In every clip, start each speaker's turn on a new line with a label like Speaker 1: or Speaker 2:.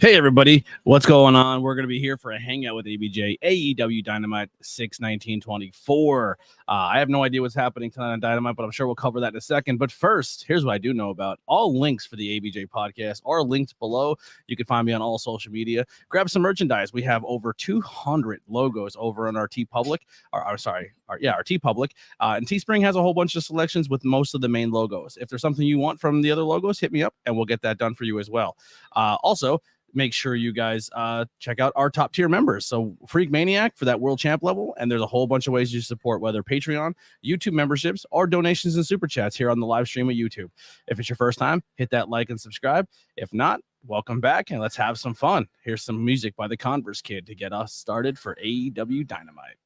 Speaker 1: Hey everybody, what's going on? We're going to be here for a hangout with ABJ, AEW Dynamite 6/19/24. I have no idea what's happening tonight on Dynamite, but I'm sure we'll cover that in a second. But first, here's what I do know about. All links for the ABJ podcast are linked below. You can find me on all social media. Grab some merchandise. We have over 200 logos over on our TeePublic. Our TeePublic. And Teespring has a whole bunch of selections with most of the main logos. If there's something you want from the other logos, hit me up and we'll get that done for you as well. Also, make sure you guys check out our top tier members. So Freak Maniac for that world champ level. And there's a whole bunch of ways you support, whether Patreon, YouTube memberships, or donations and super chats here on the live stream at YouTube. If it's your first time, hit that like and subscribe. If not, welcome back and let's have some fun. Here's some music by the Converse Kid to get us started for AEW Dynamite.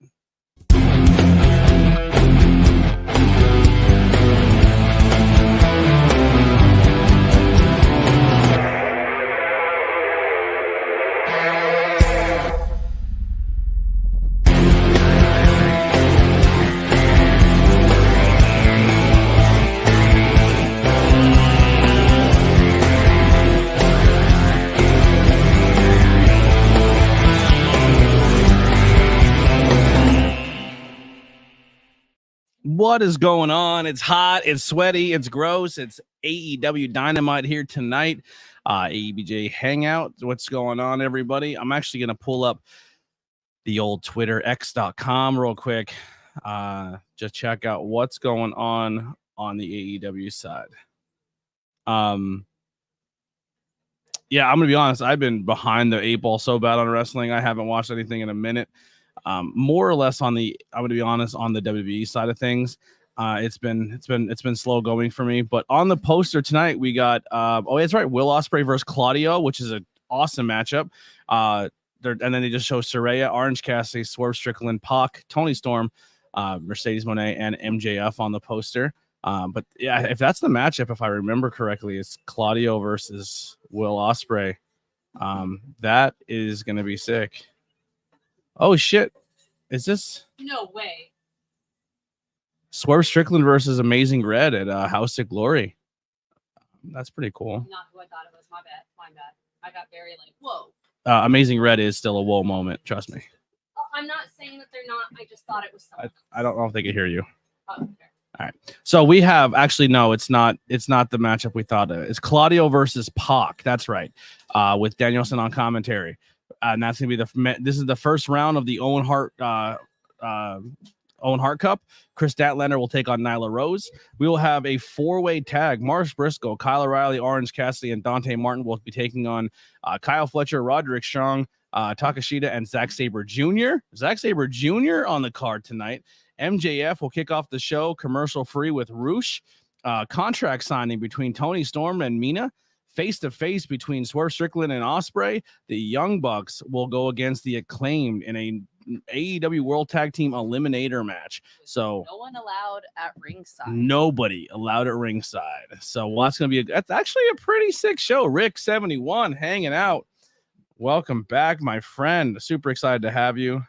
Speaker 1: What is going on? It's hot, it's sweaty, it's gross. It's AEW Dynamite here tonight. ABJ Hangout. What's going on, everybody? I'm actually going to pull up the old Twitter, x.com real quick. Just check out what's going on the AEW side. Yeah, I'm going to be honest. I've been behind the eight ball so bad on wrestling. I haven't watched anything in a minute. More or less I'm going to be honest, on the WWE side of things. It's been slow going for me, but on the poster tonight, we got, that's right. Will Ospreay versus Claudio, which is an awesome matchup. And then they just show Saraya, Orange Cassidy, Swerve Strickland, Pac, Tony Storm, Mercedes Moné, and MJF on the poster. But yeah, if that's the matchup, if I remember correctly, it's Claudio versus Will Ospreay. That is going to be sick. Oh shit! Is this?
Speaker 2: No way.
Speaker 1: Swerve Strickland versus Amazing Red at House of Glory. That's pretty cool.
Speaker 2: Not who I thought it was. My bad. I got very like, whoa.
Speaker 1: Amazing Red is still a whoa moment. Trust me.
Speaker 2: I'm not saying that they're not. I just thought it was someone.
Speaker 1: I don't know if they could hear you.
Speaker 2: Oh, okay.
Speaker 1: All right. So we have actually no, it's not the matchup we thought of. It's Claudio versus Pac. That's right. With Danielson on commentary. And that's gonna be this is the first round of the Owen Hart Cup. Chris Statlander will take on Nyla Rose. We will have a four-way tag. Marsh Briscoe, Kyle O'Reilly, Orange Cassidy, and Dante Martin will be taking on Kyle Fletcher, Roderick Strong, Takashita, and Zack Sabre Jr. Zack Sabre Jr. on the card tonight. MJF will kick off the show commercial-free with Roosh. Contract signing between Tony Storm and Mina. Face-to-face between Swerve Strickland and Ospreay. The Young Bucks will go against the Acclaimed in a AEW World Tag Team Eliminator match. So
Speaker 2: no one allowed at ringside.
Speaker 1: Nobody allowed at ringside. So that's going to be that's actually a pretty sick show. Rick 71 hanging out. Welcome back, my friend. Super excited to have you.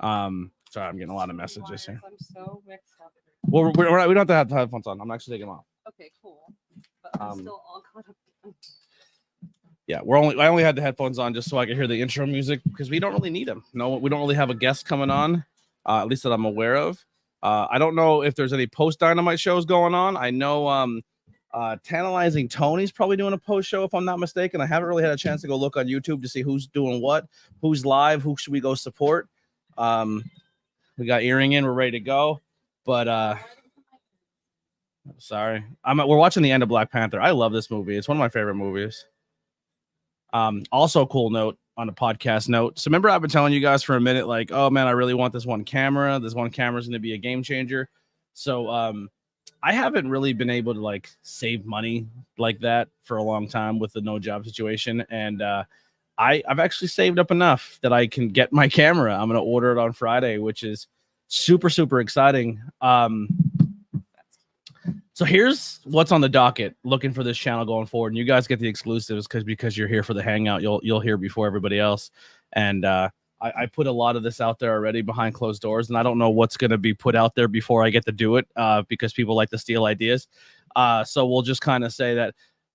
Speaker 1: Sorry, I'm getting a lot of messages here.
Speaker 2: I'm so mixed up.
Speaker 1: Well, we don't have to have the headphones on. I'm actually taking them off.
Speaker 2: Okay, cool. But I'm still all caught up.
Speaker 1: Yeah, I only had the headphones on just so I could hear the intro music because we don't really need them. No, we don't really have a guest coming on, at least that I'm aware of. I don't know if there's any post Dynamite shows going on. I know Tantalizing Tony's probably doing a post show if I'm not mistaken. I haven't really had a chance to go look on YouTube to see who's doing what, who's live, who should we go support. We got Earring in, we're ready to go, but sorry, we're watching the end of Black Panther. I love this movie. It's one of my favorite movies. Also a cool note on a podcast note. So remember I've been telling you guys for a minute, like, oh man, I really want this one camera. This one camera is going to be a game changer. So I haven't really been able to like save money like that for a long time with the no job situation. And I've actually saved up enough that I can get my camera. I'm going to order it on Friday, which is super, super exciting. So here's what's on the docket looking for this channel going forward. And you guys get the exclusives because you're here for the hangout. You'll hear before everybody else. And I put a lot of this out there already behind closed doors, and I don't know what's going to be put out there before I get to do it because people like to steal ideas. So we'll just kind of say that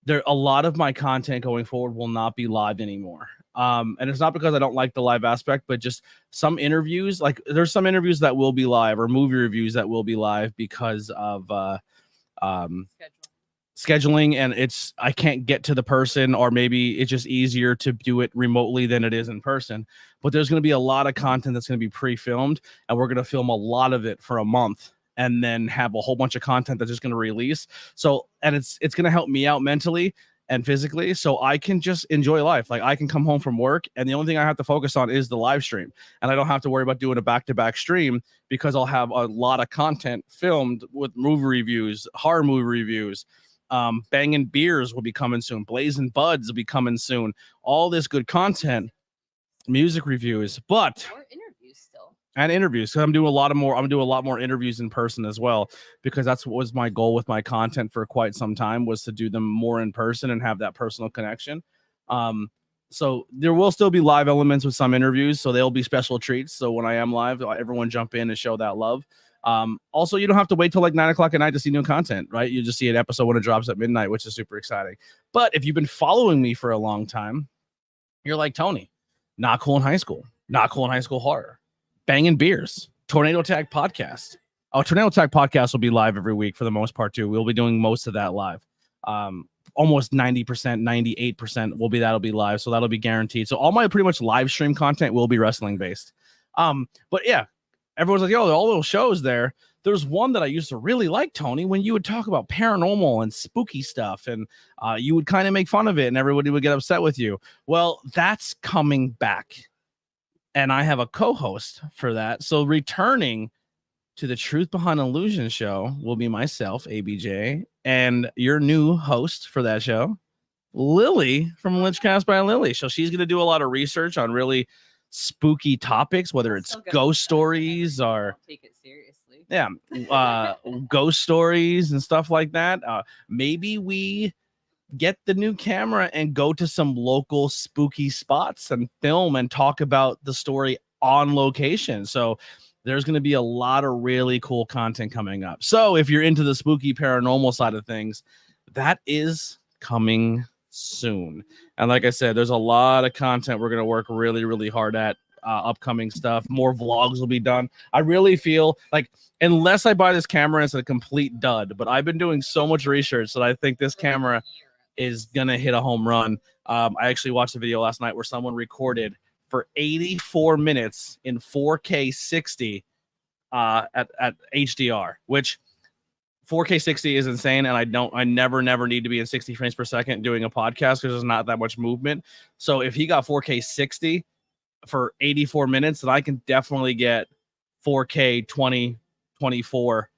Speaker 1: a lot of my content going forward will not be live anymore. And it's not because I don't like the live aspect, but just some interviews, like there's some interviews that will be live or movie reviews that will be live because of scheduling, and I can't get to the person, or maybe it's just easier to do it remotely than it is in person. But there's going to be a lot of content that's going to be pre-filmed, and we're going to film a lot of it for a month and then have a whole bunch of content that's just going to release. So, and it's going to help me out mentally and physically, so I can just enjoy life. Like I can come home from work, and the only thing I have to focus on is the live stream, and I don't have to worry about doing a back-to-back stream because I'll have a lot of content filmed with movie reviews, horror movie reviews. Banging Beers will be coming soon. Blazing Buds will be coming soon. All this good content, music reviews, but
Speaker 2: more interviews still.
Speaker 1: And interviews. So I'm doing a lot more interviews in person as well, because that's what was my goal with my content for quite some time, was to do them more in person and have that personal connection. So there will still be live elements with some interviews, so they'll be special treats. So when I am live, everyone jump in and show that love. Also, you don't have to wait till like 9 o'clock at night to see new content, right? You just see an episode when it drops at midnight, which is super exciting. But if you've been following me for a long time, you're like, Tony, Not Cool in High School, Not Cool in High School Horror, Banging Beers, Tornado Tag Podcast. Oh, Tornado Tag Podcast will be live every week for the most part too. We'll be doing most of that live. Almost 90%, 98% that'll be live. So that'll be guaranteed. So all my pretty much live stream content will be wrestling based. But yeah, everyone's like, yo, all those shows there. There's one that I used to really like, Tony, when you would talk about paranormal and spooky stuff, and you would kind of make fun of it and everybody would get upset with you. Well, that's coming back. And I have a co-host for that. So returning to the Truth Behind Illusion show will be myself, ABJ, and your new host for that show, Lily from Lynchcast by Lily. So she's going to do a lot of research on really spooky topics, whether it's ghost stories or
Speaker 2: take it seriously.
Speaker 1: Yeah, ghost stories and stuff like that. Maybe we get the new camera and go to some local spooky spots and film and talk about the story on location. So there's going to be a lot of really cool content coming up. So if you're into the spooky paranormal side of things, that is coming soon. And like I said, there's a lot of content we're going to work really, really hard at. Upcoming stuff. More vlogs will be done. I really feel like, unless I buy this camera, it's a complete dud. But I've been doing so much research that I think this camera is going to hit a home run. I actually watched a video last night where someone recorded for 84 minutes in 4K 60 at HDR, which 4K 60 is insane. And I never need to be in 60 frames per second doing a podcast because there's not that much movement. So if he got 4K 60 for 84 minutes, then I can definitely get 4K 2024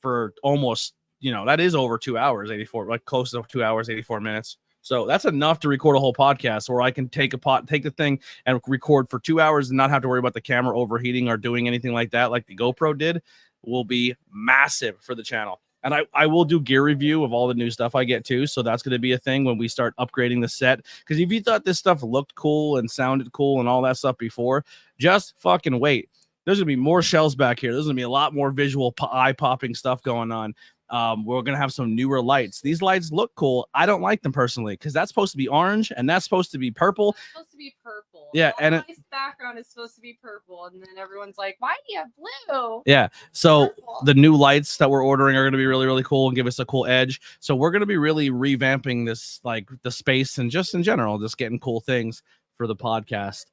Speaker 1: for almost, that is over 2 hours, 84, like close to 2 hours, 84 minutes. So that's enough to record a whole podcast, where I can take the thing and record for 2 hours and not have to worry about the camera overheating or doing anything like that, like the GoPro did. Will be massive for the channel. And I will do gear review of all the new stuff I get too. So that's going to be a thing when we start upgrading the set. Because if you thought this stuff looked cool and sounded cool and all that stuff before, just fucking wait. There's going to be more shells back here. There's going to be a lot more visual eye-popping stuff going on. We're going to have some newer lights. These lights look cool. I don't like them personally because that's supposed to be orange and that's supposed to be purple.
Speaker 2: It's supposed to be purple.
Speaker 1: Yeah,
Speaker 2: and nice background is supposed to be purple, and then everyone's like, "Why do you have blue?"
Speaker 1: Yeah, so
Speaker 2: purple.
Speaker 1: The new lights that we're ordering are going to be really, really cool and give us a cool edge. So we're going to be really revamping this, like the space and just in general, just getting cool things for the podcast.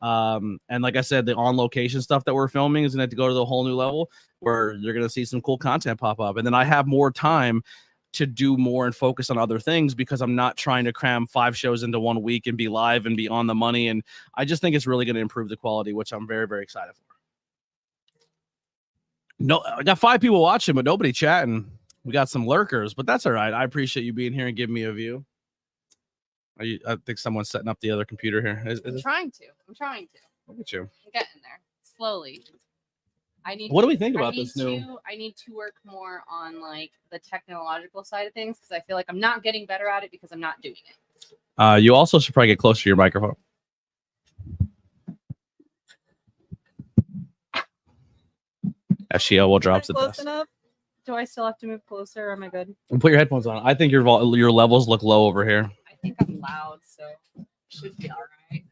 Speaker 1: And like I said, the on location stuff that we're filming is going to have to go to the whole new level, where you're going to see some cool content pop up. And then I have more time to do more and focus on other things because I'm not trying to cram 5 shows into 1 week and be live and be on the money. And I just think it's really going to improve the quality, which I'm very, very excited for. No, I got 5 people watching, but nobody chatting. We got some lurkers, but that's all right. I appreciate you being here and giving me a view. I think someone's setting up the other computer here.
Speaker 2: I'm trying to.
Speaker 1: Look at you.
Speaker 2: I'm getting there slowly.
Speaker 1: What do we think about this new?
Speaker 2: I need to work more on like the technological side of things because I feel like I'm not getting better at it because I'm not doing it.
Speaker 1: You also should probably get closer to your microphone. As Shia will drop the
Speaker 2: close
Speaker 1: dust.
Speaker 2: enough? Do I still have to move closer? Am I good?
Speaker 1: And put your headphones on. I think your levels look low over here.
Speaker 2: I think I'm loud, so should be all right.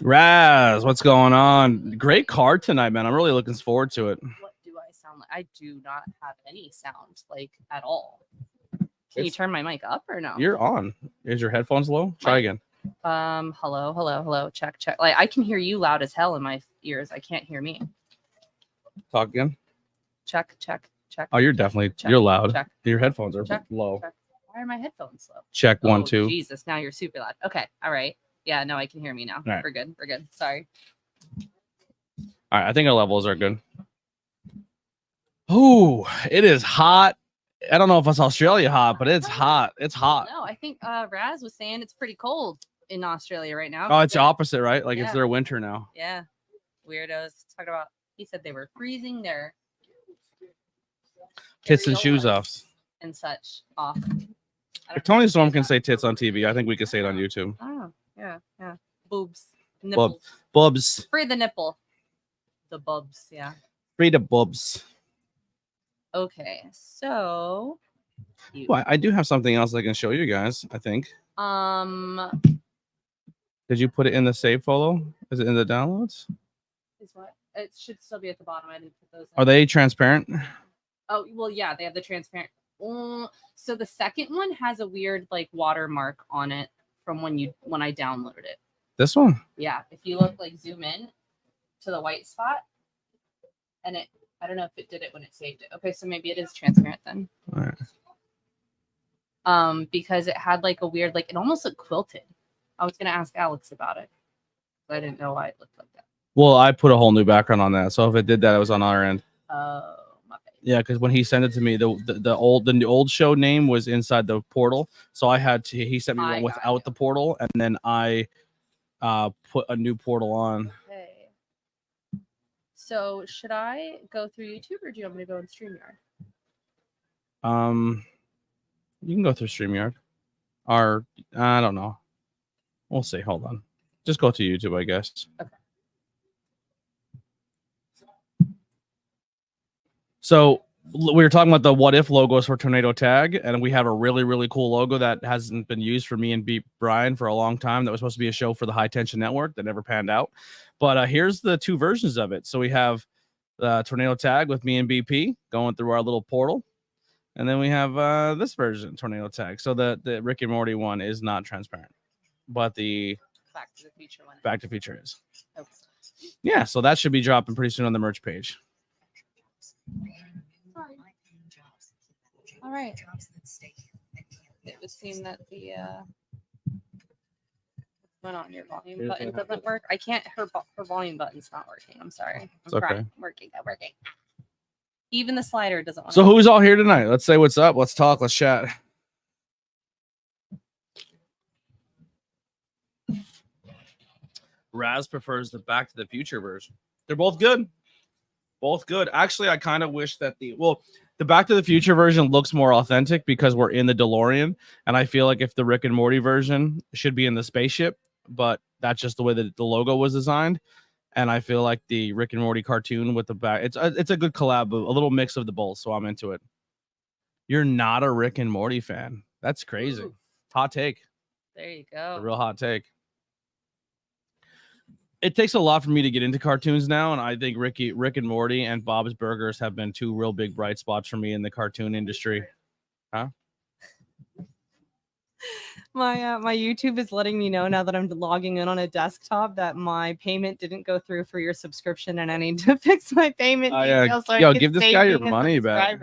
Speaker 1: Raz, what's going on? Great card tonight, man. I'm really looking forward to it.
Speaker 2: What do I sound like? I do not have any sound, like, at all. Can you turn my mic up or no?
Speaker 1: You're on. Is your headphones low? Try again.
Speaker 2: Hello. Check. Like, I can hear you loud as hell in my ears. I can't hear me.
Speaker 1: Talk again.
Speaker 2: Check.
Speaker 1: Oh, you're definitely
Speaker 2: Check,
Speaker 1: you're loud.
Speaker 2: check.
Speaker 1: Your headphones are
Speaker 2: Check,
Speaker 1: low.
Speaker 2: check. Why are my headphones low?
Speaker 1: Check 1, 2.
Speaker 2: Jesus, now you're super loud. Okay, all right. Yeah, no, I can hear me now.
Speaker 1: Right.
Speaker 2: We're good. Sorry.
Speaker 1: All right, I think our levels are good. Oh, it is hot. I don't know if it's Australia hot, but it's hot. It's hot.
Speaker 2: No, I think Raz was saying it's pretty cold in Australia right now.
Speaker 1: Oh, it's the opposite, right? Like it's
Speaker 2: Yeah.
Speaker 1: their winter now.
Speaker 2: Yeah. Weirdos. Talk about. He said they were freezing their
Speaker 1: Tits and shoes off.
Speaker 2: and such off.
Speaker 1: If Tony Storm can say tits on TV, I think we can say it on YouTube.
Speaker 2: Oh, yeah. Boobs. Nipples.
Speaker 1: Bubs.
Speaker 2: Free the nipple. The bubs, yeah.
Speaker 1: Free the bubs.
Speaker 2: Okay, so
Speaker 1: Well, I do have something else I can show you guys, I think. Did you put it in the save folder? Is it in the downloads?
Speaker 2: Is what? It should still be at the bottom. I didn't put those in.
Speaker 1: Are they transparent?
Speaker 2: Oh, well, yeah, they have the transparent. So the second one has a weird like watermark on it from when I downloaded it.
Speaker 1: This one?
Speaker 2: Yeah, if you look like zoom in to the white spot, and I don't know if it did it when it saved it. Okay, so maybe it is transparent then.
Speaker 1: All right.
Speaker 2: Because it had like a weird, like it almost looked quilted. I was gonna ask Alex about it. I didn't know why it looked like that.
Speaker 1: Well, I put a whole new background on that, so if it did that, it was on our end.
Speaker 2: Oh, my bad.
Speaker 1: Yeah, because when he sent it to me, the old show name was inside the portal, so I had to. He sent me one without the portal, and then I put a new portal on.
Speaker 2: Okay. So should I go through YouTube or do you want me to go in StreamYard?
Speaker 1: You can go through StreamYard. Or I don't know. We'll see. Hold on. Just go to YouTube, I guess.
Speaker 2: Okay.
Speaker 1: So we were talking about the what if logos for Tornado Tag, and we have a really, really cool logo that hasn't been used for me and Brian for a long time. That was supposed to be a show for the High Tension Network that never panned out. But here's the two versions of it. So we have the Tornado Tag with me and BP going through our little portal. And then we have this version, Tornado Tag. So the Rick and Morty one is not transparent, but the
Speaker 2: Back to the Future one.
Speaker 1: Back to the Future is.
Speaker 2: Okay.
Speaker 1: Yeah, so that should be dropping pretty soon on the merch page.
Speaker 2: All right. It would seem that the went on your volume button doesn't work. I can't. Her volume button's not working. I'm sorry.
Speaker 1: It's okay.
Speaker 2: Working. Even the slider doesn't want.
Speaker 1: So who's all here tonight? Let's say what's up. Let's talk. Let's chat. Raz prefers the Back to the Future version. They're both good. Both good. Actually, I kind of wish that the Back to the Future version looks more authentic because we're in the DeLorean, and I feel like if the Rick and Morty version should be in the spaceship, but that's just the way that the logo was designed. And I feel like the Rick and Morty cartoon with the back, it's a good collab, a little mix of the both, so I'm into it. You're not a Rick and Morty fan. That's crazy.
Speaker 2: Ooh.
Speaker 1: Hot take.
Speaker 2: There you go.
Speaker 1: A real hot take. It takes a lot for me to get into cartoons now, and I think Rick and Morty and Bob's Burgers have been two real big bright spots for me in the cartoon industry. Huh?
Speaker 2: My YouTube is letting me know now that I'm logging in on a desktop that my payment didn't go through for your subscription, and I need to fix my payment details. So
Speaker 1: yo, give this guy your money back.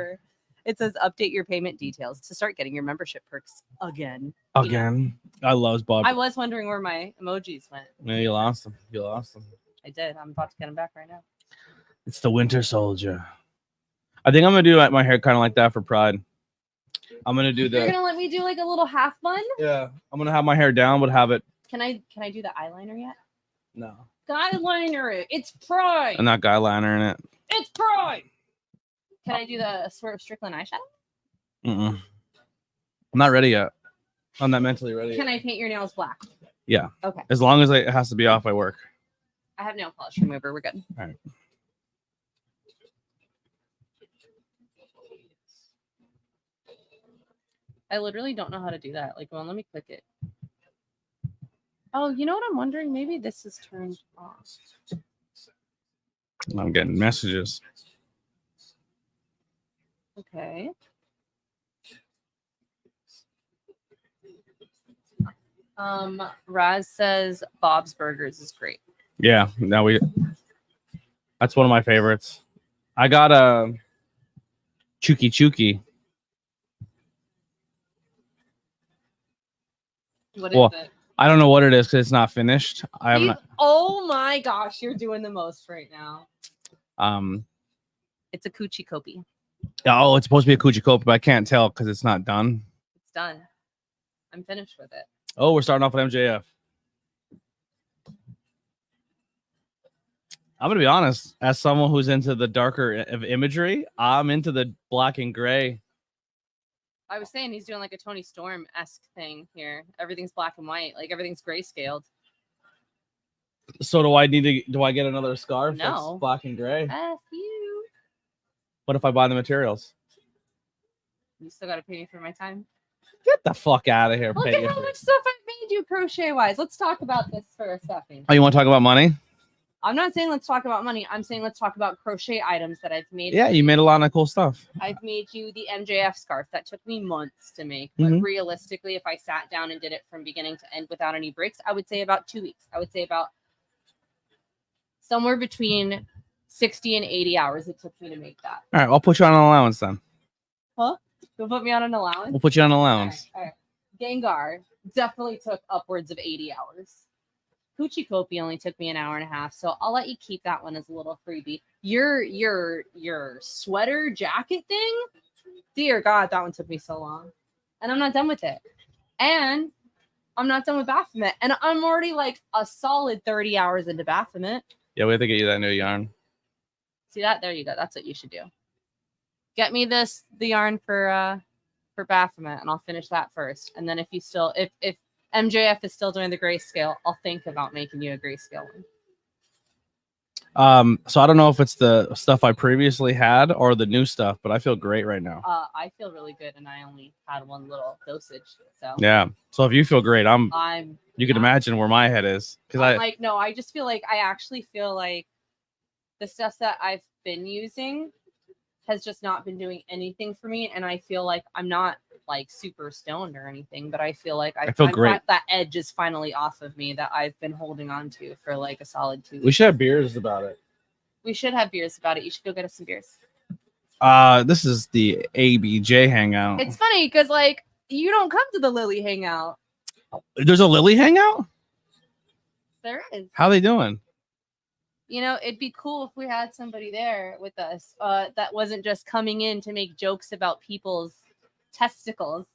Speaker 2: It says update your payment details to start getting your membership perks again.
Speaker 1: Again, I love Bob.
Speaker 2: I was wondering where my emojis went.
Speaker 1: Yeah, you lost them.
Speaker 2: I did. I'm about to get them back right now.
Speaker 1: It's the Winter Soldier. I think I'm gonna do my hair kind of like that for Pride. I'm gonna do
Speaker 2: You're gonna let me do like a little half bun?
Speaker 1: Yeah, I'm gonna have my hair down, but have it.
Speaker 2: Can I do the eyeliner yet?
Speaker 1: No.
Speaker 2: Guyliner it. It's Pride.
Speaker 1: I'm not guy liner in it.
Speaker 2: It's Pride. Can I do the Swerve Strickland eyeshadow?
Speaker 1: I'm not ready yet. I'm not mentally ready.
Speaker 2: Can I paint your nails black?
Speaker 1: Yeah.
Speaker 2: Okay.
Speaker 1: As long as it has to be off by work.
Speaker 2: I have nail polish remover. We're good.
Speaker 1: All right.
Speaker 2: I literally don't know how to do that. Like, well, let me click it. Oh, you know what I'm wondering? Maybe this is turned off.
Speaker 1: I'm getting messages.
Speaker 2: Okay. Raz says Bob's Burgers is great.
Speaker 1: Yeah, that's one of my favorites. I got a Chuki Chuki.
Speaker 2: What is it?
Speaker 1: I don't know what it is because it's not finished.
Speaker 2: Oh my gosh, you're doing the most right now. It's a coochie kopi.
Speaker 1: Oh, it's supposed to be a coochie kopi, but I can't tell because it's not done.
Speaker 2: It's done. I'm finished with it.
Speaker 1: Oh, we're starting off with MJF. I'm gonna be honest. As someone who's into the darker of imagery, I'm into the black and gray.
Speaker 2: I was saying he's doing like a Tony Storm-esque thing here. Everything's black and white, like everything's grayscaled.
Speaker 1: So do I get another scarf?
Speaker 2: No.
Speaker 1: That's black and gray.
Speaker 2: F you.
Speaker 1: What if I buy the materials?
Speaker 2: You still gotta pay me for my time.
Speaker 1: Get the fuck out of here.
Speaker 2: Look at how much stuff I've made you crochet-wise. Let's talk about this for a second.
Speaker 1: Oh, you want to talk about money?
Speaker 2: I'm not saying let's talk about money. I'm saying let's talk about crochet items that I've made.
Speaker 1: Yeah, you made a lot of cool stuff.
Speaker 2: I've made you the MJF scarf. That took me months to make. But realistically, if I sat down and did it from beginning to end without any breaks, I would say about 2 weeks. I would say about somewhere between 60 and 80 hours it took me to make that.
Speaker 1: All right, I'll put you on an allowance then.
Speaker 2: Huh? You'll put me on an allowance?
Speaker 1: We'll put you on an allowance.
Speaker 2: All right. Gengar definitely took upwards of 80 hours. Coochie Kopi only took me an hour and a half, so I'll let you keep that one as a little freebie. Your sweater jacket thing, dear God, that one took me so long, and I'm not done with it. And I'm not done with Baphomet, and I'm already like a solid 30 hours into Baphomet.
Speaker 1: Yeah, we have to get you that new yarn.
Speaker 2: See that? There you go. That's what you should do. Get me the yarn for Baphomet, and I'll finish that first. And then if MJF is still doing the grayscale, I'll think about making you a grayscale
Speaker 1: one. So I don't know if it's the stuff I previously had or the new stuff, but I feel great right now.
Speaker 2: I feel really good, and I only had one little dosage. So
Speaker 1: yeah. So if you feel great, you can imagine where my head is.
Speaker 2: I just feel like I actually feel like the stuff that I've been using has just not been doing anything for me, and I feel like I'm not like super stoned or anything, but I feel like I feel great. That edge is finally off of me that I've been holding on to for like a solid 2 weeks.
Speaker 1: We should have beers about it.
Speaker 2: We should have beers about it. You should go get us some beers.
Speaker 1: This is the ABJ Hangout.
Speaker 2: It's funny because like you don't come to the Lily Hangout.
Speaker 1: There's a Lily Hangout?
Speaker 2: There is.
Speaker 1: How they doing?
Speaker 2: You know, it'd be cool if we had somebody there with us that wasn't just coming in to make jokes about people's testicles.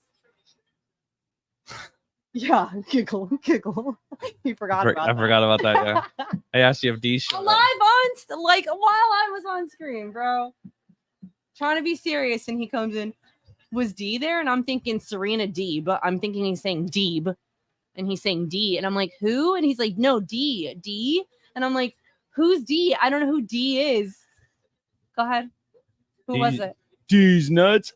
Speaker 2: Yeah, giggle. You forgot about that.
Speaker 1: I forgot about that, yeah. I asked you if D showed
Speaker 2: live on, like, while I was on screen, bro. Trying to be serious, and he comes in. Was D there? And I'm thinking Serena D, but I'm thinking he's saying Deeb. And he's saying D. And I'm like, who? And he's like, no, D. And I'm like, who's D? I don't know who D is. Go ahead. Who was it?
Speaker 1: D's nuts.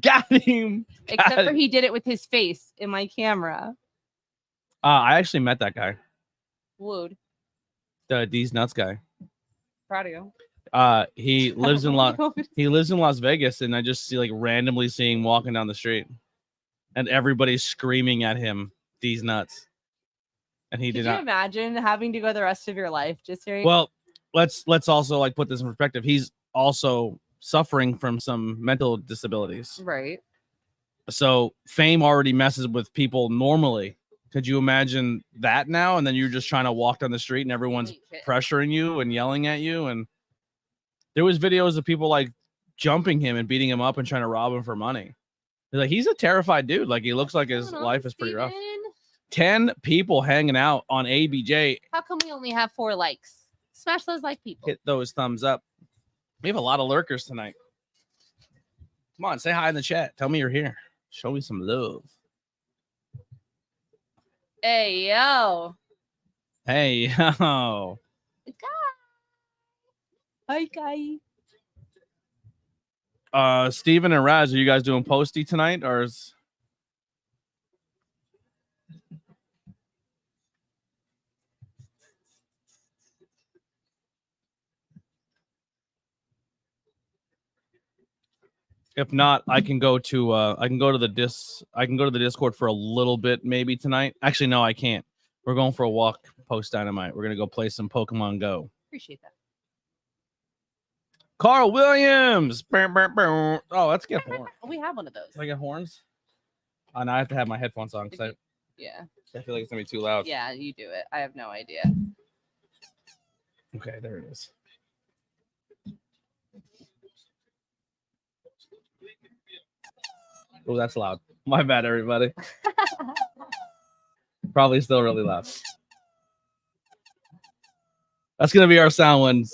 Speaker 1: Got him.
Speaker 2: Except for he did it with his face in my camera.
Speaker 1: I actually met that guy.
Speaker 2: Wood.
Speaker 1: The D's nuts guy.
Speaker 2: Proud of you.
Speaker 1: He lives in Las Vegas, and I just see like randomly seeing him walking down the street, and everybody's screaming at him, "D's nuts." And he did not.
Speaker 2: Can you imagine having to go the rest of your life just hearing?
Speaker 1: Well, let's also like put this in perspective. He's also suffering from some mental disabilities.
Speaker 2: Right.
Speaker 1: So fame already messes with people normally. Could you imagine that now? And then you're just trying to walk down the street and everyone's pressuring you and yelling at you. And there was videos of people like jumping him and beating him up and trying to rob him for money. Like, he's a terrified dude. Like, he looks like his life is pretty rough. 10 people hanging out on ABJ.
Speaker 2: How come we only have 4 likes? Smash those like people.
Speaker 1: Hit those thumbs up. We have a lot of lurkers tonight. Come on, say hi in the chat. Tell me you're here. Show me some love.
Speaker 2: Hey, yo.
Speaker 1: Hey, yo.
Speaker 2: Hi, guy.
Speaker 1: Steven and Raz, are you guys doing posty tonight? Or is... If not, I can go to the Discord for a little bit maybe tonight. Actually, no, I can't. We're going for a walk post Dynamite. We're gonna go play some Pokemon Go.
Speaker 2: Appreciate that.
Speaker 1: Carl Williams. Oh, let's get horns.
Speaker 2: We have one of those.
Speaker 1: Can I get horns? Oh, now I have to have my headphones on because
Speaker 2: Yeah.
Speaker 1: I feel like it's gonna be too loud.
Speaker 2: Yeah, you do it. I have no idea.
Speaker 1: Okay, there it is. Oh, that's loud. My bad, everybody. Probably still really loud. That's gonna be our sound when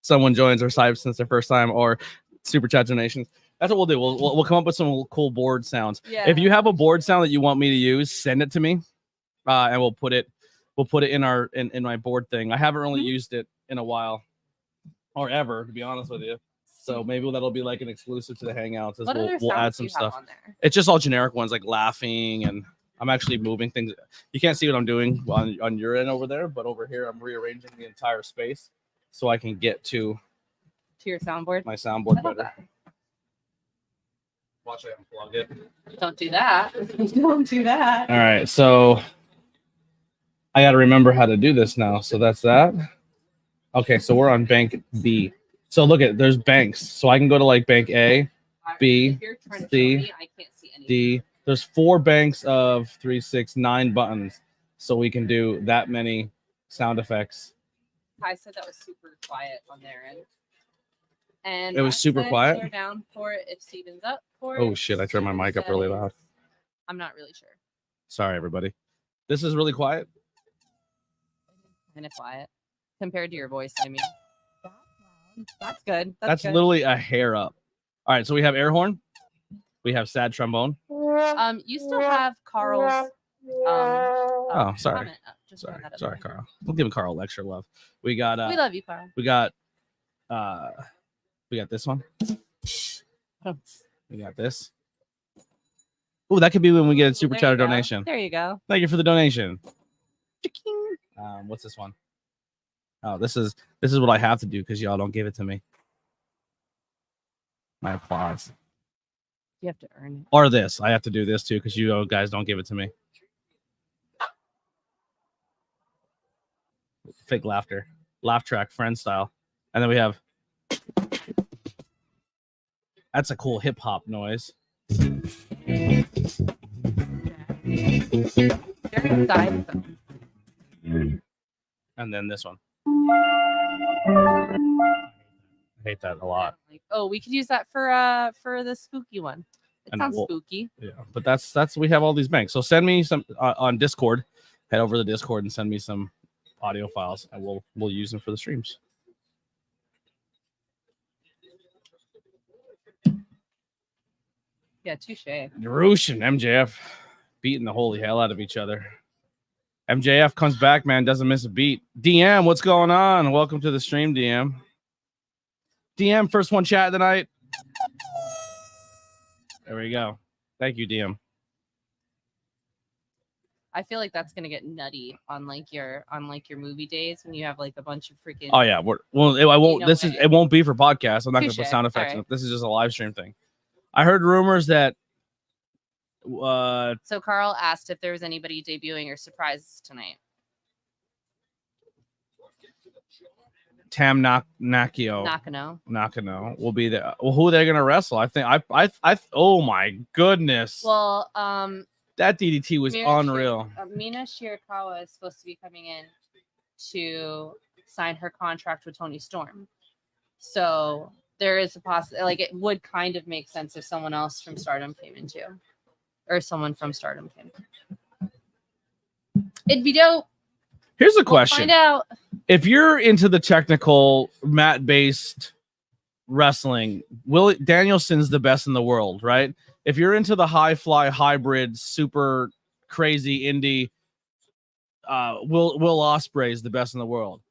Speaker 1: someone joins our site since their first time or super chat donations. That's what we'll do. We'll come up with some cool board sounds.
Speaker 2: Yeah.
Speaker 1: If you have a board sound that you want me to use, send it to me, and we'll put it in my board thing. I haven't really used it in a while, or ever, to be honest with you. So maybe that'll be like an exclusive to the Hangouts. As we'll add some stuff.
Speaker 2: On there?
Speaker 1: It's just all generic ones like laughing, and I'm actually moving things. You can't see what I'm doing on your end over there, but over here I'm rearranging the entire space so I can get to
Speaker 2: your soundboard.
Speaker 1: My soundboard better.
Speaker 2: That.
Speaker 1: Watch I unplug it.
Speaker 2: Don't do that. Don't do that.
Speaker 1: All right, so I got to remember how to do this now. So that's that. Okay, so we're on bank B. So look at there's banks. So I can go to like bank A, B, C, D. There's 4 banks of 3, 6, 9 buttons. So we can do that many sound effects.
Speaker 2: I said that was super quiet on their end. And
Speaker 1: it was super quiet.
Speaker 2: They're down for it if Steven's up for it.
Speaker 1: Oh shit, I turned my mic up really loud.
Speaker 2: I'm not really sure.
Speaker 1: Sorry, everybody. This is really quiet.
Speaker 2: Kind of quiet compared to your voice, I mean. That's good.
Speaker 1: That's
Speaker 2: good.
Speaker 1: literally a hair up. All right, so we have air horn. We have sad trombone.
Speaker 2: You still have Carl's.
Speaker 1: Oh, sorry. Sorry,
Speaker 2: Carl.
Speaker 1: Carl. We'll give Carl extra love. We got.
Speaker 2: We love you, Carl.
Speaker 1: We got this one.
Speaker 2: Oh.
Speaker 1: We got this. Oh, that could be when we get a super chatter donation.
Speaker 2: There you go.
Speaker 1: Thank you for the donation. What's this one? Oh, this is what I have to do because y'all don't give it to me. My applause.
Speaker 2: You have to earn it.
Speaker 1: Or this. I have to do this too because you guys don't give it to me. Fake laughter. Laugh track, friend style. And then we have. That's a cool hip hop noise. And then this one. I hate that a lot.
Speaker 2: Oh, we could use that for the spooky one. It sounds spooky.
Speaker 1: Yeah, but that's we have all these banks. So send me some on Discord. Head over to the Discord and send me some audio files, and we'll use them for the streams.
Speaker 2: Yeah, touche.
Speaker 1: Narush and MJF beating the holy hell out of each other. MJF comes back, man, doesn't miss a beat. DM, what's going on? Welcome to the stream, DM. DM, first one chat tonight. There we go. Thank you, DM.
Speaker 2: I feel like that's gonna get nutty on your movie days when you have like a bunch of freaking.
Speaker 1: Oh yeah, I won't. It won't be for podcasts. I'm not gonna put sound effects in it. This is just a live stream thing. I heard rumors that.
Speaker 2: So Carl asked if there was anybody debuting or surprises tonight.
Speaker 1: Tam Nakano will be there. Well, who are they gonna wrestle? I think I oh my goodness.
Speaker 2: Well,
Speaker 1: that DDT was unreal.
Speaker 2: Mina Shirakawa is supposed to be coming in to sign her contract with Tony Storm. So there is a possibility, it would kind of make sense if someone else from Stardom came in too. Or someone from Stardom came in. It'd be dope.
Speaker 1: Here's a question.
Speaker 2: Find out.
Speaker 1: If you're into the technical mat-based wrestling, Danielson's the best in the world, right? If you're into the high-fly, hybrid, super crazy indie, Will Ospreay is the best in the world.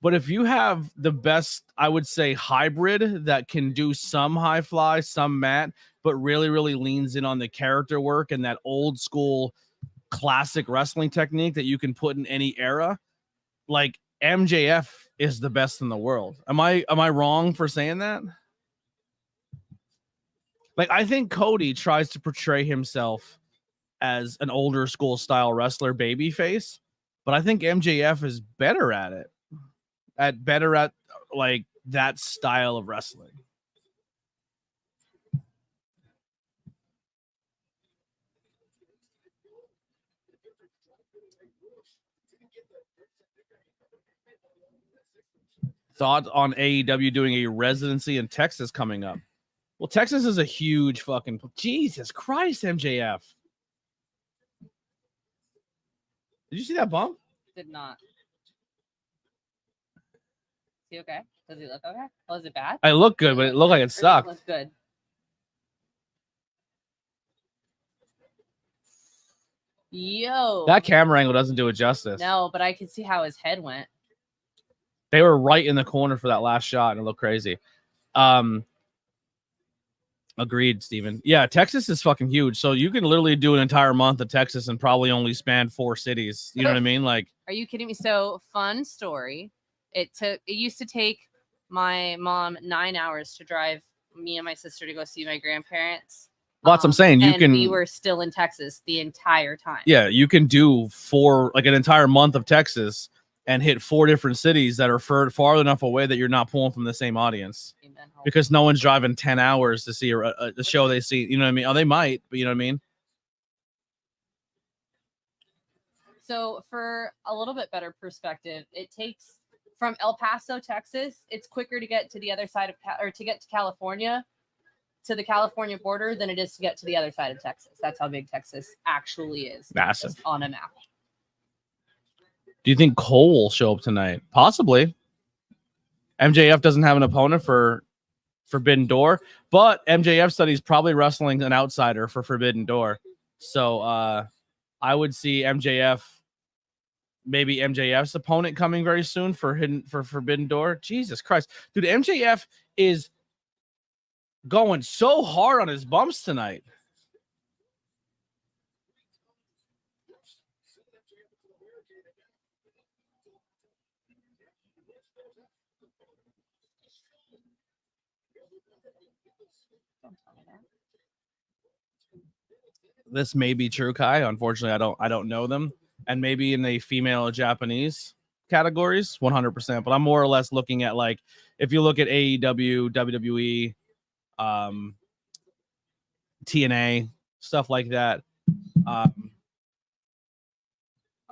Speaker 1: But if you have the best, I would say, hybrid that can do some high-fly, some mat, but really, really leans in on the character work and that old-school classic wrestling technique that you can put in any era, like MJF is the best in the world. Am I wrong for saying that? Like, I think Cody tries to portray himself as an older school style wrestler babyface, but I think MJF is better at it. Better at like that style of wrestling. Thought on AEW doing a residency in Texas coming up. Well, Texas is a huge fucking Jesus Christ, MJF. Did you see that bump?
Speaker 2: Did not. Is he okay? Does he look okay? Was it bad?
Speaker 1: I look good, but it looked like it sucked.
Speaker 2: It looked good. Yo.
Speaker 1: That camera angle doesn't do it justice.
Speaker 2: No, but I could see how his head went.
Speaker 1: They were right in the corner for that last shot, and it looked crazy. Agreed, Steven. Yeah, Texas is fucking huge. So you can literally do an entire month of Texas and probably only span 4 cities. You know what I mean? Like,
Speaker 2: are you kidding me? So, fun story. It used to take my mom 9 hours to drive me and my sister to go see my grandparents.
Speaker 1: Well, that's what I'm saying. You can.
Speaker 2: We were still in Texas the entire time.
Speaker 1: Yeah, you can do an entire month of Texas and hit 4 different cities that are far enough away that you're not pulling from the same audience.
Speaker 2: Amen.
Speaker 1: Because no one's driving 10 hours to see a show they see. You know what I mean? Oh, they might, but you know what I mean?
Speaker 2: So for a little bit better perspective, it takes from El Paso, Texas, it's quicker to get to the other side of to get to California, to the California border than it is to get to the other side of Texas. That's how big Texas actually is.
Speaker 1: Massive.
Speaker 2: On a map.
Speaker 1: Do you think Cole will show up tonight? Possibly. MJF doesn't have an opponent for Forbidden Door, but MJF said he's probably wrestling an outsider for Forbidden Door. So I would see maybe MJF's opponent coming very soon for Forbidden Door. Jesus Christ. Dude, MJF is going so hard on his bumps tonight. This may be true, Kai. Unfortunately, I don't know them. And maybe in the female or Japanese categories, 100%. But I'm more or less looking at, like, if you look at AEW, WWE, TNA, stuff like that.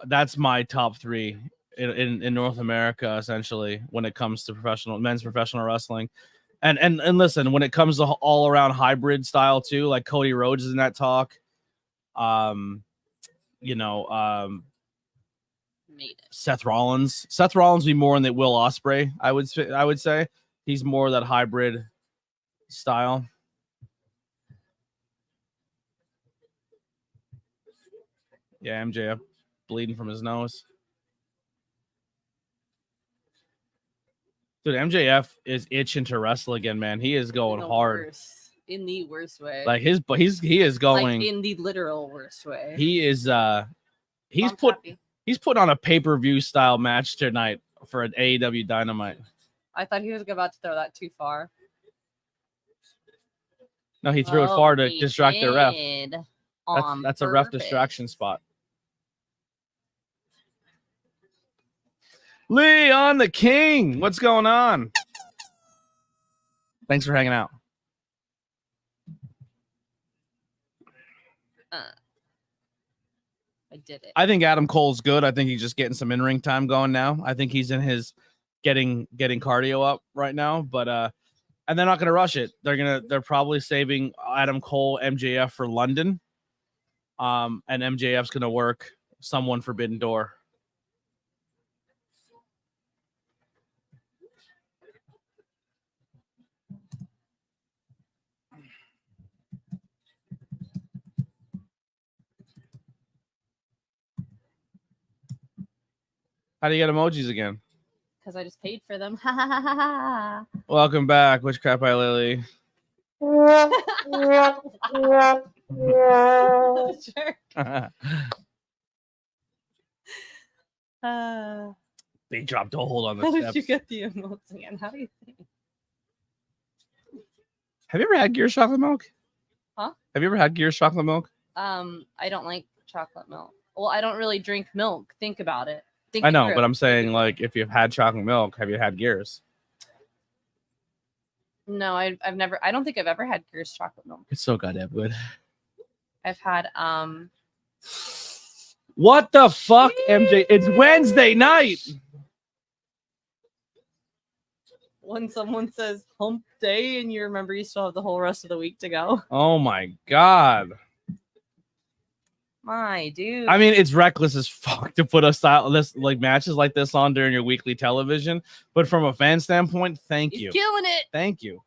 Speaker 1: That's my top 3 in North America, essentially, when it comes to men's professional wrestling. And listen, when it comes to all around hybrid style too, like Cody Rhodes is in that talk. Seth Rollins be more in the Will Ospreay. I would say he's more of that hybrid style. Yeah, MJF bleeding from his nose. Dude, MJF is itching to wrestle again, man. He is going hard.
Speaker 2: In the worst way.
Speaker 1: Like he is going
Speaker 2: in the literal worst way.
Speaker 1: He is he's put on a pay-per-view style match tonight for an AEW Dynamite.
Speaker 2: I thought he was about to throw that too far.
Speaker 1: No, he threw it far to distract the ref. That's a ref distraction spot. Leon the King, what's going on? Thanks for hanging out.
Speaker 2: I did it.
Speaker 1: I think Adam Cole's good. I think he's just getting some in-ring time going now. I think he's in his getting cardio up right now, but and they're not going to rush it. They're probably saving Adam Cole, MJF for London. And MJF's going to work someone Forbidden Door. How do you get emojis again?
Speaker 2: Because I just paid for them.
Speaker 1: Welcome back, Witchcraft by Lily. They dropped a hold on the
Speaker 2: how
Speaker 1: steps.
Speaker 2: How did you get the emotes again? How do you think?
Speaker 1: Have you ever had Gear chocolate milk? Have you ever had Gears chocolate milk?
Speaker 2: I don't like chocolate milk. Well, I don't really drink milk. Think about it.
Speaker 1: I know, but I'm saying, like, if you've had chocolate milk, have you had Gears?
Speaker 2: No, I've never. I don't think I've ever had Gears chocolate milk.
Speaker 1: It's so goddamn good.
Speaker 2: I've had
Speaker 1: What the fuck, MJ? It's Wednesday night.
Speaker 2: When someone says hump day and you remember you still have the whole rest of the week to go.
Speaker 1: Oh my god.
Speaker 2: My dude.
Speaker 1: I mean, it's reckless as fuck to put like matches like this on during your weekly television, but from a fan standpoint, thank
Speaker 2: He's
Speaker 1: you.
Speaker 2: killing it.
Speaker 1: Thank you.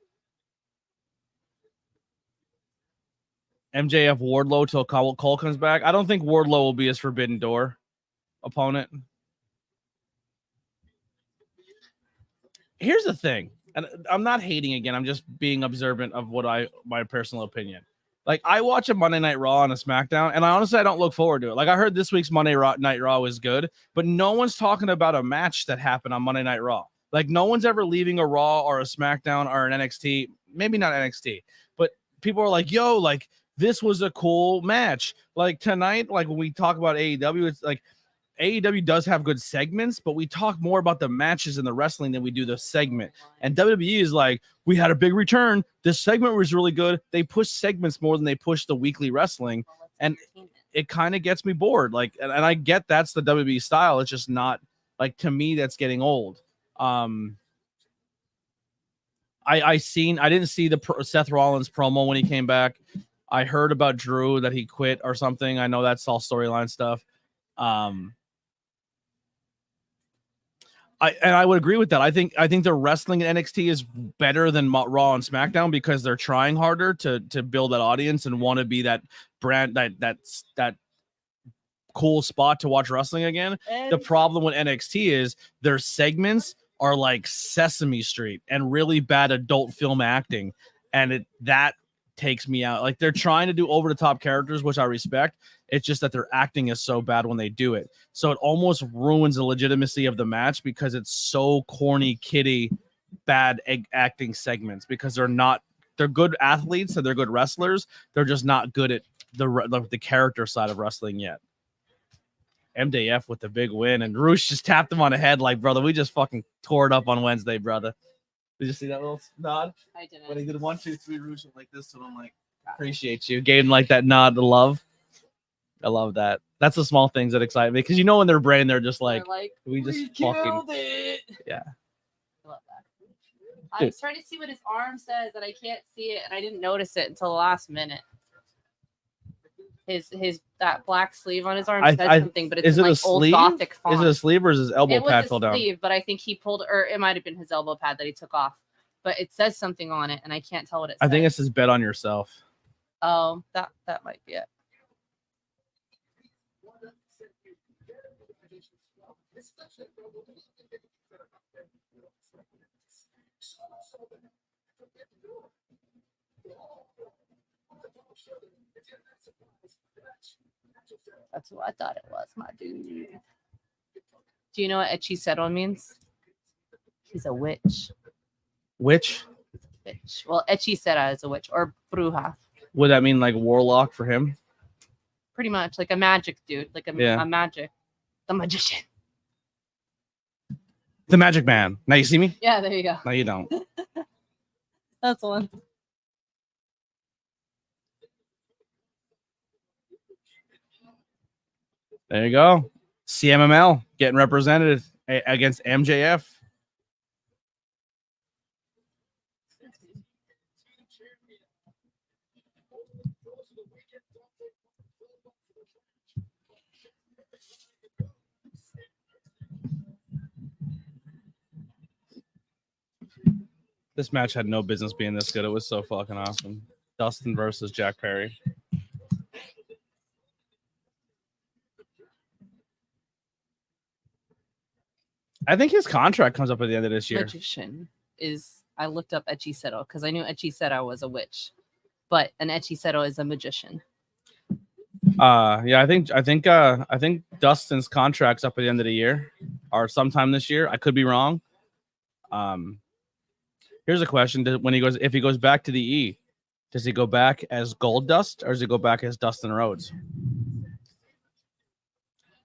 Speaker 1: MJF Wardlow till Cole comes back. I don't think Wardlow will be his Forbidden Door opponent. Here's the thing, and I'm not hating again. I'm just being observant of my personal opinion. Like, I watch a Monday Night Raw and a SmackDown, and I don't look forward to it. Like, I heard this week's Monday Night Raw was good, but no one's talking about a match that happened on Monday Night Raw. Like, no one's ever leaving a Raw or a SmackDown or an NXT. Maybe not NXT, but people are like, yo, like, this was a cool match. Like, tonight, like, when we talk about AEW, it's like, AEW does have good segments, but we talk more about the matches and the wrestling than we do the segment. And WWE is like, we had a big return. This segment was really good. They push segments more than they push the weekly wrestling. And it kind of gets me bored. Like, and I get that's the WWE style. It's just not, like, to me, that's getting old. I didn't see the Seth Rollins promo when he came back. I heard about Drew that he quit or something. I know that's all storyline stuff. I would agree with that. I think the wrestling in NXT is better than Raw and SmackDown because they're trying harder to build that audience and want to be that brand that cool spot to watch wrestling again. The problem with NXT is their segments are like Sesame Street and really bad adult film acting, and that takes me out. Like, they're trying to do over the top characters, which I respect. It's just that their acting is so bad when they do it. So it almost ruins the legitimacy of the match because it's so corny, kiddie, bad acting segments because they're good athletes and they're good wrestlers. They're just not good at the character side of wrestling yet. MJF with the big win, and Roosh just tapped him on the head like, brother, we just fucking tore it up on Wednesday, brother. Did you see that little nod?
Speaker 2: I didn't.
Speaker 1: When he did 1, 2, 3 Roosh like this, so I'm like, appreciate you. Gave him like that nod to love. I love that. That's the small things that excite me because you know in their brain they're just like we just fucking
Speaker 2: it.
Speaker 1: Yeah.
Speaker 2: I love that. I was trying to see what his arm says and I can't see it and I didn't notice it until the last minute. His that black sleeve on his arm said something, but it's like old Gothic font.
Speaker 1: Is it a sleeve or is his elbow pad fell down?
Speaker 2: Sleeve, but I think he pulled, or it might have been his elbow pad that he took off. But it says something on it, and I can't tell what it says.
Speaker 1: I think it says "Bet on yourself."
Speaker 2: Oh, that might be it. That's what I thought it was, my dude. Do you know what Hechicero means? He's a witch.
Speaker 1: Witch?
Speaker 2: Witch. Well, Hechicera is a witch, or bruja.
Speaker 1: Would that mean like warlock for him?
Speaker 2: Pretty much, like a magic dude, like a magic, the magician.
Speaker 1: The magic man. Now you see me?
Speaker 2: Yeah, there you go.
Speaker 1: No, you don't.
Speaker 2: That's one.
Speaker 1: There you go. CMML getting represented against MJF. This match had no business being this good. It was so fucking awesome. Dustin versus Jack Perry. I think his contract comes up at the end of this year.
Speaker 2: Magician is, I looked up Hechicero because I knew Hechicera was a witch, but an Hechicero is a magician.
Speaker 1: Yeah, I think Dustin's contract's up at the end of the year or sometime this year. I could be wrong. Here's a question: if he goes back to the E, Does he go back as Gold Dust or does he go back as Dustin Rhodes?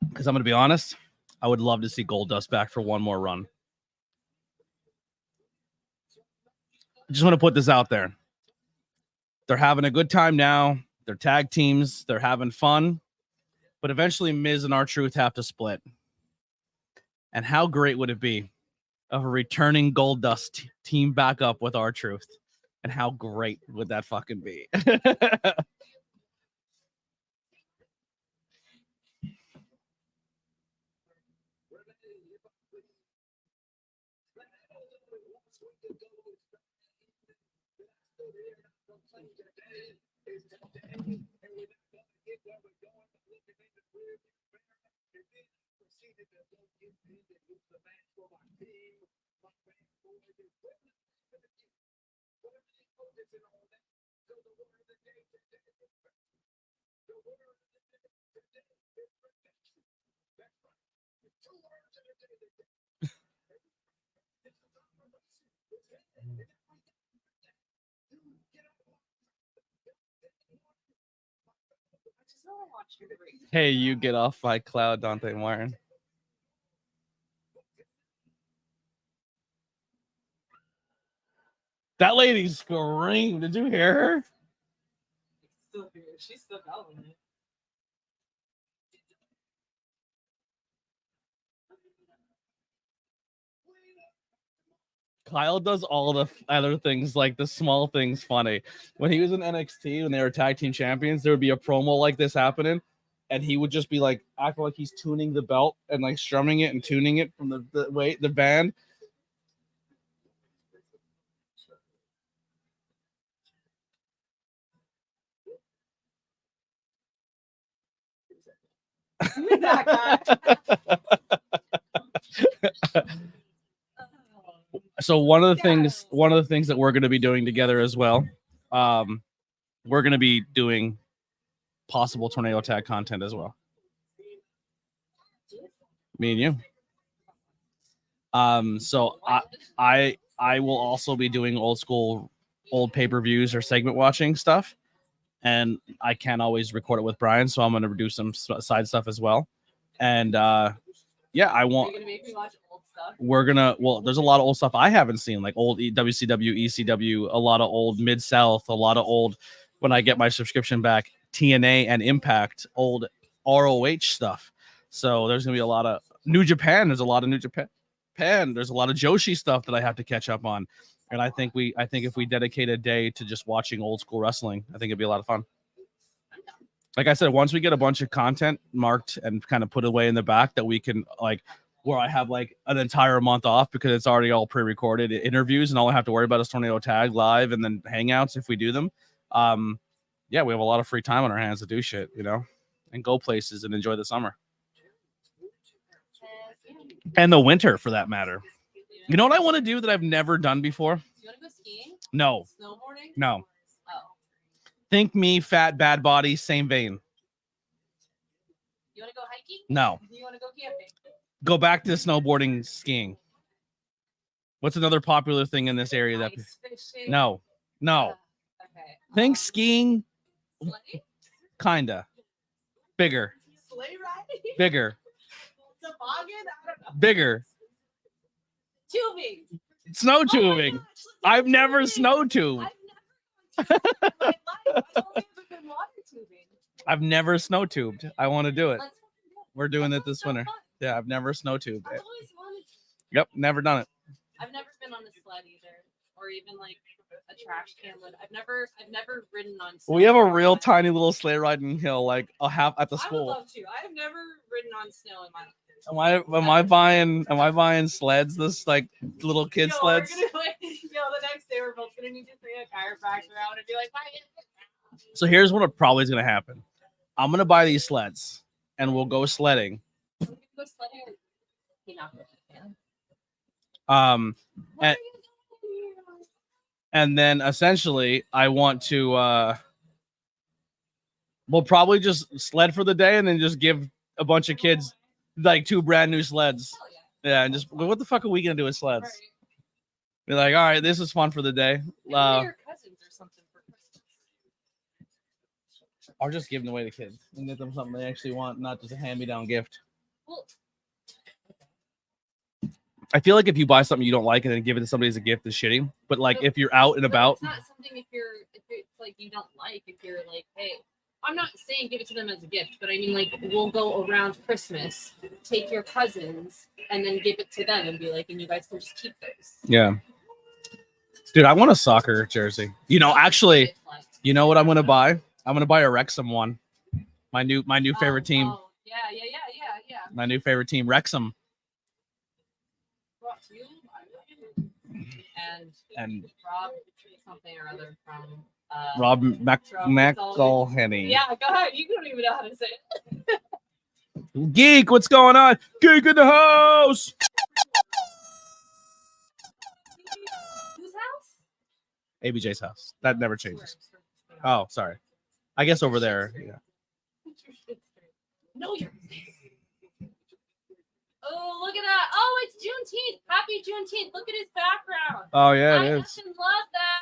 Speaker 1: Because I'm going to be honest, I would love to see Gold Dust back for one more run. I just want to put this out there. They're having a good time now. They're tag teams. They're having fun. But eventually Miz and R-Truth have to split. And how great would it be of a returning Gold Dust team back up with R-Truth? And how great would that fucking be? Hey, you get off my cloud, Dante Martin. That lady screamed. Did you hear her?
Speaker 3: She's still going.
Speaker 1: Kyle does all the other things, like the small things, funny. When he was in NXT, when they were tag team champions, there would be a promo like this happening, and he would just be like acting like he's tuning the belt and like strumming it and tuning it from the band.
Speaker 3: Who's that guy?
Speaker 1: So one of the things that we're going to be doing together as well, we're going to be doing possible tornado tag content as well. Me and you. So I will also be doing old pay-per-views or segment watching stuff, and I can't always record it with Brian, so I'm going to do some side stuff as well. And yeah, I want.
Speaker 3: You're gonna make me watch old stuff.
Speaker 1: Well, there's a lot of old stuff I haven't seen, like old WCW, ECW, a lot of old Mid-South, a lot of old, when I get my subscription back, TNA and Impact, old ROH stuff. So there's gonna be a lot of New Japan. There's a lot of New Japan. There's a lot of Joshi stuff that I have to catch up on. And I think if we dedicate a day to just watching old school wrestling, I think it'd be a lot of fun. Like I said, once we get a bunch of content marked and kind of put away in the back that we can, like, where I have like an entire month off because it's already all pre-recorded interviews and all I have to worry about is Tornado Tag Live and then Hangouts if we do them. Yeah, we have a lot of free time on our hands to do shit, and go places and enjoy the summer. And the winter, for that matter. You know what I want to do that I've never done before?
Speaker 3: You want to go skiing?
Speaker 1: No.
Speaker 3: Snowboarding?
Speaker 1: No.
Speaker 3: Oh.
Speaker 1: Think me, fat, bad body, same vein.
Speaker 3: You want to go hiking?
Speaker 1: No.
Speaker 3: You want to go camping?
Speaker 1: Go back to snowboarding, skiing. What's another popular thing in this area?
Speaker 3: Ice fishing?
Speaker 1: No.
Speaker 3: Okay.
Speaker 1: Think skiing,
Speaker 3: Sleigh?
Speaker 1: kinda. Bigger.
Speaker 3: Sleigh riding?
Speaker 1: Bigger.
Speaker 3: Toboggan? I don't know.
Speaker 1: Bigger.
Speaker 3: Tubing.
Speaker 1: Snow
Speaker 3: Oh my
Speaker 1: tubing.
Speaker 3: gosh, let's do
Speaker 1: I've never
Speaker 3: tubing.
Speaker 1: snow tubed.
Speaker 3: I've never gone tubing in my life. I've only ever been water tubing.
Speaker 1: I've never snow tubed. I want to do it.
Speaker 3: Let's fucking go.
Speaker 1: We're doing
Speaker 3: That
Speaker 1: it this
Speaker 3: sounds so
Speaker 1: winter.
Speaker 3: fun.
Speaker 1: Yeah, I've never snow tubed.
Speaker 3: I've always wanted to.
Speaker 1: Yep, never done it.
Speaker 3: I've never been on a sled either, or even like a trash can lid. I've never ridden on.
Speaker 1: We have a
Speaker 3: snow.
Speaker 1: real tiny little sleigh riding hill, like a half at the
Speaker 3: I would
Speaker 1: school.
Speaker 3: love to. I have never ridden on snow in my life.
Speaker 1: Am I buying sleds? This like little kid
Speaker 3: Yo,
Speaker 1: sleds.
Speaker 3: We're gonna, the next day we're both gonna need to bring a chiropractor out and be like, "Buy it."
Speaker 1: So here's what probably is gonna happen. I'm gonna buy these sleds and we'll go sledding.
Speaker 3: We can go sledding. You're not gonna fan.
Speaker 1: And, and then essentially I want to we'll probably just sled for the day and then just give a bunch of kids like 2 brand new sleds.
Speaker 3: Hell yeah.
Speaker 1: Yeah, and just what the fuck are we gonna do with sleds?
Speaker 3: Right.
Speaker 1: Be like, all right, this is fun for the day.
Speaker 3: Maybe your cousins or something for Christmas.
Speaker 1: Or just give them away to kids and get them something they actually want, not just a hand-me-down gift.
Speaker 3: Well,
Speaker 1: I feel like if you buy something you don't like and then give it to somebody as a gift is shitty. But like if you're out and
Speaker 3: but
Speaker 1: about,
Speaker 3: it's not something if it's like you don't like. If you're like, hey, I'm not saying give it to them as a gift, but I mean like we'll go around Christmas, take your cousins, and then give it to them and be like, and you guys can just keep those.
Speaker 1: yeah. Dude, I want a soccer jersey. You know, actually, you know what I'm gonna buy? I'm gonna buy a Wrexham one. My new favorite team.
Speaker 3: Oh, yeah.
Speaker 1: My new favorite team, Wrexham.
Speaker 3: And Rob something or other from
Speaker 1: Rob McElhenney.
Speaker 3: Yeah, go ahead. You don't even know how to say it.
Speaker 1: Geek, what's going on? Geek in the house.
Speaker 3: Whose house?
Speaker 1: ABJ's house. That never changes. Oh, sorry. I guess over there. Yeah.
Speaker 3: No, you're. Oh, look at that. Oh, it's Juneteenth. Happy Juneteenth. Look at his background.
Speaker 1: Oh yeah,
Speaker 3: I
Speaker 1: it is.
Speaker 3: fucking love that.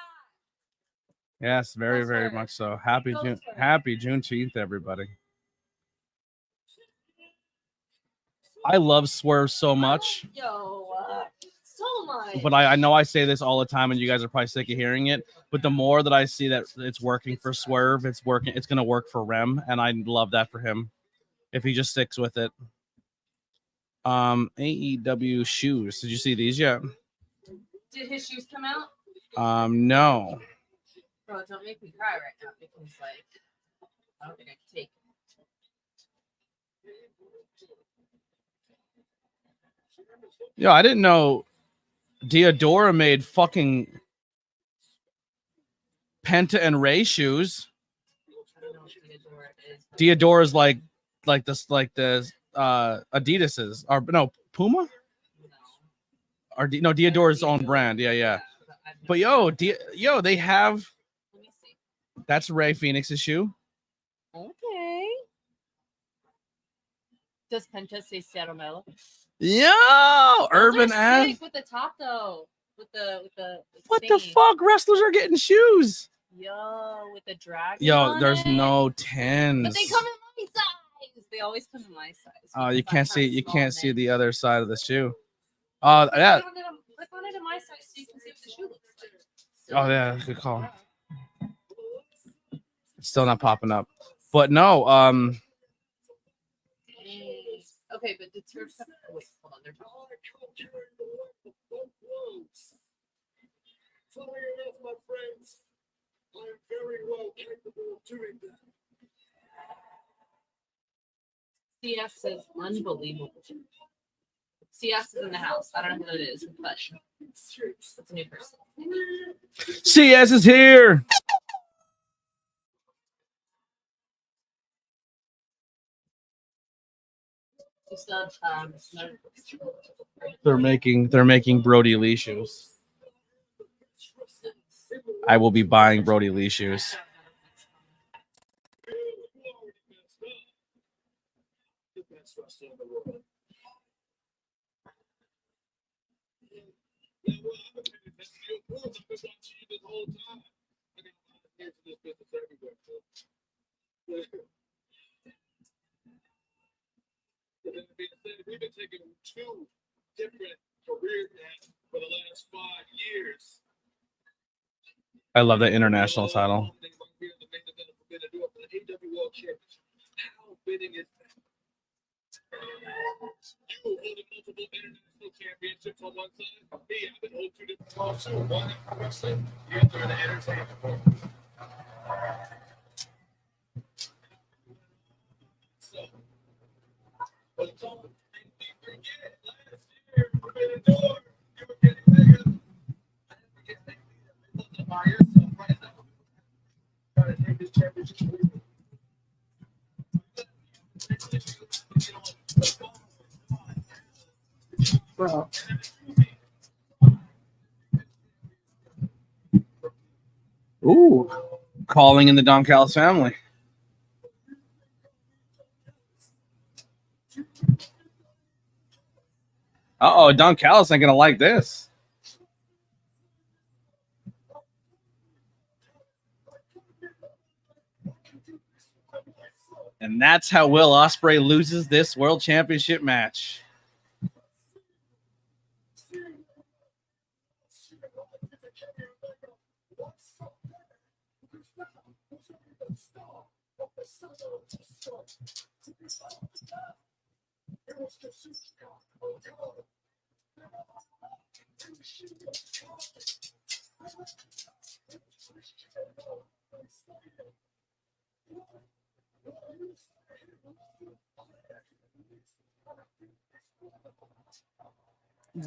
Speaker 1: Yes, very,
Speaker 3: Go
Speaker 1: very
Speaker 3: for it.
Speaker 1: much so. Happy
Speaker 3: Go
Speaker 1: June,
Speaker 3: for it.
Speaker 1: happy Juneteenth, everybody. I love Swerve so much,
Speaker 3: So much.
Speaker 1: but I know I say this all the time, and you guys are probably sick of hearing it. But the more that I see that it's working for Swerve, it's gonna work for Rem, and I love that for him if he just sticks with it. AEW shoes. Did you see these yet?
Speaker 3: Did his shoes come out?
Speaker 1: No.
Speaker 3: Bro, don't make me cry right now because, like, I don't think I can take it.
Speaker 1: Yo, I didn't know Diodora made fucking Penta and Ray shoes.
Speaker 3: I don't know what Theodora is.
Speaker 1: Diodora's like the Adidas's or no Puma or no Diodora's own brand. Yeah. But yo, they have.
Speaker 3: Let me see.
Speaker 1: That's Ray Phoenix's shoe.
Speaker 3: Okay. Does Penta say Seattle Mellow?
Speaker 1: Yo, Urban
Speaker 3: sick
Speaker 1: F.
Speaker 3: with the top though. With the
Speaker 1: What the
Speaker 3: thing.
Speaker 1: fuck? Wrestlers are getting shoes.
Speaker 3: Yo, with the dragon.
Speaker 1: Yo,
Speaker 3: on
Speaker 1: there's
Speaker 3: it.
Speaker 1: no tens.
Speaker 3: But they come in my size. They always come in my size.
Speaker 1: Oh, you
Speaker 3: because
Speaker 1: can't
Speaker 3: I'm
Speaker 1: see. You
Speaker 3: small
Speaker 1: can't see
Speaker 3: neck.
Speaker 1: the other side of the shoe.
Speaker 3: Yeah.
Speaker 1: Yeah.
Speaker 3: Click on it in my size so you can see what the shoe looks like.
Speaker 1: Oh yeah, good call. It's still not popping up, but no.
Speaker 3: Okay, but the turf. Wait, hold on. They're CS says unbelievable. CS is in the house. I don't know who it is, but it's a new person.
Speaker 1: CS is here. They're making Brody Lee shoes. I will be buying Brody Lee shoes.
Speaker 4: We've been taking 2 different career paths for the last 5 years.
Speaker 1: I love that international title.
Speaker 4: The AEW World Championship. How fitting is that? You holding multiple international championships on one side. Me, I've been holding 2 different ones too. One in wrestling, the other in the entertainment world. So, but it's all forget last year, you were getting bigger. I didn't forget that. It wasn't by yourself right now. Trying to take this championship with me.
Speaker 3: Bro.
Speaker 1: Ooh, calling in the Don Callis family. Uh-oh, Don Callis ain't gonna like this. And that's how Will Ospreay loses this World Championship match.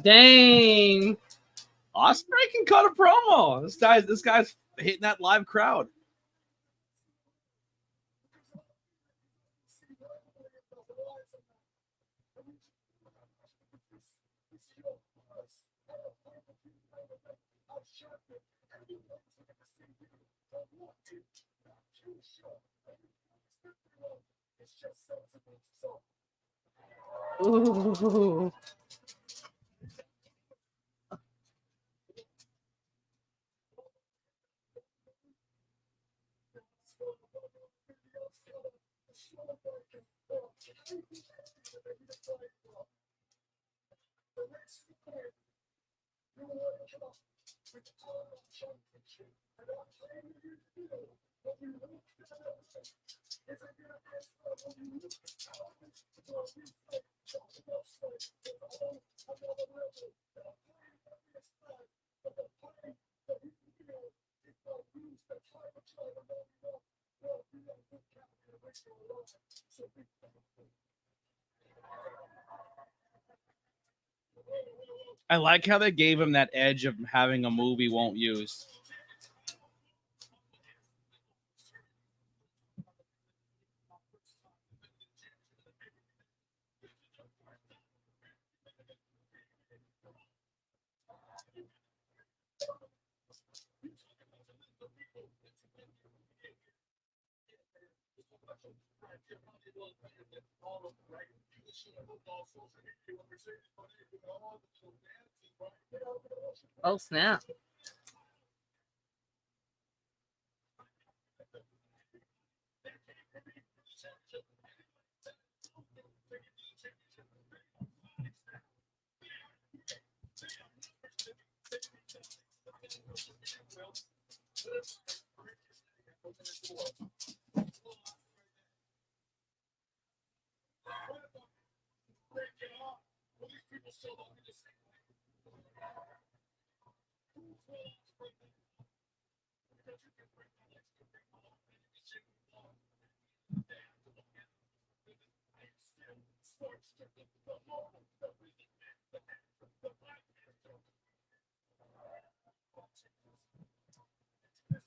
Speaker 2: Dang.
Speaker 1: Ospreay can cut a promo. This guy's hitting that live crowd.
Speaker 2: Ooh.
Speaker 1: I like how they gave him that edge of having a move he won't use.
Speaker 2: Oh, snap.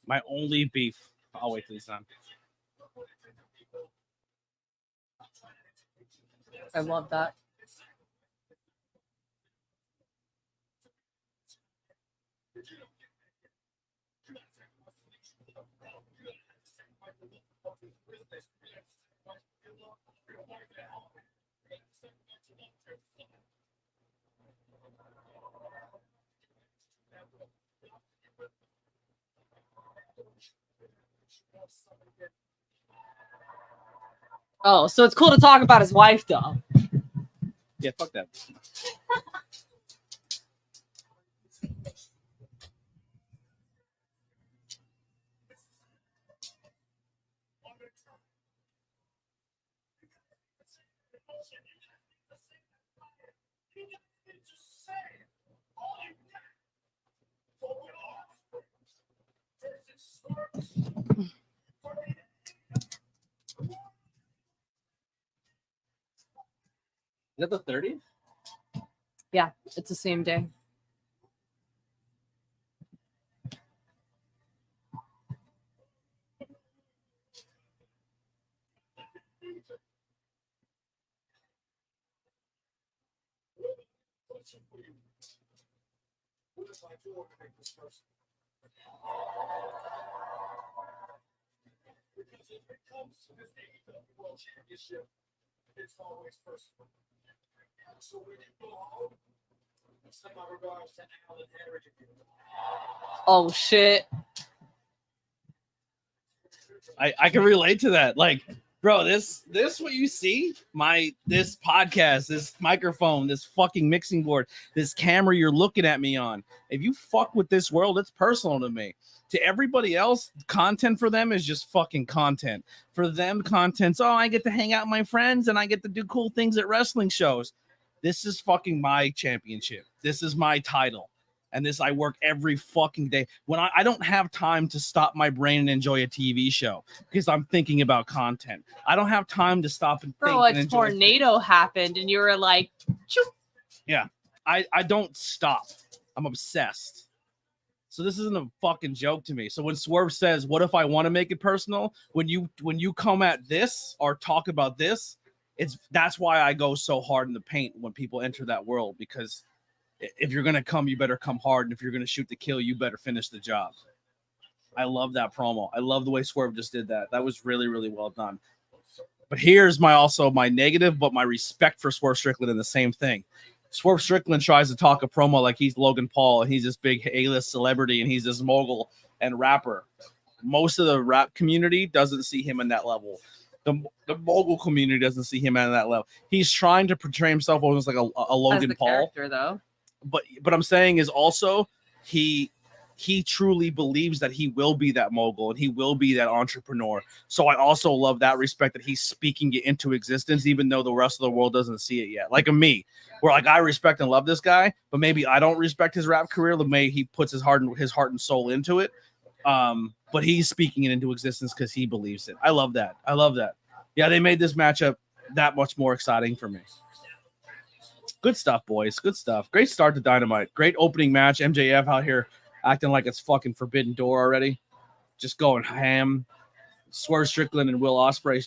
Speaker 1: My only beef. I'll wait till he's done.
Speaker 2: I love that. Oh, so it's cool to talk about his wife, though.
Speaker 1: Yeah, fuck that. Is that the 30th?
Speaker 2: Yeah, it's the same day.
Speaker 4: Because if it comes to this AEW World Championship, it's always personal. So when you go home, send my regards to Alan Henry.
Speaker 2: Oh, shit.
Speaker 1: I can relate to that. Like, Bro, this what you see? This podcast, this microphone, this fucking mixing board, this camera you're looking at me on. If you fuck with this world, it's personal to me. To everybody else, content for them is just fucking content. For them, content's, I get to hang out with my friends and I get to do cool things at wrestling shows. This is fucking my championship. This is my title. And this, I work every fucking day. When I don't have time to stop my brain and enjoy a TV show because I'm thinking about content. I don't have time to stop and think.
Speaker 2: Bro,
Speaker 1: and
Speaker 2: a
Speaker 1: enjoy
Speaker 2: tornado happened and you were like, choop.
Speaker 1: Yeah, I don't stop. I'm obsessed. So this isn't a fucking joke to me. So when Swerve says, "What if I want to make it personal?" When you come at this or talk about this, that's why I go so hard in the paint when people enter that world, because if you're gonna come, you better come hard, and if you're gonna shoot to kill, you better finish the job. I love that promo. I love the way Swerve just did that. That was really, really well done. But here's my negative, but my respect for Swerve Strickland in the same thing. Swerve Strickland tries to talk a promo like he's Logan Paul and he's this big A-list celebrity and he's this mogul and rapper. Most of the rap community doesn't see him in that level. The mogul community doesn't see him at that level. He's trying to portray himself almost like a Logan Paul
Speaker 2: character, though.
Speaker 1: But I'm saying is also he truly believes that he will be that mogul and he will be that entrepreneur. So I also love that respect that he's speaking it into existence, even though the rest of the world doesn't see it yet. Like me, where like I respect and love this guy, but maybe I don't respect his rap career. The way he puts his heart and soul into it. But he's speaking it into existence because he believes it. I love that. Yeah, they made this matchup that much more exciting for me. Good stuff, boys. Good stuff. Great start to Dynamite. Great opening match. MJF out here acting like it's fucking Forbidden Door already. Just going ham. Swerve Strickland and Will Ospreay,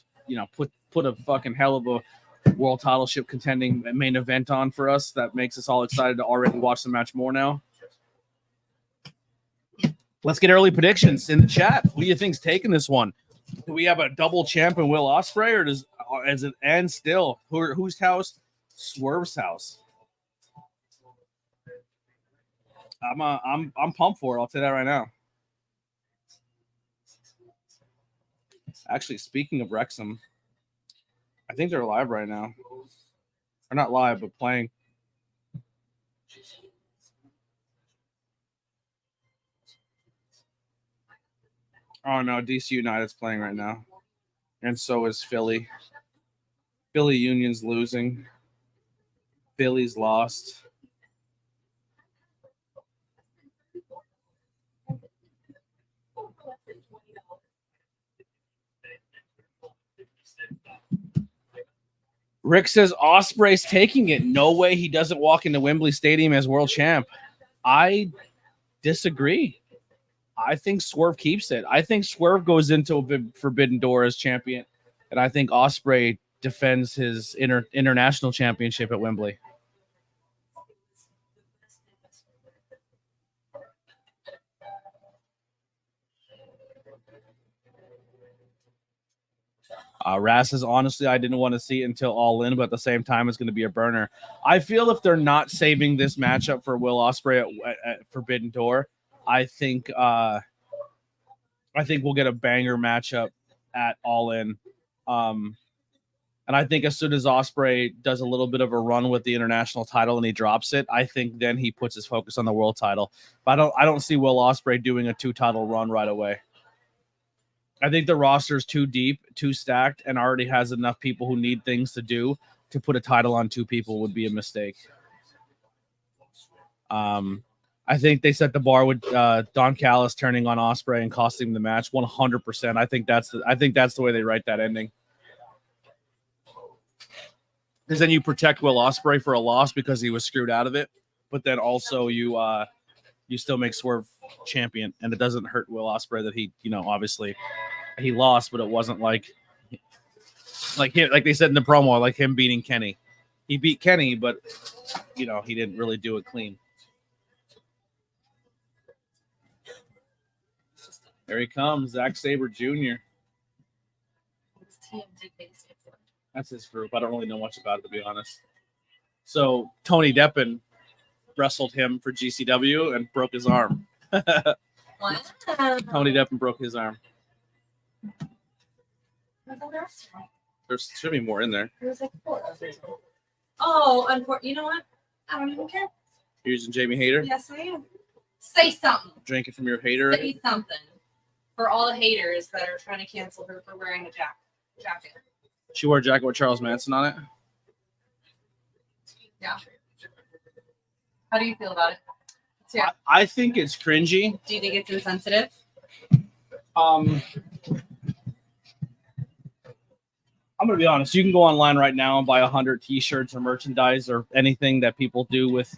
Speaker 1: put a fucking hell of a world title ship contending main event on for us. That makes us all excited to already watch the match more now. Let's get early predictions in the chat. Who do you think's taking this one? Do we have a double champ in Will Ospreay, or as it ends still? Whose house? Swerve's house. I'm pumped for it. I'll tell you that right now. Actually, speaking of Wrexham, I think they're live right now. They're not live, but playing. Oh no, DC United's playing right now, and so is Philly. Philly Union's losing. Philly's lost. Rick says Ospreay's taking it. No way he doesn't walk into Wembley Stadium as world champ. I disagree. I think Swerve keeps it. I think Swerve goes into a Forbidden Door as champion, and I think Ospreay defends his international championship at Wembley. Ras says, honestly, I didn't want to see it until All In, but at the same time, it's going to be a burner. I feel if they're not saving this matchup for Will Ospreay at Forbidden Door, I think we'll get a banger matchup at All In. And I think as soon as Ospreay does a little bit of a run with the international title and he drops it, I think then he puts his focus on the world title. But I don't see Will Ospreay doing a 2-title run right away. I think the roster is too deep, too stacked, and already has enough people who need things to do. To put a title on 2 people would be a mistake. I think they set the bar with Don Callis turning on Ospreay and costing him the match 100%. I think that's the way they write that ending. Because then you protect Will Ospreay for a loss because he was screwed out of it, but then also you still make Swerve champion, and it doesn't hurt Will Ospreay that he, obviously he lost, but it wasn't like him, like they said in the promo, like him beating Kenny. He beat Kenny, but he didn't really do it clean. There he comes, Zack Sabre Jr. That's his group. I don't really know much about it, to be honest. So Tony Deppen wrestled him for GCW and broke his arm.
Speaker 2: Wow.
Speaker 1: Tony Deppen broke his arm.
Speaker 3: That's all the rest of them.
Speaker 1: There should be more in there.
Speaker 3: There's like 4 of them. Oh, unfortunately, you know what? I don't even care.
Speaker 1: You're using Jamie Hader?
Speaker 3: Yes, I am. Say something.
Speaker 1: Drinking from your hater?
Speaker 3: Say something. For all the haters that are trying to cancel her for wearing a jacket.
Speaker 1: She wore a jacket with Charles Manson on it?
Speaker 3: Yeah. How do you feel about it?
Speaker 1: I think it's cringy.
Speaker 3: Do you think it's insensitive?
Speaker 1: I'm gonna be honest. You can go online right now and buy 100 T-shirts or merchandise or anything that people do with,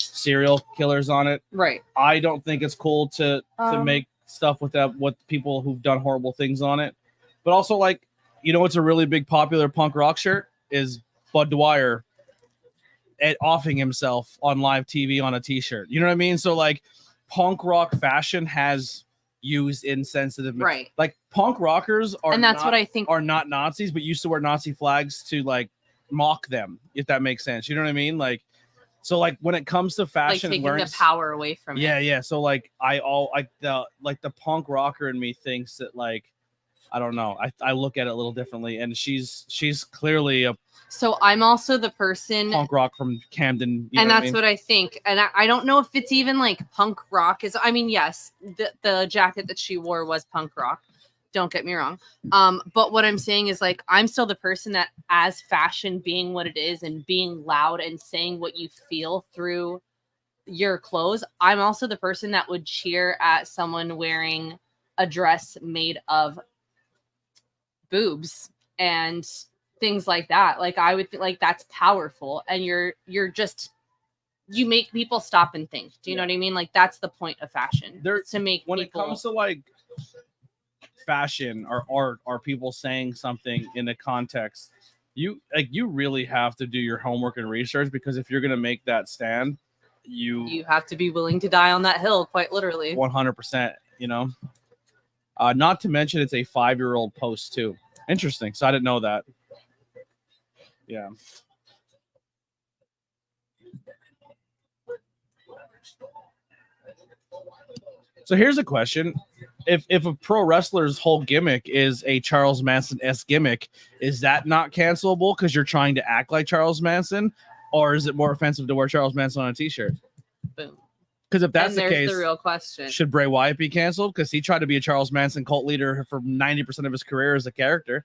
Speaker 1: serial killers on it.
Speaker 2: Right.
Speaker 1: I don't think it's cool to make stuff with that with people who've done horrible things on it. But also, like, what's a really big popular punk rock shirt is Bud Dwyer offing himself on live TV on a T-shirt. You know what I mean? So like, punk rock fashion has used insensitive,
Speaker 2: right?
Speaker 1: Like punk rockers are,
Speaker 2: and that's what I think
Speaker 1: are not Nazis, but used to wear Nazi flags to like mock them, if that makes sense. You know what I mean? Like, so like when it comes to fashion,
Speaker 2: like taking the power away from it.
Speaker 1: Yeah. So like the punk rocker in me thinks that, like, I don't know. I look at it a little differently, and she's clearly a.
Speaker 2: So I'm also the person
Speaker 1: punk rock from Camden,
Speaker 2: and that's what I think. And I don't know if it's even like punk rock is. I mean, yes, the jacket that she wore was punk rock. Don't get me wrong. But what I'm saying is, like, I'm still the person that, as fashion being what it is and being loud and saying what you feel through your clothes, I'm also the person that would cheer at someone wearing a dress made of boobs and things like that. Like, I would feel like that's powerful, and you're just, you make people stop and think. Do you know what I mean? Like, that's the point of fashion. To make
Speaker 1: when
Speaker 2: people...
Speaker 1: it comes to like fashion or art, are people saying something in a context, you really have to do your homework and research, because if you're gonna make that stand, you
Speaker 2: have to be willing to die on that hill, quite literally.
Speaker 1: 100%. Not to mention it's a 5-year-old post too. Interesting. So I didn't know that. Yeah. So here's a question. If a pro wrestler's whole gimmick is a Charles Manson-esque gimmick, is that not cancelable because you're trying to act like Charles Manson? Or is it more offensive to wear Charles Manson on a T-shirt?
Speaker 2: Boom.
Speaker 1: Because if that's the case,
Speaker 2: the real question.
Speaker 1: Should Bray Wyatt be canceled? Because he tried to be a Charles Manson cult leader for 90% of his career as a character.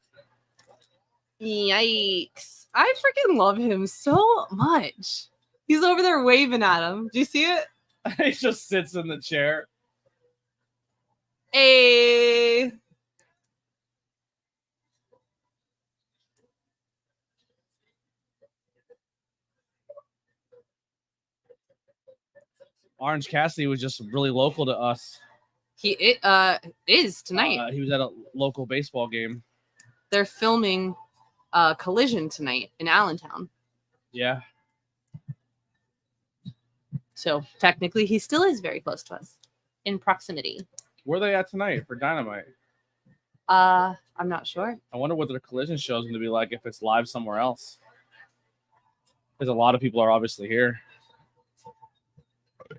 Speaker 2: Yikes. I freaking love him so much. He's over there waving at him. Do you see it?
Speaker 1: He just sits in the chair.
Speaker 2: Hey.
Speaker 1: Orange Cassidy was just really local to us.
Speaker 2: He is tonight.
Speaker 1: He was at a local baseball game.
Speaker 2: They're filming Collision tonight in Allentown.
Speaker 1: Yeah.
Speaker 2: So technically, he still is very close to us in proximity.
Speaker 1: Where are they at tonight for Dynamite?
Speaker 2: I'm not sure.
Speaker 1: I wonder what their Collision show is going to be like if it's live somewhere else. Because a lot of people are obviously here.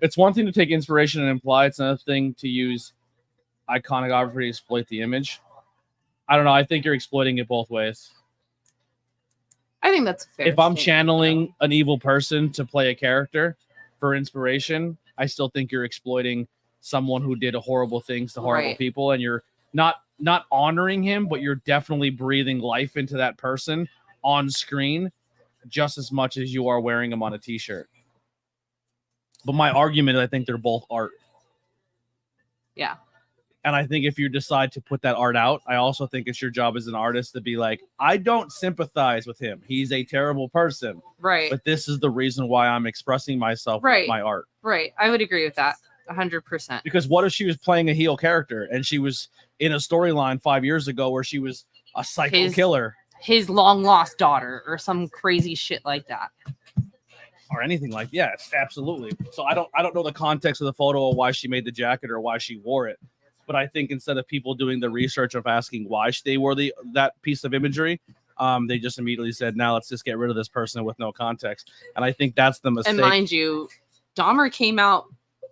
Speaker 1: It's one thing to take inspiration and imply. It's another thing to use iconography to exploit the image. I don't know. I think you're exploiting it both ways.
Speaker 2: I think that's fair.
Speaker 1: If I'm channeling an evil person to play a character for inspiration, I still think you're exploiting someone who did horrible things to horrible people, and you're not honoring him, but you're definitely breathing life into that person on screen just as much as you are wearing him on a T-shirt. But my argument is I think they're both art.
Speaker 2: Yeah.
Speaker 1: And I think if you decide to put that art out, I also think it's your job as an artist to be like, I don't sympathize with him. He's a terrible person.
Speaker 2: Right.
Speaker 1: But this is the reason why I'm expressing myself with my art.
Speaker 2: Right. I would agree with that 100%.
Speaker 1: Because what if she was playing a heel character and she was in a storyline 5 years ago where she was a psycho killer?
Speaker 2: His long lost daughter or some crazy shit like that.
Speaker 1: Or anything like yes, absolutely. So I don't know the context of the photo or why she made the jacket or why she wore it. But I think instead of people doing the research of asking why they wore that piece of imagery, they just immediately said, now let's just get rid of this person with no context. And I think that's the mistake.
Speaker 2: And mind you, Dahmer came out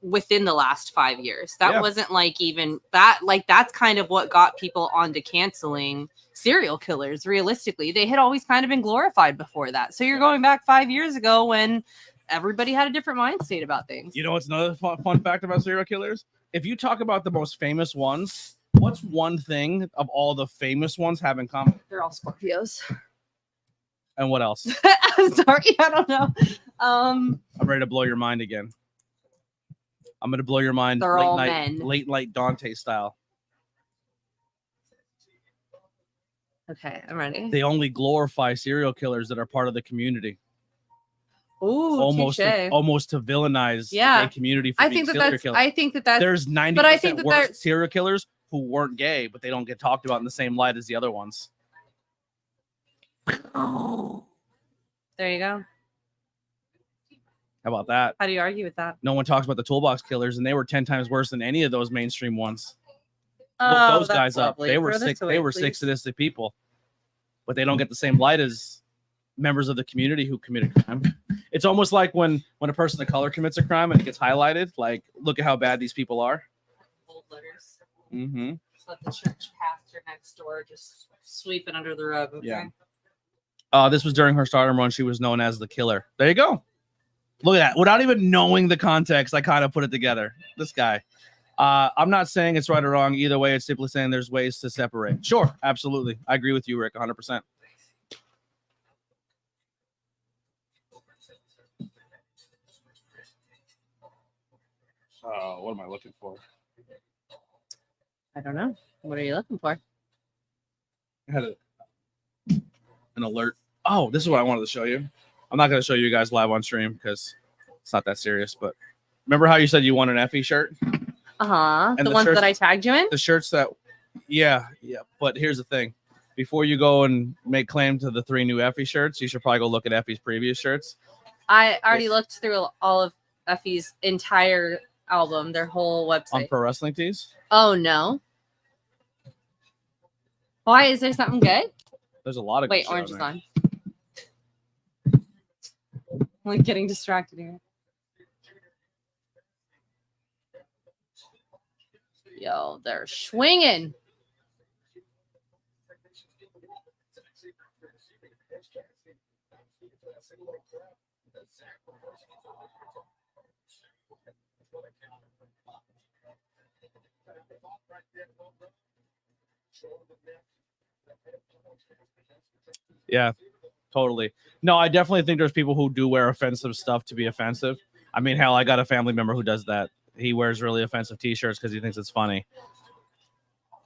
Speaker 2: within the last 5 years. That
Speaker 1: Yeah.
Speaker 2: wasn't like even that, like that's kind of what got people onto canceling serial killers. Realistically, they had always kind of been glorified before that. So you're going back 5 years ago when everybody had a different mind state about things.
Speaker 1: You know what's another fun fact about serial killers? If you talk about the most famous ones, what's one thing of all the famous ones have in common?
Speaker 2: They're all Scorpios.
Speaker 1: And what else?
Speaker 2: I'm sorry, I don't know.
Speaker 1: I'm ready to blow your mind again. I'm going to blow your mind
Speaker 2: They're all men.
Speaker 1: late night Dante style.
Speaker 2: Okay, I'm ready.
Speaker 1: They only glorify serial killers that are part of the community.
Speaker 2: Ooh,
Speaker 1: almost to villainize the gay community for being serial killers.
Speaker 2: I think that that's
Speaker 1: There's 90%
Speaker 2: but I think that
Speaker 1: worse serial killers who weren't gay, but they don't get talked about in the same light as the other ones.
Speaker 2: there you go.
Speaker 1: How about that?
Speaker 2: How do you argue with that?
Speaker 1: No one talks about the toolbox killers, and they were 10 times worse than any of those mainstream ones. Look
Speaker 2: Oh,
Speaker 1: those
Speaker 2: that's
Speaker 1: guys up.
Speaker 2: lovely.
Speaker 1: They were
Speaker 2: Throw this
Speaker 1: sick.
Speaker 2: away,
Speaker 1: They were
Speaker 2: please.
Speaker 1: sick sadistic people, but they don't get the same light as members of the community who committed crime. It's almost like when a person of color commits a crime and it gets highlighted. Like, look at how bad these people are.
Speaker 3: Bold letters.
Speaker 1: Mm-hmm.
Speaker 3: Just let the church pastor next door just sweep it under the rug. Okay?
Speaker 1: Yeah. This was during her stardom run. She was known as the Killer. There you go. Look at that. Without even knowing the context, I kind of put it together. This guy. I'm not saying it's right or wrong. Either way, it's simply saying there's ways to separate. Sure, absolutely. I agree with you, Rick, 100%. What am I looking for?
Speaker 2: I don't know. What are you looking for?
Speaker 1: I had an alert. Oh, this is what I wanted to show you. I'm not going to show you guys live on stream because it's not that serious. But remember how you said you want an Effie shirt?
Speaker 2: Uh-huh.
Speaker 1: And
Speaker 2: The
Speaker 1: the
Speaker 2: ones
Speaker 1: shirts-
Speaker 2: that I tagged you in?
Speaker 1: The shirts that, yeah. But here's the thing. Before you go and make claim to the 3 new Effie shirts, you should probably go look at Effie's previous shirts.
Speaker 2: I already looked through all of Effie's entire album, their whole
Speaker 1: On
Speaker 2: website.
Speaker 1: Pro Wrestling Tees.
Speaker 2: Oh, no. Why? Is there something good?
Speaker 1: There's a lot of
Speaker 2: Wait,
Speaker 1: good shit
Speaker 2: orange is
Speaker 1: there.
Speaker 2: on. I'm like getting distracted here. Yo, they're swinging.
Speaker 1: Yeah, totally. No, I definitely think there's people who do wear offensive stuff to be offensive. I mean, hell, I got a family member who does that. He wears really offensive T-shirts because he thinks it's funny.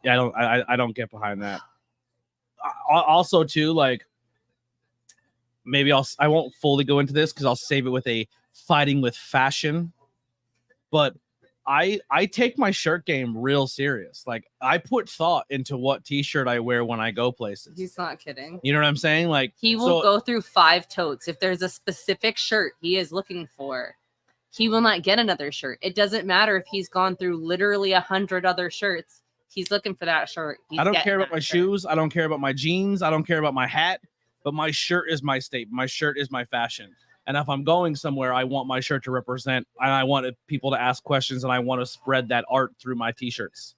Speaker 1: Yeah, I don't get behind that. Also, too, like maybe I won't fully go into this because I'll save it with a fighting with fashion. But I take my shirt game real serious. Like I put thought into what T-shirt I wear when I go places.
Speaker 2: He's not kidding.
Speaker 1: You know what I'm saying? Like
Speaker 2: He will go through 5 totes. If there's a specific shirt he is looking for, he will not get another shirt. It doesn't matter if he's gone through literally 100 other shirts. He's looking for that shirt.
Speaker 1: I don't care about my shoes. I don't care about my jeans. I don't care about my hat. But my shirt is my statement. My shirt is my fashion. And if I'm going somewhere, I want my shirt to represent, and I want people to ask questions, and I want to spread that art through my T-shirts.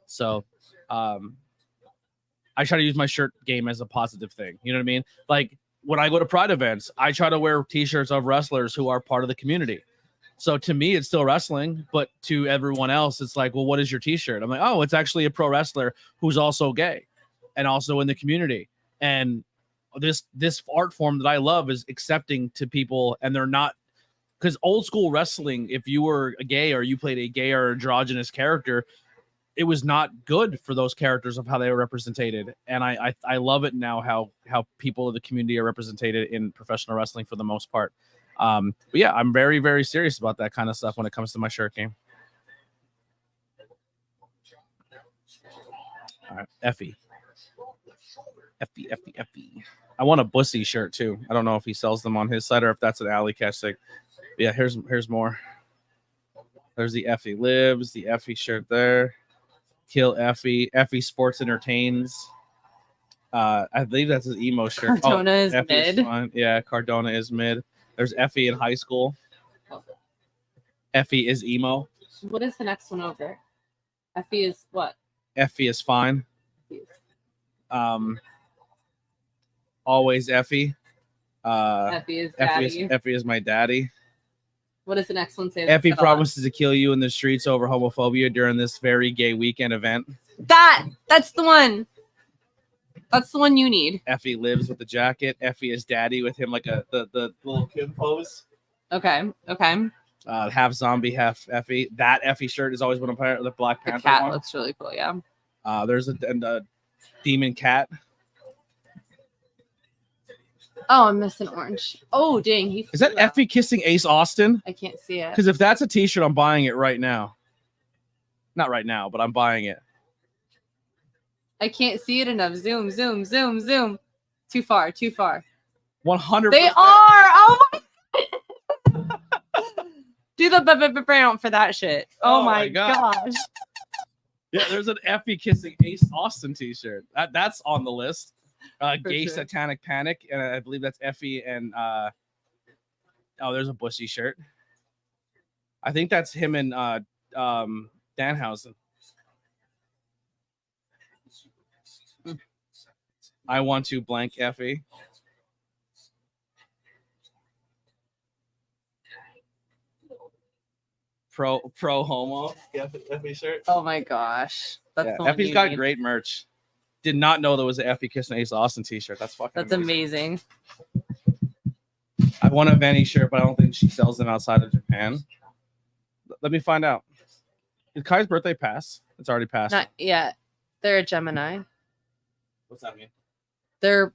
Speaker 1: So I try to use my shirt game as a positive thing. You know what I mean? Like when I go to Pride events, I try to wear T-shirts of wrestlers who are part of the community. So to me, it's still wrestling, but to everyone else, it's like, well, what is your T-shirt? I'm like, oh, it's actually a pro wrestler who's also gay and also in the community. And this art form that I love is accepting to people, and they're not, because old school wrestling, if you were a gay or you played a gay or androgynous character, it was not good for those characters of how they were represented. And I love it now how people of the community are represented in professional wrestling for the most part. But yeah, I'm very, very serious about that kind of stuff when it comes to my shirt game. All right, Effie. I want a Bussy shirt too. I don't know if he sells them on his site or if that's an Alley Catch thing. But yeah, here's more. There's the Effie Lives, the Effie shirt there. Kill Effie. Effie Sports Entertains. I believe that's his emo shirt.
Speaker 2: Cardona is
Speaker 1: Effie
Speaker 2: mid.
Speaker 1: fine. Yeah, Cardona is mid. There's Effie in high school. Effie is emo.
Speaker 2: What is the next one over? Effie is what?
Speaker 1: Effie is fine. Always Effie.
Speaker 2: Effie is daddy.
Speaker 1: Effie is my daddy.
Speaker 2: What does the next one say?
Speaker 1: Effie promises to kill you in the streets over homophobia during this very gay weekend event.
Speaker 2: That's the one. That's the one you need.
Speaker 1: Effie lives with the jacket. Effie is daddy with him like the little kid pose.
Speaker 2: Okay.
Speaker 1: Half zombie, half Effie. That Effie shirt is always one of the Black Panther
Speaker 2: The cat
Speaker 1: one.
Speaker 2: looks really cool. Yeah.
Speaker 1: There's a demon cat.
Speaker 2: Oh, I'm missing orange. Oh, dang.
Speaker 1: Is that Effie kissing Ace Austin?
Speaker 2: I can't see it.
Speaker 1: Because if that's a T-shirt, I'm buying it right now. Not right now, but I'm buying it.
Speaker 2: I can't see it enough. Zoom. Too far.
Speaker 1: 100%.
Speaker 2: They are. Oh my. Do the brown for that shit. Oh my gosh.
Speaker 1: Yeah, there's an Effie kissing Ace Austin T-shirt. That's on the list. Gay
Speaker 2: sure.
Speaker 1: Satanic Panic, and I believe that's Effie and there's a Bushy shirt. I think that's him and Danhausen. I want to blank Effie. Pro homo. Effie shirt.
Speaker 2: Oh my gosh. That's the one
Speaker 1: Effie's
Speaker 2: you
Speaker 1: got
Speaker 2: need.
Speaker 1: great merch. Did not know there was an Effie kissing Ace Austin T-shirt. That's fucking.
Speaker 2: That's amazing.
Speaker 1: I want a Vanny shirt, but I don't think she sells them outside of Japan. Let me find out. Did Kai's birthday pass? It's already passed.
Speaker 2: Not yet. They're a Gemini.
Speaker 1: What's that mean?
Speaker 2: They're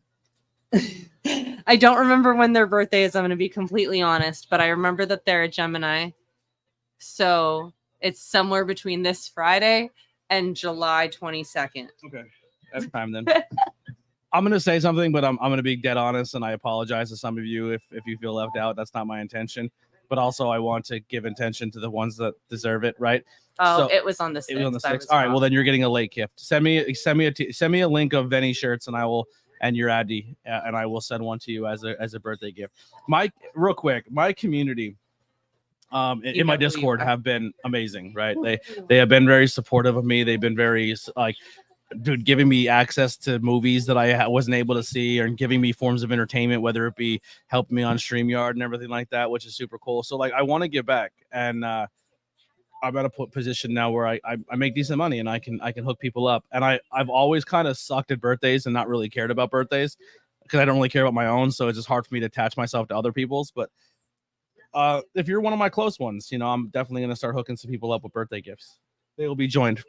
Speaker 2: I don't remember when their birthday is, I'm going to be completely honest, but I remember that they're a Gemini. So it's somewhere between this Friday and July 22nd.
Speaker 1: Okay. That's time then. I'm going to say something, but I'm going to be dead honest, and I apologize to some of you if you feel left out. That's not my intention. But also, I want to give attention to the ones that deserve it, right?
Speaker 2: Oh,
Speaker 1: So,
Speaker 2: it was on the 6th.
Speaker 1: It was on the 6th. All right, well, then you're getting a late gift. Send me a link of Venny shirts, and your ID, and I will send one to you as a birthday gift. Real quick, my community in my Discord have been amazing, right? They have been very supportive of me. They've been very giving me access to movies that I wasn't able to see, or giving me forms of entertainment, whether it be helping me on StreamYard and everything like that, which is super cool. So I want to give back, and I'm at a position now where I make decent money and I can hook people up. And I've always kind of sucked at birthdays and not really cared about birthdays because I don't really care about my own. So it's just hard for me to attach myself to other people's. But if you're one of my close ones, I'm definitely going to start hooking some people up with birthday gifts. They will be joined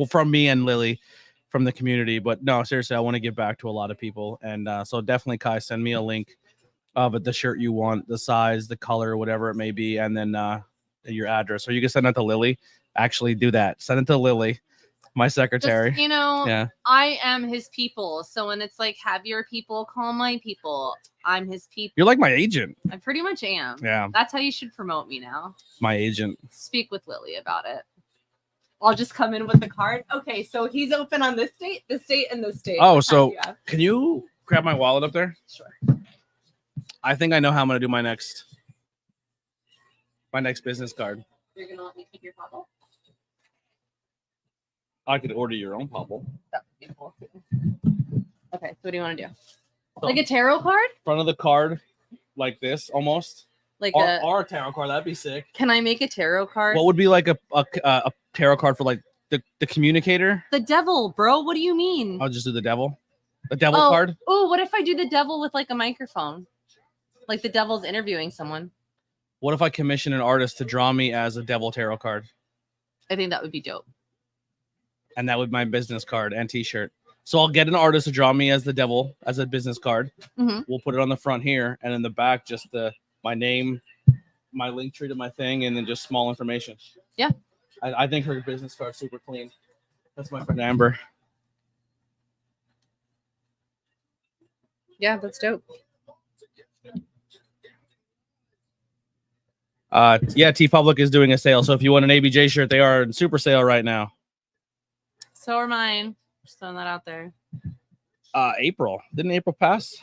Speaker 1: from me and Lily from the community. But no, seriously, I want to give back to a lot of people. And so definitely, Kai, send me a link of the shirt you want, the size, the color, whatever it may be. And then your address, or you can send it to Lily. Actually, do that. Send it to Lily, my secretary.
Speaker 2: Just,
Speaker 1: yeah.
Speaker 2: I am his people. So when it's like, have your people call my people, I'm his people.
Speaker 1: You're like my agent.
Speaker 2: I pretty much am.
Speaker 1: Yeah.
Speaker 2: That's how you should promote me now.
Speaker 1: My agent.
Speaker 2: Speak with Lily about it. I'll just come in with the card. Okay, so he's open on this date, and this date.
Speaker 1: Oh, so can you grab my wallet up there?
Speaker 2: Sure.
Speaker 1: I think I know how I'm gonna do my next business card.
Speaker 2: You're gonna let me keep your bubble?
Speaker 1: I could order your own bubble.
Speaker 2: That's beautiful. Okay, so what do you want to do? Like a tarot card?
Speaker 1: Front of the card, like this, almost.
Speaker 2: Like
Speaker 1: our tarot card. That'd be sick.
Speaker 2: Can I make a tarot card?
Speaker 1: What would be like a tarot card for like the communicator?
Speaker 2: The devil, bro. What do you mean?
Speaker 1: I'll just do the devil. The devil card.
Speaker 2: Oh, what if I do the devil with like a microphone? Like the devil's interviewing someone.
Speaker 1: What if I commission an artist to draw me as a devil tarot card?
Speaker 2: I think that would be dope.
Speaker 1: And that would be my business card and t-shirt. So I'll get an artist to draw me as the devil as a business card.
Speaker 2: Mm-hmm.
Speaker 1: We'll put it on the front here, and in the back, just my name, my link tree to my thing, and then just small information.
Speaker 2: Yeah.
Speaker 1: I think her business card's super clean. That's my friend Amber.
Speaker 2: Yeah, that's dope.
Speaker 1: Yeah, T Public is doing a sale. So if you want an ABJ shirt, they are in super sale right now.
Speaker 2: So are mine. Just throwing that out there.
Speaker 1: April. Didn't April pass?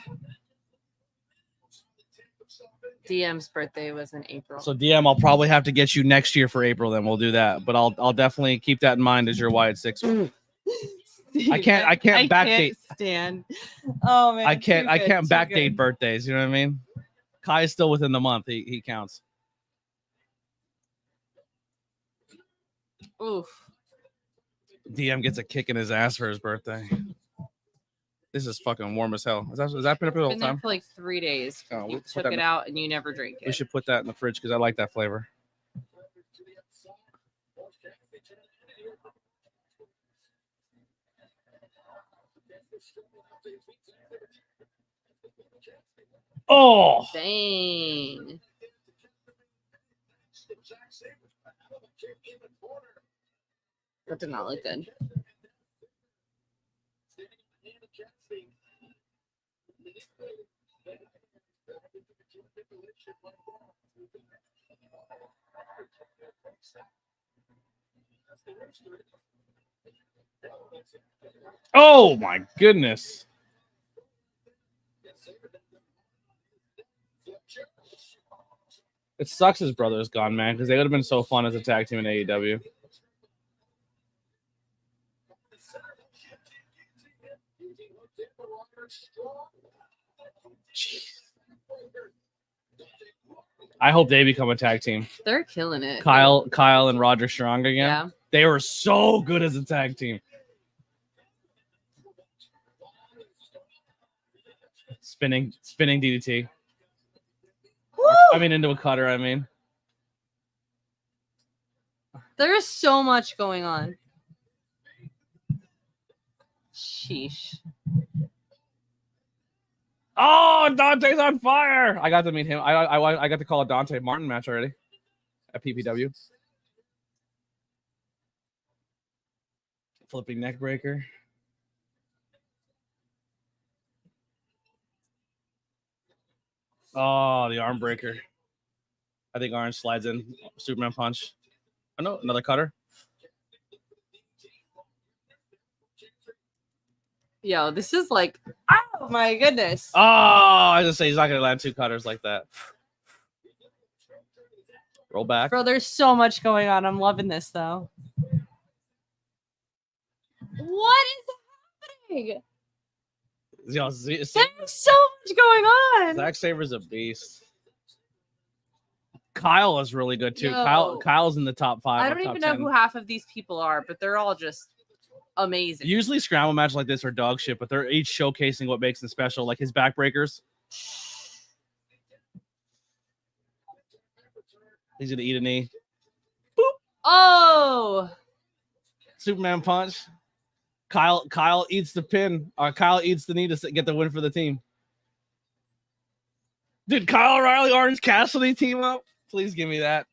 Speaker 2: DM's birthday was in April.
Speaker 1: So DM, I'll probably have to get you next year for April. Then we'll do that. But I'll definitely keep that in mind as your Wyatt 6.
Speaker 2: Steve,
Speaker 1: I can't backdate.
Speaker 2: Stand. Oh man.
Speaker 1: I can't
Speaker 2: too
Speaker 1: backdate
Speaker 2: good.
Speaker 1: birthdays. You know what I mean? Kai is still within the month. He counts.
Speaker 2: Oof.
Speaker 1: DM gets a kick in his ass for his birthday. This is fucking warm as hell. Is that been up here the whole
Speaker 2: Been there
Speaker 1: time?
Speaker 2: for like 3 days.
Speaker 1: Oh,
Speaker 2: You
Speaker 1: let's put
Speaker 2: took
Speaker 1: that
Speaker 2: it
Speaker 1: in-
Speaker 2: out and you never drank
Speaker 1: We
Speaker 2: it.
Speaker 1: should put that in the fridge because I like that flavor. Oh,
Speaker 2: Dang. That did not look good.
Speaker 1: oh my goodness. It sucks his brother's gone, man, because they would have been so fun as a tag team in AEW. Jeez. I hope they become a tag team.
Speaker 2: They're killing it.
Speaker 1: Kyle and Roger Strong again.
Speaker 2: Yeah.
Speaker 1: They were so good as a tag team. Spinning DDT.
Speaker 2: Woo!
Speaker 1: I mean, into a cutter. I mean,
Speaker 2: There is so much going on. Sheesh.
Speaker 1: oh, Dante's on fire! I got to meet him. I got to call a Dante Martin match already at PPW. Flipping neck breaker. Oh, the arm breaker. I think Orange slides in. Superman punch. Oh, no, another cutter.
Speaker 2: Yo, this is like, oh my goodness.
Speaker 1: Oh, I was going to say, he's not going to land 2 cutters like that. Roll back.
Speaker 2: Bro, there's so much going on. I'm loving this though. What is happening?
Speaker 1: You know,
Speaker 2: There's so much going on.
Speaker 1: Zack Saber's a beast. Kyle is really good too.
Speaker 2: Yo.
Speaker 1: Kyle's in the top 5.
Speaker 2: I
Speaker 1: or
Speaker 2: don't
Speaker 1: top
Speaker 2: even know
Speaker 1: 10.
Speaker 2: who half of these people are, but they're all just amazing.
Speaker 1: Usually scramble matches like this are dog shit, but they're each showcasing what makes them special, like his backbreakers. He's gonna eat a knee.
Speaker 2: Oh,
Speaker 1: Superman punch. Kyle eats the pin. Kyle eats the knee to get the win for the team. Did Kyle O'Reilly, Orange Cassidy team up? Please give me that.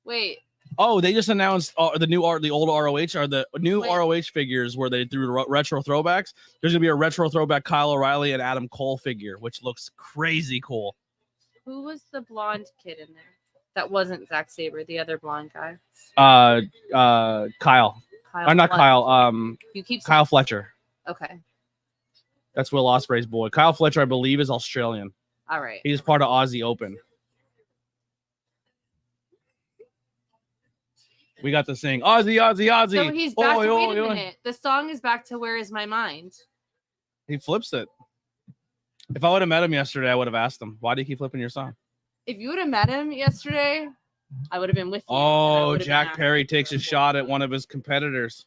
Speaker 2: wait.
Speaker 1: Oh, they just announced the old ROH or the new
Speaker 2: Wait.
Speaker 1: ROH figures where they threw retro throwbacks. There's gonna be a retro throwback Kyle O'Reilly and Adam Cole figure, which looks crazy cool.
Speaker 2: Who was the blonde kid in there? That wasn't Zack Sabre, the other blonde guy.
Speaker 1: Kyle.
Speaker 2: Kyle.
Speaker 1: Not
Speaker 2: Fletcher.
Speaker 1: Kyle.
Speaker 2: You keep saying-
Speaker 1: Kyle Fletcher.
Speaker 2: Okay.
Speaker 1: That's Will Ospreay's boy. Kyle Fletcher, I believe, is Australian.
Speaker 2: All right.
Speaker 1: He's part of Aussie Open. We got this thing. Aussie.
Speaker 2: So he's back
Speaker 1: Oi,
Speaker 2: to,
Speaker 1: oi,
Speaker 2: wait a
Speaker 1: oi.
Speaker 2: minute. The song is back to Where Is My Mind?
Speaker 1: He flips it. If I would have met him yesterday, I would have asked him, why do you keep flipping your song?
Speaker 2: If you would have met him yesterday, I would have been with you. and I
Speaker 1: Oh,
Speaker 2: would have been
Speaker 1: Jack
Speaker 2: asking
Speaker 1: Perry
Speaker 2: you
Speaker 1: takes a
Speaker 2: questions.
Speaker 1: shot at one of his competitors.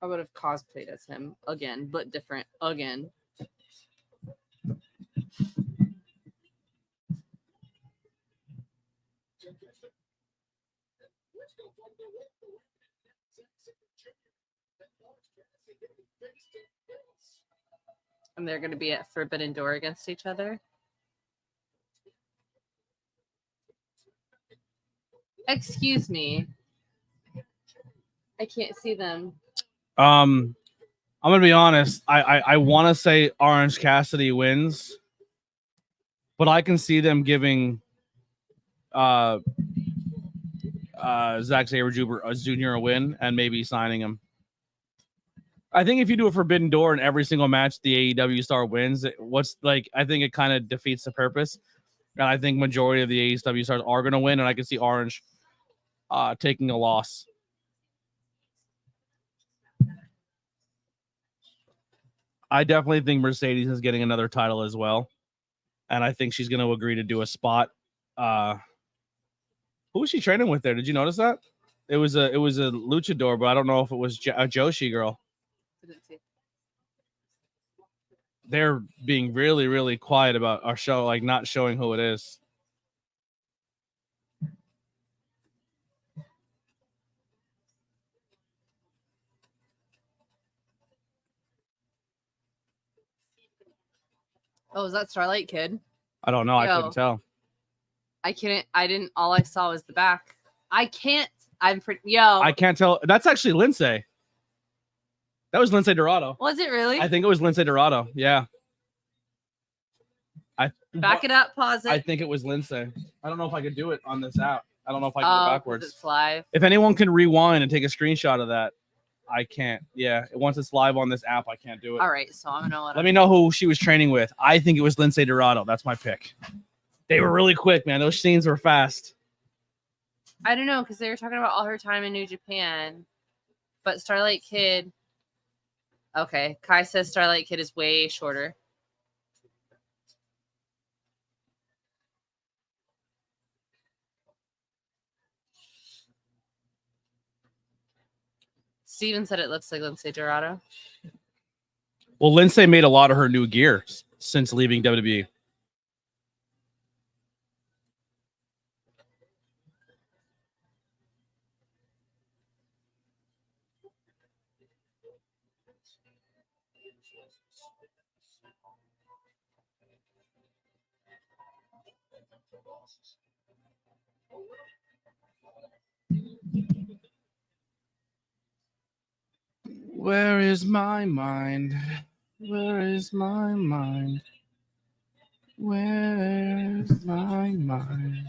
Speaker 2: I would have cosplayed as him again, but different again. And they're going to be at Forbidden Door against each other. Excuse me. I can't see them.
Speaker 1: I'm gonna be honest. I want to say Orange Cassidy wins, but I can see them giving Zack Sabre Jr. a win and maybe signing him. I think if you do a Forbidden Door in every single match the AEW star wins, I think it kind of defeats the purpose. And I think majority of the AEW stars are going to win, and I can see Orange taking a loss. I definitely think Mercedes is getting another title as well, and I think she's going to agree to do a spot. Who was she training with there? Did you notice that? It was a luchador, but I don't know if it was a Joshi girl. They're being really, really quiet about our show, like not showing who it is.
Speaker 2: Oh, is that Starlight Kid?
Speaker 1: I don't know. I couldn't tell.
Speaker 2: All I saw was the back. I can't
Speaker 1: tell. That's actually Lindsay. That was Lindsay Dorado.
Speaker 2: Was it really?
Speaker 1: I think it was Lindsay Dorado. Yeah.
Speaker 2: Back it up, pause it.
Speaker 1: I think it was Lindsay. I don't know if I could do it on this app. I don't know if I can go backwards.
Speaker 2: It's live.
Speaker 1: If anyone can rewind and take a screenshot of that, I can't. Yeah, once it's live on this app, I can't do it.
Speaker 2: All right, so I'm gonna
Speaker 1: let me know who she was training with. I think it was Lindsay Dorado. That's my pick. They were really quick, man. Those scenes were fast.
Speaker 2: I don't know, because they were talking about all her time in New Japan, but Starlight Kid. Okay, Kai says Starlight Kid is way shorter. Steven said it looks like Lindsay Dorado.
Speaker 1: Well, Lindsay made a lot of her new gear since leaving WWE. Where is my mind? Where is my mind? Where is my mind?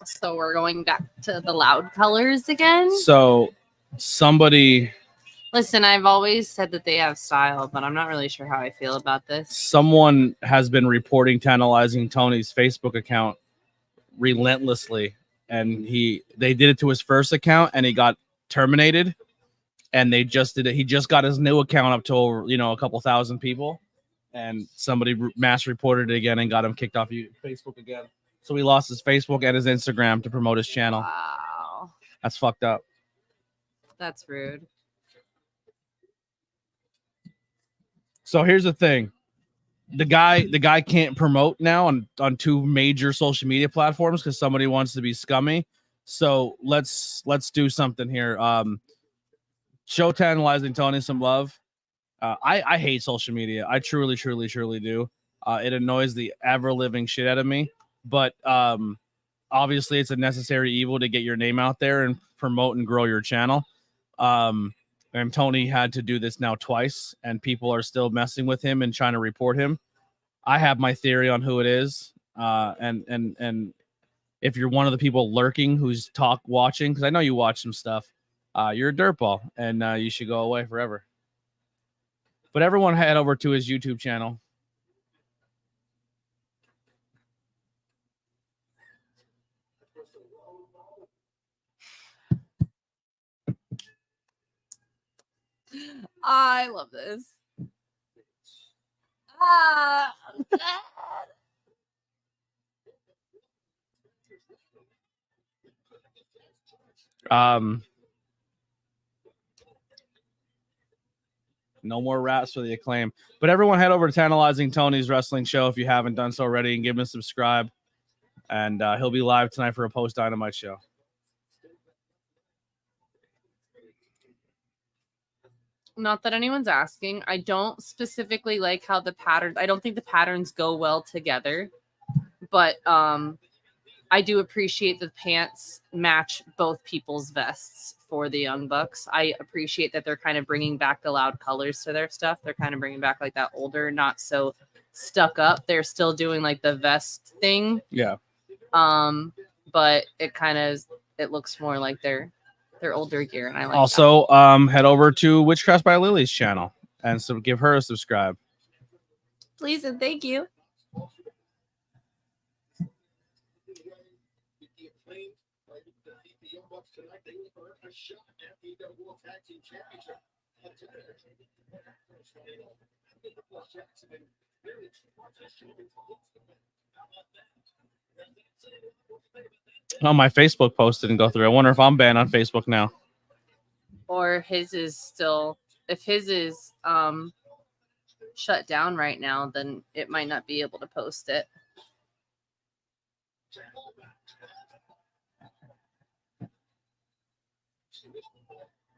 Speaker 2: So we're going back to the loud colors again.
Speaker 1: So somebody...
Speaker 2: Listen, I've always said that they have style, but I'm not really sure how I feel about this.
Speaker 1: Someone has been reporting Tantalizing Tony's Facebook account relentlessly. And they did it to his first account and he got terminated, and they just did it. He just got his new account up to over, a couple thousand people, and somebody mass reported it again and got him kicked off Facebook again. So he lost his Facebook and his Instagram to promote his channel.
Speaker 2: Wow.
Speaker 1: That's fucked up.
Speaker 2: That's rude.
Speaker 1: So here's the thing. The guy can't promote now on two major social media platforms because somebody wants to be scummy. So let's do something here. Show Tantalizing Tony some love. I hate social media. I truly do. It annoys the ever living shit out of me. But obviously it's a necessary evil to get your name out there and promote and grow your channel. And Tony had to do this now twice, and people are still messing with him and trying to report him. I have my theory on who it is. And if you're one of the people lurking who's watching, because I know you watch some stuff, you're a dirtball, and you should go away forever. But everyone head over to his YouTube channel.
Speaker 2: I love this.
Speaker 1: No more raps for the Acclaim. But everyone head over to Tantalizing Tony's Wrestling Show if you haven't done so already, and give him a subscribe. And he'll be live tonight for a post-Dynamite show.
Speaker 2: Not that anyone's asking. I don't specifically like how the patterns... I don't think the patterns go well together. But I do appreciate the pants match both people's vests for the Young Bucks. I appreciate that they're kind of bringing back the loud colors to their stuff. They're kind of bringing back like that older, not so stuck up. They're still doing like the vest thing.
Speaker 1: Yeah.
Speaker 2: But it kind of it looks more like their older gear, and I like
Speaker 1: Also, head over to Witchcraft by Lily's channel and so give her a subscribe.
Speaker 2: that. Please and thank you.
Speaker 1: Oh, my Facebook post didn't go through. I wonder if I'm banned on Facebook now.
Speaker 2: Or his is still, if his is shut down right now, then it might not be able to post it.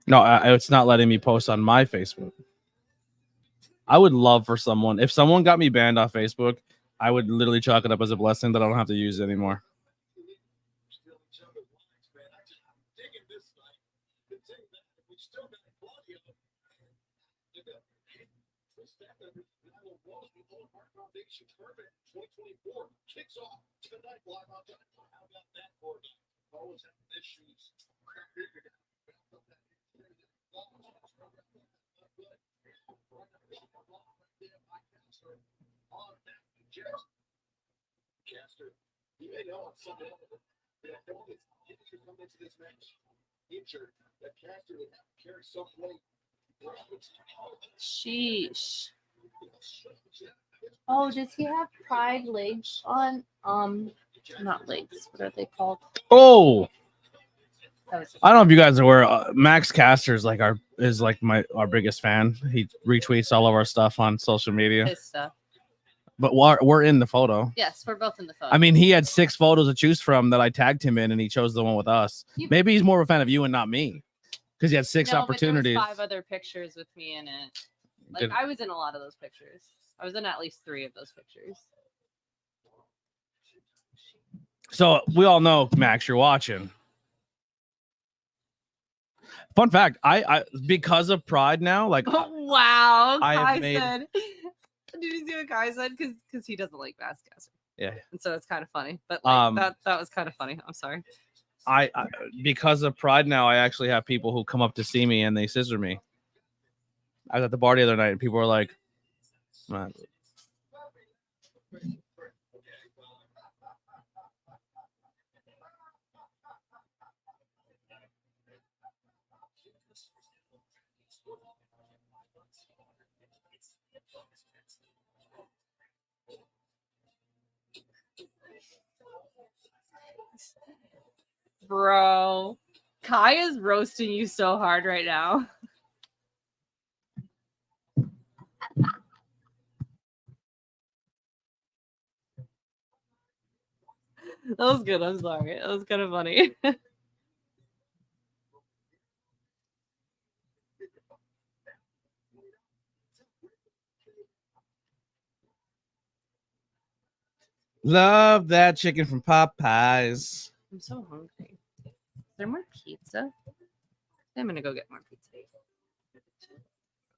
Speaker 1: No, it's not letting me post on my Facebook. I would love for someone, if someone got me banned off Facebook, I would literally chalk it up as a blessing that I don't have to use it anymore.
Speaker 2: Sheesh. Oh, does he have pride legs on? Not legs. What are they called?
Speaker 1: Oh,
Speaker 2: That was
Speaker 1: I don't know if you guys are aware. Max Caster is like our biggest fan. He retweets all of our stuff on social media.
Speaker 2: his stuff.
Speaker 1: But we're in the photo.
Speaker 2: Yes, we're both in the photo.
Speaker 1: I mean, he had 6 photos to choose from that I tagged him in, and he chose the one with us. Maybe he's more of a fan of you and not me, because he had 6 opportunities.
Speaker 2: But there was 5 other pictures with me in it. Like I was in a lot of those pictures. I was in at least 3 of those pictures.
Speaker 1: So we all know, Max, you're watching. Fun fact: I because of Pride now, like
Speaker 2: wow,
Speaker 1: I have
Speaker 2: Kai
Speaker 1: made-
Speaker 2: said. Did you see what Kai said? Because he doesn't like Max Caster.
Speaker 1: Yeah.
Speaker 2: And so it's kind of funny. But like, that was kind of funny. I'm sorry.
Speaker 1: I because of Pride now, I actually have people who come up to see me and they scissor me. I was at the bar the other night and people were like, "Man."
Speaker 2: Bro, Kai is roasting you so hard right now. That was good. I'm sorry. That was kind of funny.
Speaker 1: Love that chicken from Popeyes.
Speaker 2: I'm so hungry. Is there more pizza? I'm gonna go get more pizza.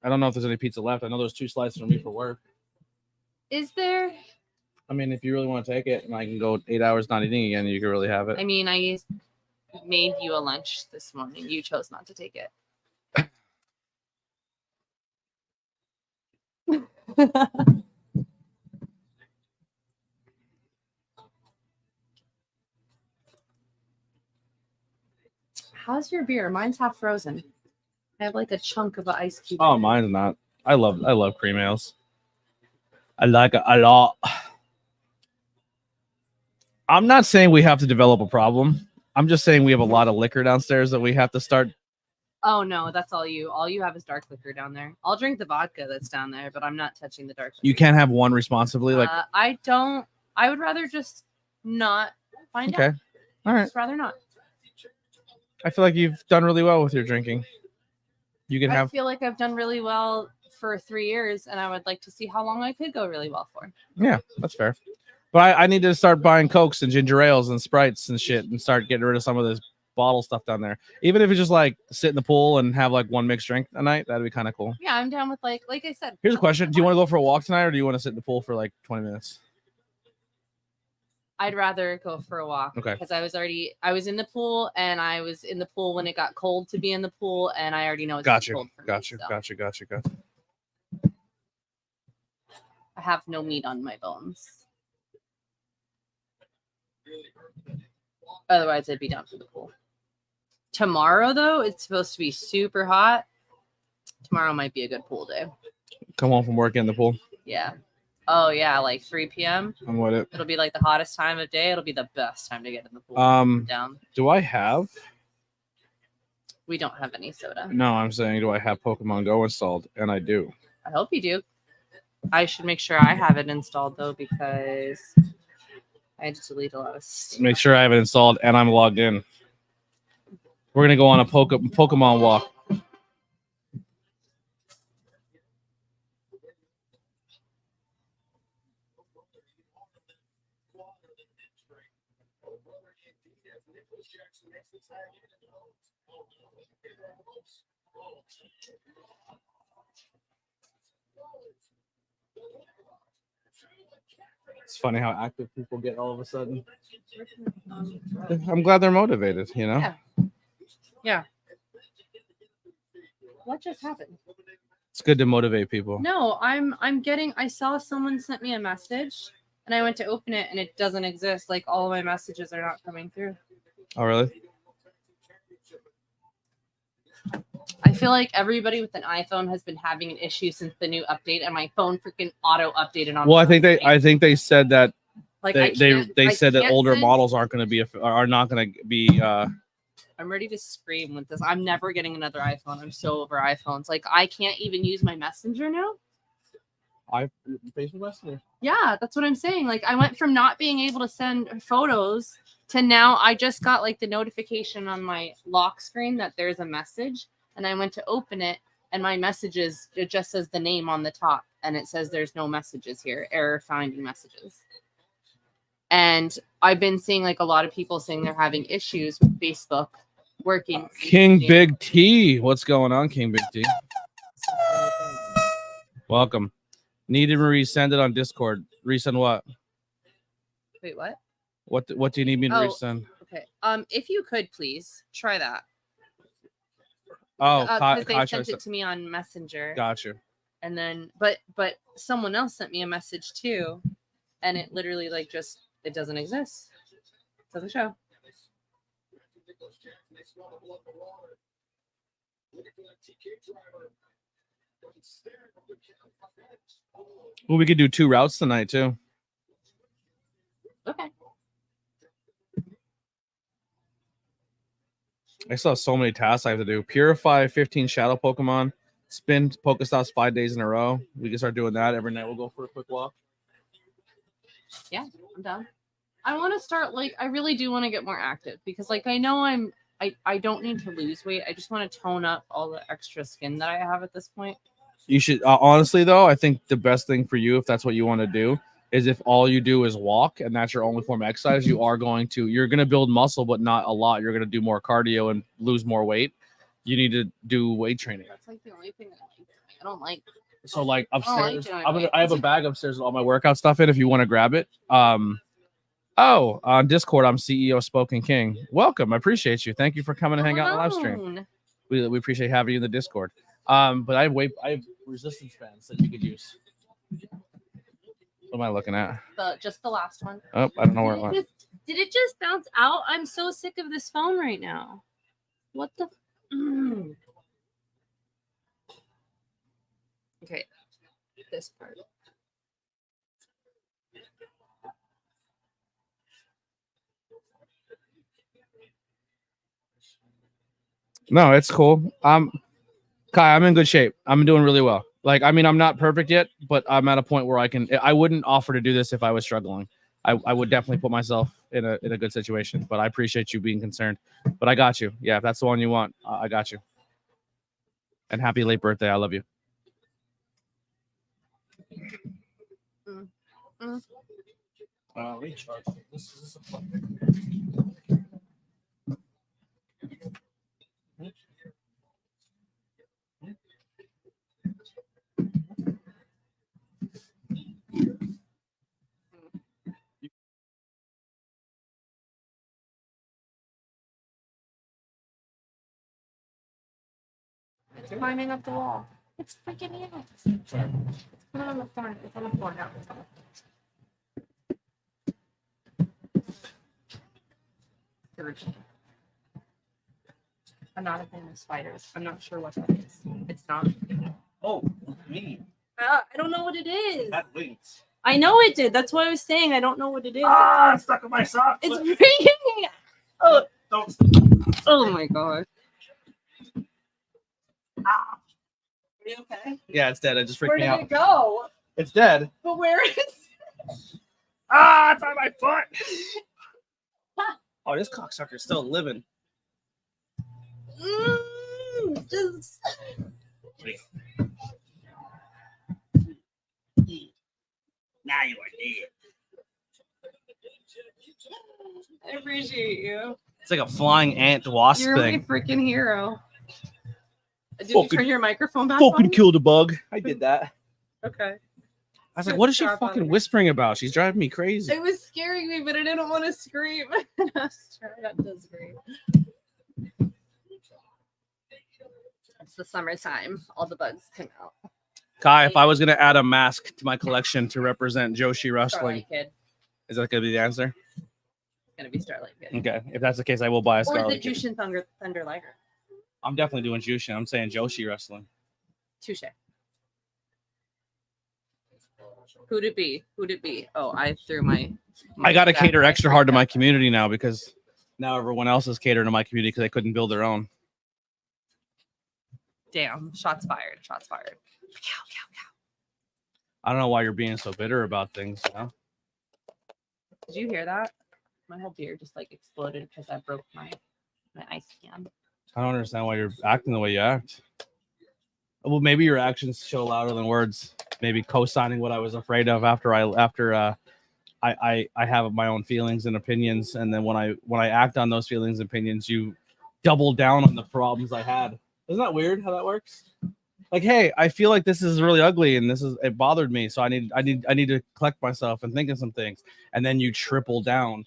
Speaker 1: I don't know if there's any pizza left. I know there's 2 slices for me for work.
Speaker 2: Is there?
Speaker 1: I mean, if you really want to take it and I can go 8 hours not eating again, you can really have it.
Speaker 2: I mean, I made you a lunch this morning. You chose not to take it. How's your beer? Mine's half frozen. I have like a chunk of an ice cube.
Speaker 1: Oh, mine's not. I love cream ales. I like it a lot. I'm not saying we have to develop a problem. I'm just saying we have a lot of liquor downstairs that we have to start.
Speaker 2: Oh no, that's all you. All you have is dark liquor down there. I'll drink the vodka that's down there, but I'm not touching the dark liquor.
Speaker 1: You can't have one responsibly. Like,
Speaker 2: I don't. I would rather just not find out.
Speaker 1: okay, all right.
Speaker 2: Just rather not.
Speaker 1: I feel like you've done really well with your drinking. You can
Speaker 2: I
Speaker 1: have.
Speaker 2: feel like I've done really well for 3 years, and I would like to see how long I could go really well for.
Speaker 1: Yeah, that's fair. But I need to start buying Cokes and ginger ales and Sprites and shit and start getting rid of some of this bottle stuff down there. Even if it's just like sit in the pool and have like one mixed drink a night, that'd be kind of cool.
Speaker 2: Yeah, I'm down with like I said.
Speaker 1: Here's a question. Do you want to go for a walk tonight or do you want to sit in the pool for like 20 minutes?
Speaker 2: I'd rather go for a walk.
Speaker 1: Okay.
Speaker 2: Because I was in the pool, and I was in the pool when it got cold to be in the pool, and I already know it's
Speaker 1: Got you.
Speaker 2: cold for
Speaker 1: Got
Speaker 2: me.
Speaker 1: you.
Speaker 2: So
Speaker 1: Got you. Got you. Got you.
Speaker 2: I have no meat on my bones. Otherwise, I'd be down for the pool. Tomorrow, though, it's supposed to be super hot. Tomorrow might be a good pool day.
Speaker 1: Come home from work in the pool.
Speaker 2: Yeah. Oh, yeah, like 3 p.m.
Speaker 1: I'm with it.
Speaker 2: It'll be like the hottest time of day. It'll be the best time to get in the pool. Down.
Speaker 1: Do I have?
Speaker 2: We don't have any soda.
Speaker 1: No, I'm saying, do I have Pokemon Go installed? And I do.
Speaker 2: I hope you do. I should make sure I have it installed, though, because I had to delete a lot of stuff.
Speaker 1: Make sure I have it installed and I'm logged in. We're gonna go on a Pokemon walk. It's funny how active people get all of a sudden. I'm glad they're motivated, you know?
Speaker 2: Yeah. Yeah. What just happened?
Speaker 1: It's good to motivate people.
Speaker 2: No, I saw someone sent me a message, and I went to open it, and it doesn't exist. Like, all of my messages are not coming through.
Speaker 1: Oh, really?
Speaker 2: I feel like everybody with an iPhone has been having an issue since the new update, and my phone freaking auto updated on.
Speaker 1: Well, I think they said that
Speaker 2: like
Speaker 1: they said that older
Speaker 2: send...
Speaker 1: models are not going to be.
Speaker 2: I'm ready to scream with this. I'm never getting another iPhone. I'm so over iPhones. Like, I can't even use my Messenger now.
Speaker 1: Facebook Messenger.
Speaker 2: Yeah, that's what I'm saying. Like, I went from not being able to send photos to now I just got like the notification on my lock screen that there's a message, and I went to open it, and my messages, it just says the name on the top, and it says there's no messages here, error finding messages. And I've been seeing like a lot of people saying they're having issues with Facebook working.
Speaker 1: King Big T, what's going on, King Big T? Welcome. Need to resend it on Discord. Resend what?
Speaker 2: Wait, what?
Speaker 1: What do you need me to resend?
Speaker 2: Okay. If you could please try that.
Speaker 1: Oh,
Speaker 2: because they sent it to me on Messenger.
Speaker 1: Gotcha.
Speaker 2: And then, but someone else sent me a message too, and it literally like just it doesn't exist. It doesn't show.
Speaker 1: Well, we could do 2 routes tonight too.
Speaker 2: Okay.
Speaker 1: I still have so many tasks I have to do. Purify 15 shadow Pokemon. Spin Pokestops 5 days in a row. We can start doing that every night. We'll go for a quick walk.
Speaker 2: Yeah, I'm done. I want to start I really do want to get more active because I know I don't need to lose weight. I just want to tone up all the extra skin that I have at this point.
Speaker 1: You should honestly though, I think the best thing for you if that's what you want to do is if all you do is walk and that's your only form of exercise, you're going to build muscle, but not a lot. You're going to do more cardio and lose more weight. You need to do weight training.
Speaker 2: That's like the only thing that I don't like.
Speaker 1: So like upstairs,
Speaker 2: I
Speaker 1: I have a bag upstairs with all my workout stuff in if you want to grab it. On Discord, I'm CEO Spoken King. Welcome. I appreciate you. Thank you for coming to hang out on the live stream. We appreciate having you in the Discord. But I have resistance bands that you could use. What am I looking at?
Speaker 2: Just the last one.
Speaker 1: Oh, I don't know where it went.
Speaker 2: Did it just bounce out? I'm so sick of this phone right now. What the? Okay, this part.
Speaker 1: No, it's cool. Kai, I'm in good shape. I'm doing really well. I'm not perfect yet, but I'm at a point where I wouldn't offer to do this if I was struggling. I would definitely put myself in a good situation, but I appreciate you being concerned. But I got you. Yeah, if that's the one you want, I got you. And happy late birthday. I love you. Recharge. This is a fun.
Speaker 3: It's climbing up the wall. It's freaking out. It's on the floor. It's on the floor now. It's on the floor. I'm not a fan of spiders. I'm not sure what that is. It's not.
Speaker 1: Oh, me.
Speaker 3: I don't know what it is.
Speaker 1: That wings.
Speaker 3: I know it did. That's what I was saying. I don't know what it is.
Speaker 1: Ah, it's stuck in my sock.
Speaker 3: It's freaking. Oh,
Speaker 1: Don't.
Speaker 3: oh my god.
Speaker 2: Are you okay?
Speaker 1: Yeah, it's dead. It just freaked
Speaker 2: Where
Speaker 1: me
Speaker 2: did
Speaker 1: out.
Speaker 2: it go?
Speaker 1: It's dead.
Speaker 2: But where is
Speaker 1: Ah, it's on my foot. Oh, this cocksucker's still living.
Speaker 2: just
Speaker 1: Now you are dead.
Speaker 2: I appreciate you.
Speaker 1: It's like a flying ant wasp
Speaker 2: You're
Speaker 1: thing.
Speaker 2: my freaking hero. Did you
Speaker 1: Fucking-
Speaker 2: turn your microphone back
Speaker 1: Fucking
Speaker 2: on?
Speaker 1: killed a bug. I did that.
Speaker 2: Okay.
Speaker 1: I was like, what is she
Speaker 2: Sharp on
Speaker 1: fucking
Speaker 2: it.
Speaker 1: whispering about? She's driving me crazy.
Speaker 2: It was scaring me, but I didn't want to scream. I was trying not to scream. It's the summertime. All the bugs come out.
Speaker 1: Kai, if I was going to add a mask to my collection to represent Joshi Wrestling,
Speaker 2: Starlight Kid.
Speaker 1: is that going to be the answer?
Speaker 2: It's gonna be Starlight Kid.
Speaker 1: Okay. If that's the case, I will buy a
Speaker 2: Or is
Speaker 1: Scarlet
Speaker 2: it
Speaker 1: Kid.
Speaker 2: Jushin Thunder Liger?
Speaker 1: I'm definitely doing Jushin. I'm saying Joshi Wrestling.
Speaker 2: Touche. Who'd it be? Who'd it be? Oh, I threw my
Speaker 1: I got to
Speaker 2: back.
Speaker 1: cater extra hard to my community now because now everyone else is catering to my community because they couldn't build their own.
Speaker 2: Damn. Shots fired. Shots fired.
Speaker 1: I don't know why you're being so bitter about things. You know?
Speaker 2: Did you hear that? My whole beer just like exploded because I broke my ice can.
Speaker 1: I don't understand why you're acting the way you act. Well, maybe your actions show louder than words. Maybe co-signing what I was afraid of after I have my own feelings and opinions, and then when I act on those feelings and opinions, you double down on the problems I had. Isn't that weird how that works? Like, hey, I feel like this is really ugly and it bothered me, so I need to collect myself and think of some things, and then you triple down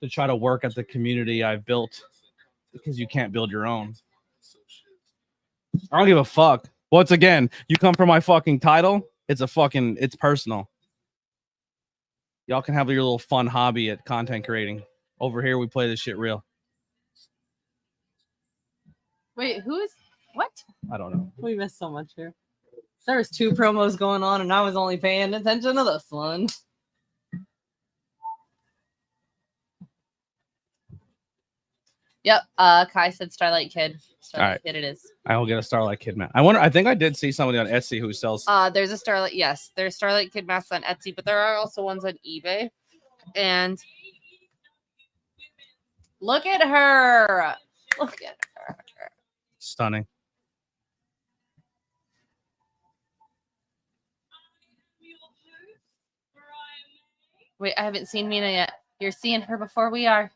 Speaker 1: to try to work at the community I've built because you can't build your own. I don't give a fuck. Once again, you come for my fucking title, it's personal. Y'all can have your little fun hobby at content creating. Over here, we play this shit real.
Speaker 2: Wait, who is what?
Speaker 1: I don't know.
Speaker 2: We missed so much here. There was 2 promos going on, and I was only paying attention to this one. Yep. Kai said Starlight Kid. Starlight
Speaker 1: right.
Speaker 2: Kid it is.
Speaker 1: I will get a Starlight Kid mask. I think I did see somebody on Etsy who sells.
Speaker 2: There's a Starlight, yes. There's Starlight Kid masks on Etsy, but there are also ones on eBay. And look at her. Look at her.
Speaker 1: Stunning.
Speaker 2: Wait, I haven't seen Mina yet. You're seeing her before we are.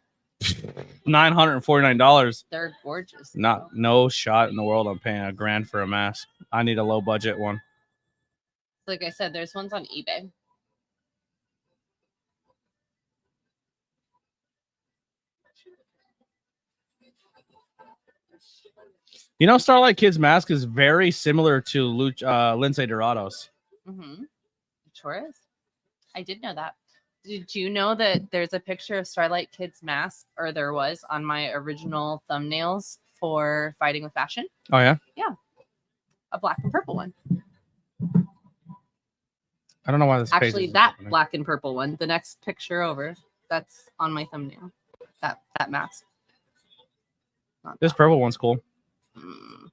Speaker 1: $949.
Speaker 2: They're gorgeous.
Speaker 1: No shot in the world I'm paying $1,000 for a mask. I need a low budget one.
Speaker 2: Like I said, there's ones on eBay.
Speaker 1: You know, Starlight Kid's mask is very similar to Lindsay Dorado's.
Speaker 2: Mm-hmm. Sure is. I did know that. Did you know that there's a picture of Starlight Kid's mask, or there was, on my original thumbnails for Fighting with Fashion?
Speaker 1: Oh, yeah?
Speaker 2: Yeah. A black and purple one.
Speaker 1: I don't know why this page
Speaker 2: Actually,
Speaker 1: is
Speaker 2: that
Speaker 1: opening.
Speaker 2: black and purple one, the next picture over, that's on my thumbnail. That mask. Not
Speaker 1: This
Speaker 2: that
Speaker 1: purple one's cool.
Speaker 2: one.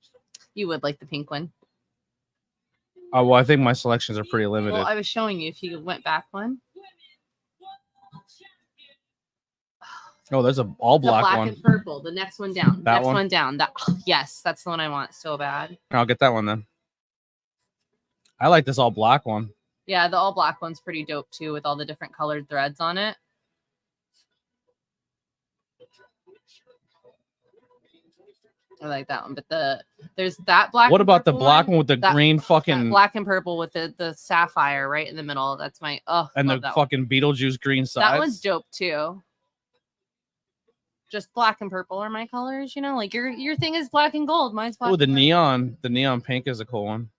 Speaker 2: You would like the pink one.
Speaker 1: Oh, well, I think my selections are pretty limited.
Speaker 2: Well, I was showing you if you went back one.
Speaker 1: Oh, there's a all
Speaker 2: The
Speaker 1: black
Speaker 2: black
Speaker 1: one.
Speaker 2: and purple. The next one down.
Speaker 1: That
Speaker 2: next
Speaker 1: one?
Speaker 2: one down. That yes, that's the one I want so bad.
Speaker 1: I'll get that one then. I like this all black one.
Speaker 2: Yeah, the all black one's pretty dope too, with all the different colored threads on it. I like that one, but there's that black.
Speaker 1: What
Speaker 2: and
Speaker 1: about the
Speaker 2: purple
Speaker 1: black one with the
Speaker 2: That-
Speaker 1: green
Speaker 2: that
Speaker 1: fucking
Speaker 2: black and purple with the sapphire right in the middle? That's my
Speaker 1: and the
Speaker 2: love that one.
Speaker 1: fucking Beetlejuice green sides?
Speaker 2: That one's dope too. Just black and purple are my colors, you know. Like your thing is black and gold. Mine's black.
Speaker 1: Oh, the
Speaker 2: and purple.
Speaker 1: neon pink is a cool one.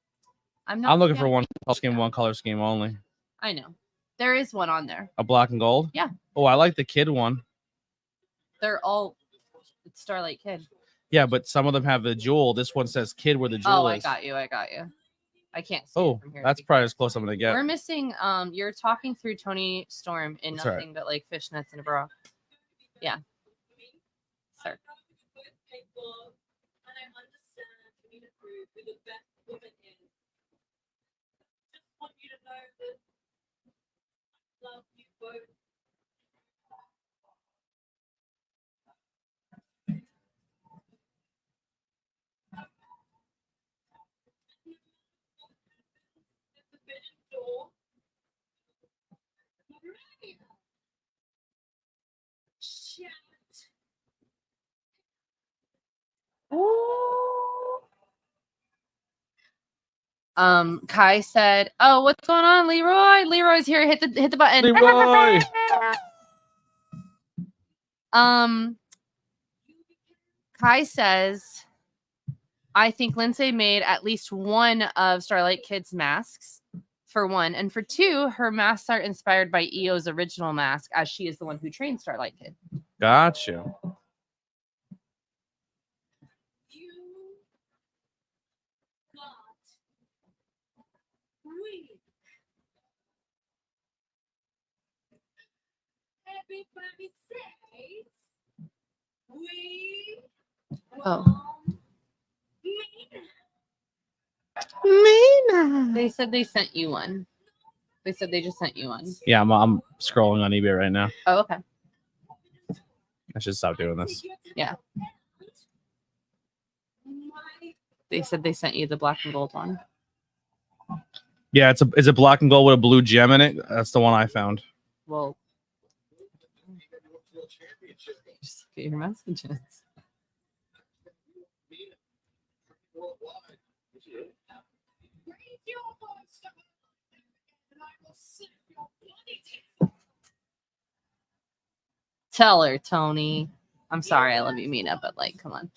Speaker 2: I'm not.
Speaker 1: I'm looking for one color scheme, one color scheme only.
Speaker 2: I know. There is one on there.
Speaker 1: A black and gold?
Speaker 2: Yeah.
Speaker 1: Oh, I like the kid one.
Speaker 2: They're all. It's Starlight Kid.
Speaker 1: Yeah, but some of them have the jewel. This one says kid where the jewel
Speaker 2: Oh,
Speaker 1: is.
Speaker 2: I got you. I can't see
Speaker 1: Oh,
Speaker 2: it from here.
Speaker 1: that's probably as close I'm gonna get.
Speaker 2: We're missing. You're talking through Tony Storm in
Speaker 1: That's
Speaker 2: nothing
Speaker 1: right.
Speaker 2: but like fishnets and a bra. Yeah. Sir. Kai said, "Oh, what's going on, Leroy? Leroy's here. Hit the button."
Speaker 1: Leroy!
Speaker 2: Kai says, "I think Lindsay made at least one of Starlight Kid's masks. For one, and for two, her masks are inspired by EO's original mask, as she is the one who trained Starlight Kid."
Speaker 1: Got you.
Speaker 4: Everybody says we
Speaker 2: Oh.
Speaker 1: Mina.
Speaker 2: They said they sent you one. They said they just sent you one.
Speaker 1: Yeah, I'm scrolling on eBay right now.
Speaker 2: Oh, okay.
Speaker 1: I should stop doing this.
Speaker 2: Yeah. They said they sent you the black and gold one.
Speaker 1: Yeah, it's a black and gold with a blue gem in it. That's the one I found.
Speaker 2: Well, just get your messages. Tell her, Tony. I'm sorry, I love you, Mina, but like, come on.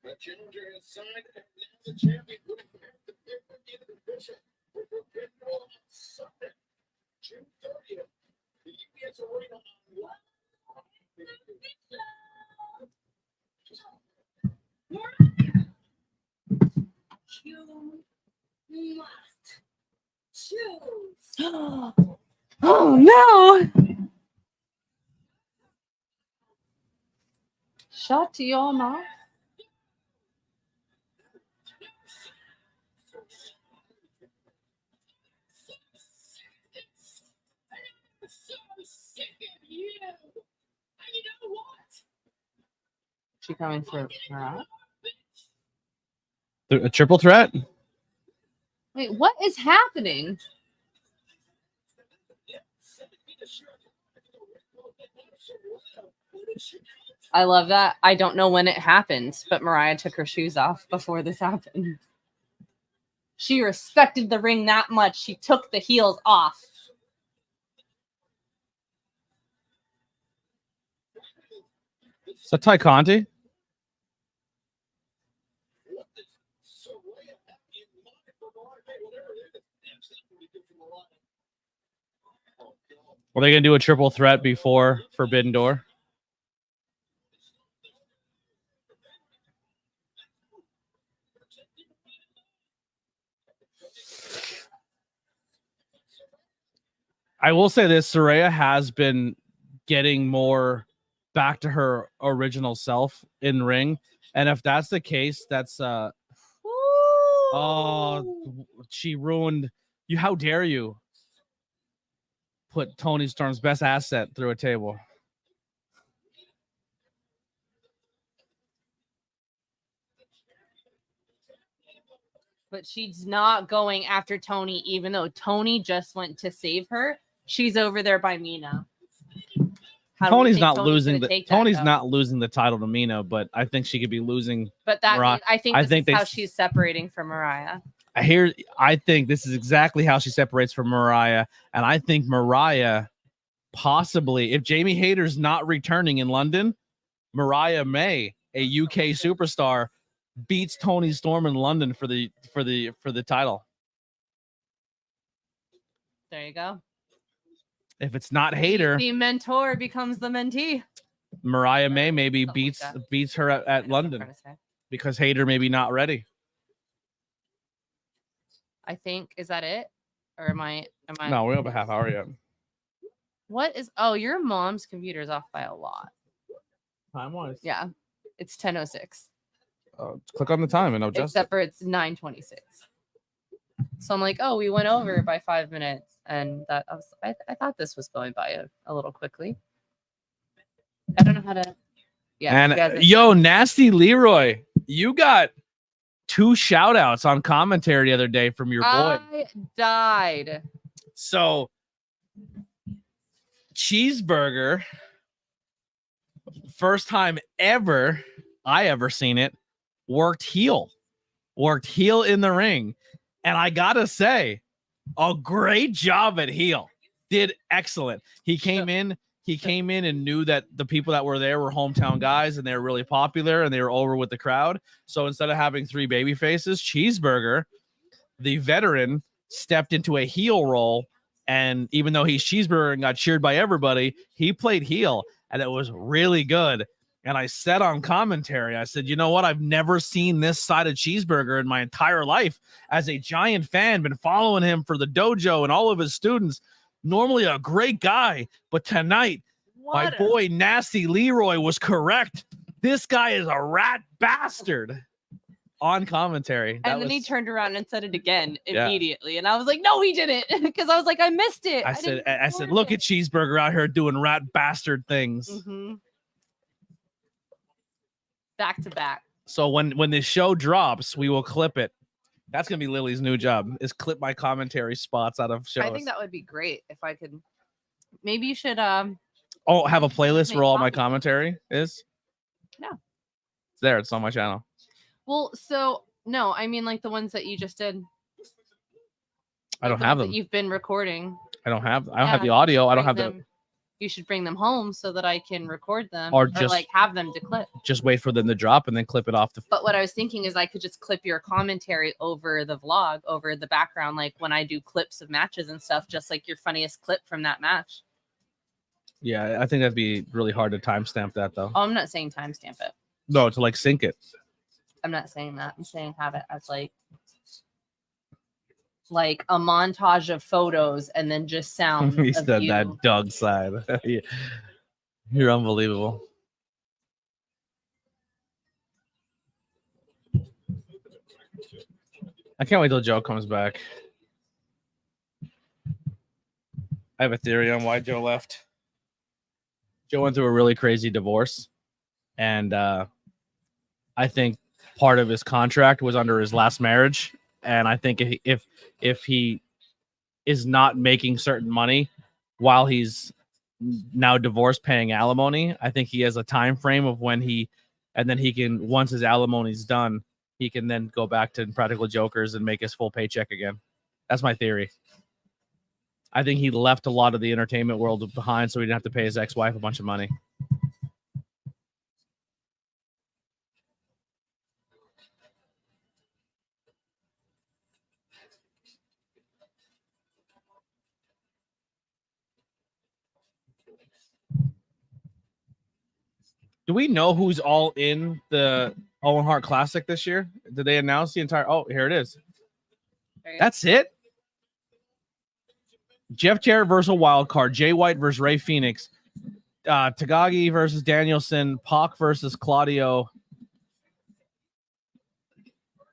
Speaker 4: The challenger has signed, and now the champion will have to pick the division. We're getting on Sunday, June 30th. The UBS Arena You must choose.
Speaker 2: Oh no! Shut your mouth. She coming for her?
Speaker 1: A triple threat?
Speaker 2: Wait, what is happening? I love that. I don't know when it happened, but Mariah took her shoes off before this happened. She respected the ring that much. She took the heels off.
Speaker 1: Is that Ty Conti? Are they going to do a triple threat before Forbidden Door? I will say this, Saraya has been getting more back to her original self in ring. And if that's the case, that's oh, she ruined you. How dare you? put Tony Storm's best asset through a table.
Speaker 2: But she's not going after Tony, even though Tony just went to save her. She's over there by Mina. How do we
Speaker 1: Tony's
Speaker 2: think
Speaker 1: not
Speaker 2: Tony's
Speaker 1: losing
Speaker 2: gonna
Speaker 1: the
Speaker 2: take that,
Speaker 1: Tony's
Speaker 2: though?
Speaker 1: not losing the title to Mina, but I think she could be losing.
Speaker 2: But that
Speaker 1: Mariah.
Speaker 2: I think
Speaker 1: I
Speaker 2: this
Speaker 1: think
Speaker 2: is
Speaker 1: they-
Speaker 2: how she's separating from Mariah.
Speaker 1: I think this is exactly how she separates from Mariah, and I think Mariah possibly, if Jamie Hayter's not returning in London, Mariah May, a UK superstar, beats Tony Storm in London for the title.
Speaker 2: There you go.
Speaker 1: If it's not Hayter,
Speaker 2: The mentor becomes the mentee.
Speaker 1: Mariah May maybe
Speaker 2: Something like that.
Speaker 1: beats her
Speaker 2: I
Speaker 1: at
Speaker 2: know what I'm
Speaker 1: London
Speaker 2: trying to say.
Speaker 1: because Hayter maybe not ready.
Speaker 2: I think, is that it? Or am I
Speaker 1: No, we have a half hour yet.
Speaker 2: What is your mom's computer is off by a lot.
Speaker 1: Time wise.
Speaker 2: Yeah. It's 10:06.
Speaker 1: Click on the time and adjust.
Speaker 2: Except for it's 9:26. So I'm like, we went over by 5 minutes. And that I thought this was going by a little quickly. I don't know how to. Yeah. you guys-
Speaker 1: And yo, Nasty Leroy, you got 2 shout outs on commentary the other day from your boy.
Speaker 2: I died.
Speaker 1: So, Cheeseburger, first time I ever seen it, worked heel in the ring. And I gotta say, a great job at heel. Did excellent. He came in and knew that the people that were there were hometown guys and they were really popular and they were over with the crowd. So instead of having 3 baby faces, Cheeseburger, the veteran, stepped into a heel role. And even though he's Cheeseburger and got cheered by everybody, he played heel and it was really good. And I said on commentary, I said, you know what? I've never seen this side of Cheeseburger in my entire life. As a giant fan, been following him for the dojo and all of his students. Normally a great guy, but tonight, my boy Nasty Leroy was correct. This guy is a rat bastard. On commentary.
Speaker 2: And then he turned around and said it again
Speaker 1: Yeah.
Speaker 2: immediately. And I was like, no, he didn't. Because I was like, I missed it.
Speaker 1: I
Speaker 2: didn't
Speaker 1: said,
Speaker 2: record
Speaker 1: look
Speaker 2: it."
Speaker 1: at Cheeseburger out here doing rat bastard things.
Speaker 2: Mhm. Back to back.
Speaker 1: So when this show drops, we will clip it. That's gonna be Lily's new job, is clip my commentary spots out of shows.
Speaker 2: I think that would be great if I could. Maybe you should
Speaker 1: have a playlist
Speaker 2: make
Speaker 1: where all my
Speaker 2: copies.
Speaker 1: commentary is.
Speaker 2: Yeah.
Speaker 1: It's there. It's on my channel.
Speaker 2: Well, so no, I mean like the ones that you just did.
Speaker 1: I don't
Speaker 2: the
Speaker 1: have
Speaker 2: ones that
Speaker 1: them.
Speaker 2: You've been recording.
Speaker 1: I don't have
Speaker 2: Yeah,
Speaker 1: the
Speaker 2: you
Speaker 1: audio.
Speaker 2: should
Speaker 1: I don't
Speaker 2: bring
Speaker 1: have
Speaker 2: them- You should bring them home so that I can record them,
Speaker 1: Or just-
Speaker 2: like have them to clip.
Speaker 1: just wait for them to drop and then clip it off the.
Speaker 2: But what I was thinking is I could just clip your commentary over the vlog, over the background, like when I do clips of matches and stuff, just like your funniest clip from that match.
Speaker 1: Yeah, I think that'd be really hard to timestamp that though.
Speaker 2: Oh, I'm not saying timestamp it.
Speaker 1: No, to like sync it.
Speaker 2: I'm not saying that. I'm saying have it as like a montage of photos and then just sound.
Speaker 1: He
Speaker 2: of
Speaker 1: said
Speaker 2: you.
Speaker 1: that Doug side. You're unbelievable. I can't wait till Joe comes back. I have a theory on why Joe left. Joe went through a really crazy divorce, and I think part of his contract was under his last marriage, and I think if he is not making certain money while he's now divorced paying alimony, I think he has a time frame of when he can, once his alimony's done, he can then go back to Practical Jokers and make his full paycheck again. That's my theory. I think he left a lot of the entertainment world behind so he didn't have to pay his ex-wife a bunch of money. Do we know who's all in the Owen Hart Classic this year? Did they announce the entire? Oh, here it is. That's it. Jeff Jarrett versus a wild card. Jay White versus Ray Phoenix. Tagagi versus Danielson. Pac versus Claudio.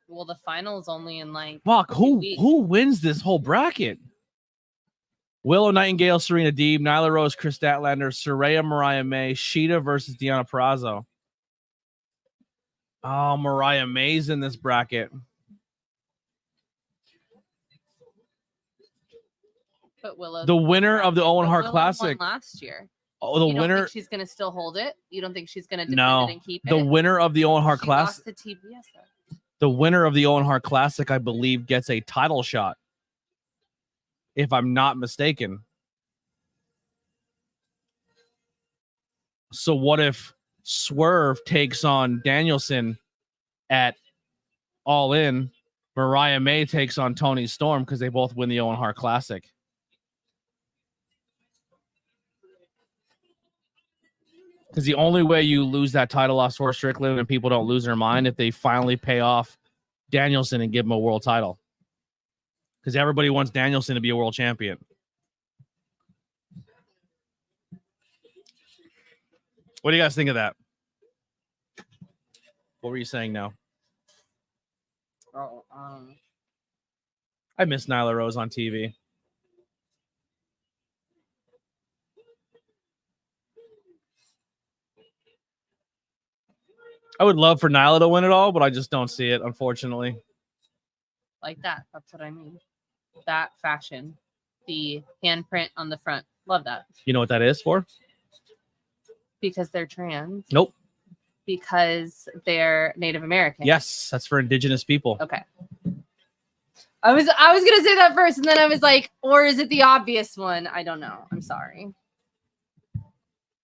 Speaker 2: Well, the final's only in like.
Speaker 1: Fuck,
Speaker 2: 2 weeks.
Speaker 1: who wins this whole bracket? Willow Nightingale, Serena Deeb, Nyla Rose, Chris Statlander, Saraya Mariah May, Sheeta versus Deonna Purrazzo. Oh, Mariah May's in this bracket.
Speaker 2: But Willow,
Speaker 1: The winner of the Owen
Speaker 2: but
Speaker 1: Hart
Speaker 2: Willow
Speaker 1: Classic.
Speaker 2: won last year.
Speaker 1: Oh, the
Speaker 2: You don't
Speaker 1: winner.
Speaker 2: think she's gonna still hold it? You don't think she's gonna defend
Speaker 1: No,
Speaker 2: it and keep
Speaker 1: the
Speaker 2: it?
Speaker 1: winner of the Owen Hart
Speaker 2: She
Speaker 1: Classic.
Speaker 2: lost the TBS though.
Speaker 1: The winner of the Owen Hart Classic, I believe, gets a title shot. If I'm not mistaken. So what if Swerve takes on Danielson at All In? Mariah May takes on Toni Storm because they both win the Owen Hart Classic. Because the only way you lose that title off Swerve Strickland and people don't lose their mind if they finally pay off Danielson and give him a world title. Because everybody wants Danielson to be a world champion. What do you guys think of that? What were you saying now?
Speaker 2: Oh,
Speaker 1: I miss Nyla Rose on TV. I would love for Nyla to win it all, but I just don't see it, unfortunately.
Speaker 2: like that. That's what I mean. That fashion, the handprint on the front. Love that.
Speaker 1: You know what that is for?
Speaker 2: Because they're trans.
Speaker 1: Nope.
Speaker 2: Because they're Native American.
Speaker 1: Yes, that's for indigenous people.
Speaker 2: Okay. I was gonna say that first, and then I was like, or is it the obvious one? I don't know. I'm sorry.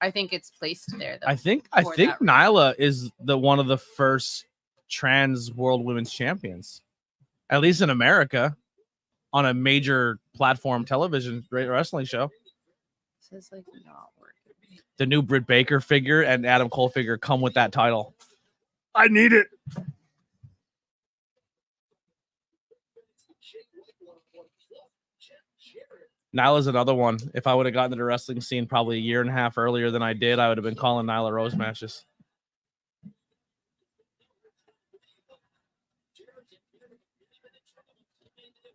Speaker 2: I think it's placed there though.
Speaker 1: I think
Speaker 2: that
Speaker 1: Nyla is the one of the first trans world women's champions, at least in America, on a major platform television wrestling show.
Speaker 2: This is like not working.
Speaker 1: The new Britt Baker figure and Adam Cole figure come with that title. I need it. Nyla's another one. If I would have gotten to the wrestling scene probably a year and a half earlier than I did, I would have been calling Nyla Rose matches.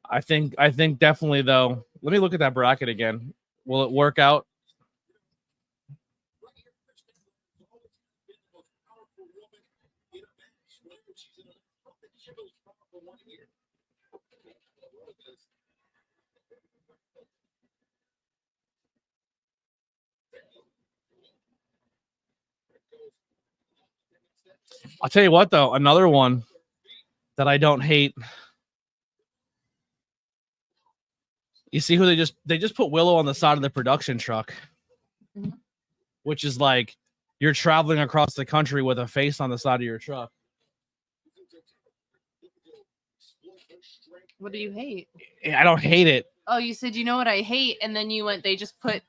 Speaker 1: I think definitely though. Let me look at that bracket again. Will it work out? I'll tell you what though, another one that I don't hate. You see who they just put Willow on the side of the production truck, which is like you're traveling across the country with a face on the side of your truck.
Speaker 2: What do you hate?
Speaker 1: I don't hate it.
Speaker 2: Oh, you said you know what I hate, and then you went. They just put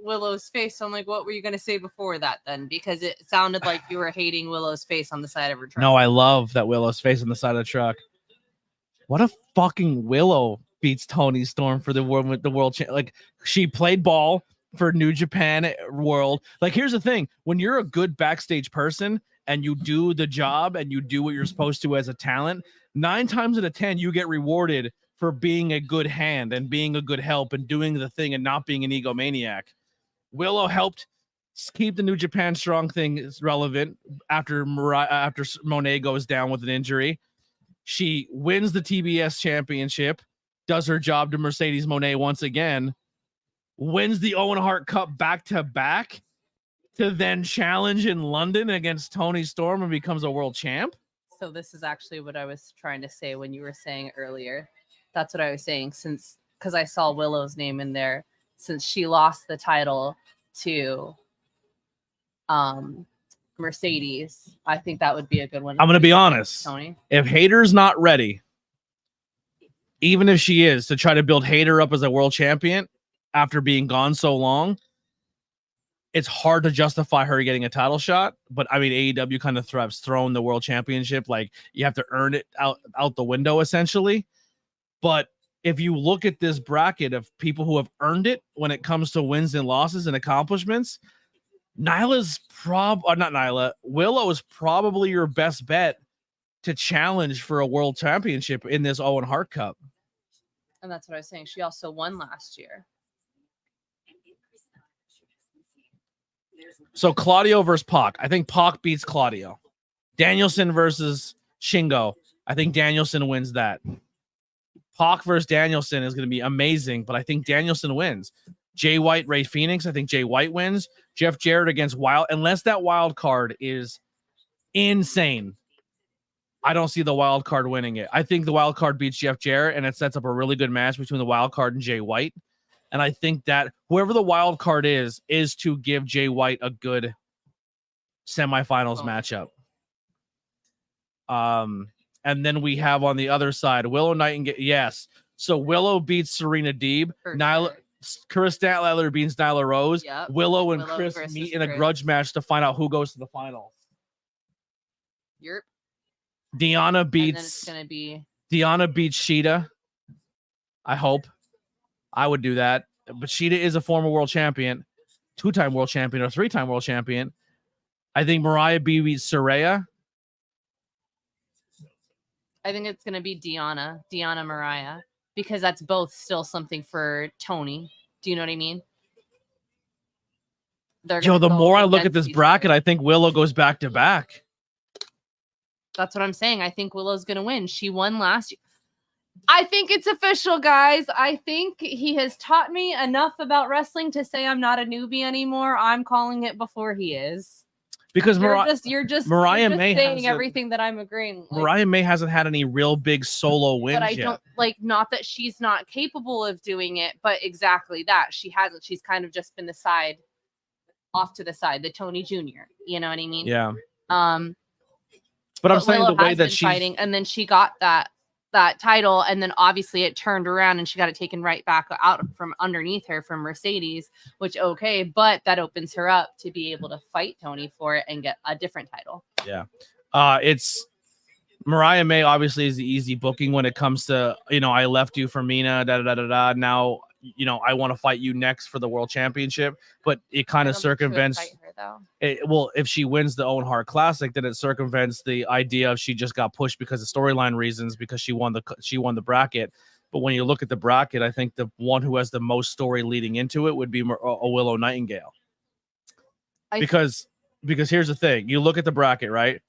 Speaker 2: Willow's face. So I'm like, what were you gonna say before that then? Because it sounded like you were hating Willow's face on the side of her truck.
Speaker 1: No, I love that Willow's face on the side of the truck. What a fucking Willow beats Toni Storm for the world like she played ball for New Japan World. Like here's the thing, when you're a good backstage person and you do the job and you do what you're supposed to as a talent, 9 times out of 10 you get rewarded for being a good hand and being a good help and doing the thing and not being an egomaniac. Willow helped keep the New Japan Strong thing relevant after Monet goes down with an injury. She wins the TBS championship, does her job to Mercedes Moné once again, wins the Owen Hart Cup back-to-back to then challenge in London against Toni Storm and becomes a world champ.
Speaker 2: So this is actually what I was trying to say when you were saying earlier. That's what I was saying because I saw Willow's name in there since she lost the title to Mercedes. I think that would be a good one.
Speaker 1: I'm going to be honest.
Speaker 2: Tony,
Speaker 1: if Hayter's not ready, even if she is, to try to build Hayter up as a world champion after being gone so long, it's hard to justify her getting a title shot. But I mean, AEW kind of thrown the world championship. Like you have to earn it out the window essentially. But if you look at this bracket of people who have earned it when it comes to wins and losses and accomplishments, Willow is probably your best bet to challenge for a world championship in this Owen Hart Cup.
Speaker 2: and that's what I was saying. She also won last year.
Speaker 1: So Claudio versus Pac. I think Pac beats Claudio. Danielson versus Shingo. I think Danielson wins that. Pac versus Danielson is going to be amazing, but I think Danielson wins. Jay White, Ray Phoenix. I think Jay White wins. Jeff Jarrett against Wild. Unless that wild card is insane, I don't see the wild card winning it. I think the wild card beats Jeff Jarrett, and it sets up a really good match between the wild card and Jay White. And I think that whoever the wild card is to give Jay White a good semifinals matchup. And then we have on the other side Willow Nightingale. Yes. So Willow beats Serena Deeb. Chris Statlander beats Nyla Rose.
Speaker 2: Yep.
Speaker 1: Willow and Chris meet in a grudge match to find out who goes to the finals.
Speaker 2: Yep.
Speaker 1: Deanna beats.
Speaker 2: And then it's gonna be
Speaker 1: Deanna beats Sheeta. I hope. I would do that. But Sheeta is a former world champion, 2-time world champion, or 3-time world champion. I think Mariah B beats Saraya.
Speaker 2: I think it's gonna be Deanna Mariah, because that's both still something for Tony. Do you know what I mean?
Speaker 1: The more I look at this bracket, I think Willow goes back to back.
Speaker 2: That's what I'm saying. I think Willow's gonna win. She won last year. I think it's official, guys. I think he has taught me enough about wrestling to say I'm not a newbie anymore. I'm calling it before he is.
Speaker 1: Because
Speaker 2: you're just
Speaker 1: Mariah May
Speaker 2: saying everything that I'm agreeing.
Speaker 1: Mariah May hasn't had any real big solo wins
Speaker 2: but I
Speaker 1: yet.
Speaker 2: don't like, not that she's not capable of doing it, but exactly that she hasn't. She's kind of just been off to the side, the Tony Jr. You know what I mean?
Speaker 1: Yeah.
Speaker 2: But
Speaker 1: I'm saying
Speaker 2: Willow
Speaker 1: the way
Speaker 2: has
Speaker 1: that
Speaker 2: been
Speaker 1: she's
Speaker 2: fighting, and then she got that title, and then obviously it turned around and she got it taken right back out from underneath her from Mercedes, which but that opens her up to be able to fight Tony for it and get a different title.
Speaker 1: Yeah. It's Mariah May obviously is the easy booking when it comes to, I left you for Mina, now, I want to fight you next for the world championship, but it kind of circumvents well, if she wins the Owen Hart Classic, then it circumvents the idea of she just got pushed because of storyline reasons, because she won the bracket. But when you look at the bracket, I think the one who has the most story leading into it would be a Willow Nightingale. Because here's the thing. You look at the bracket, right?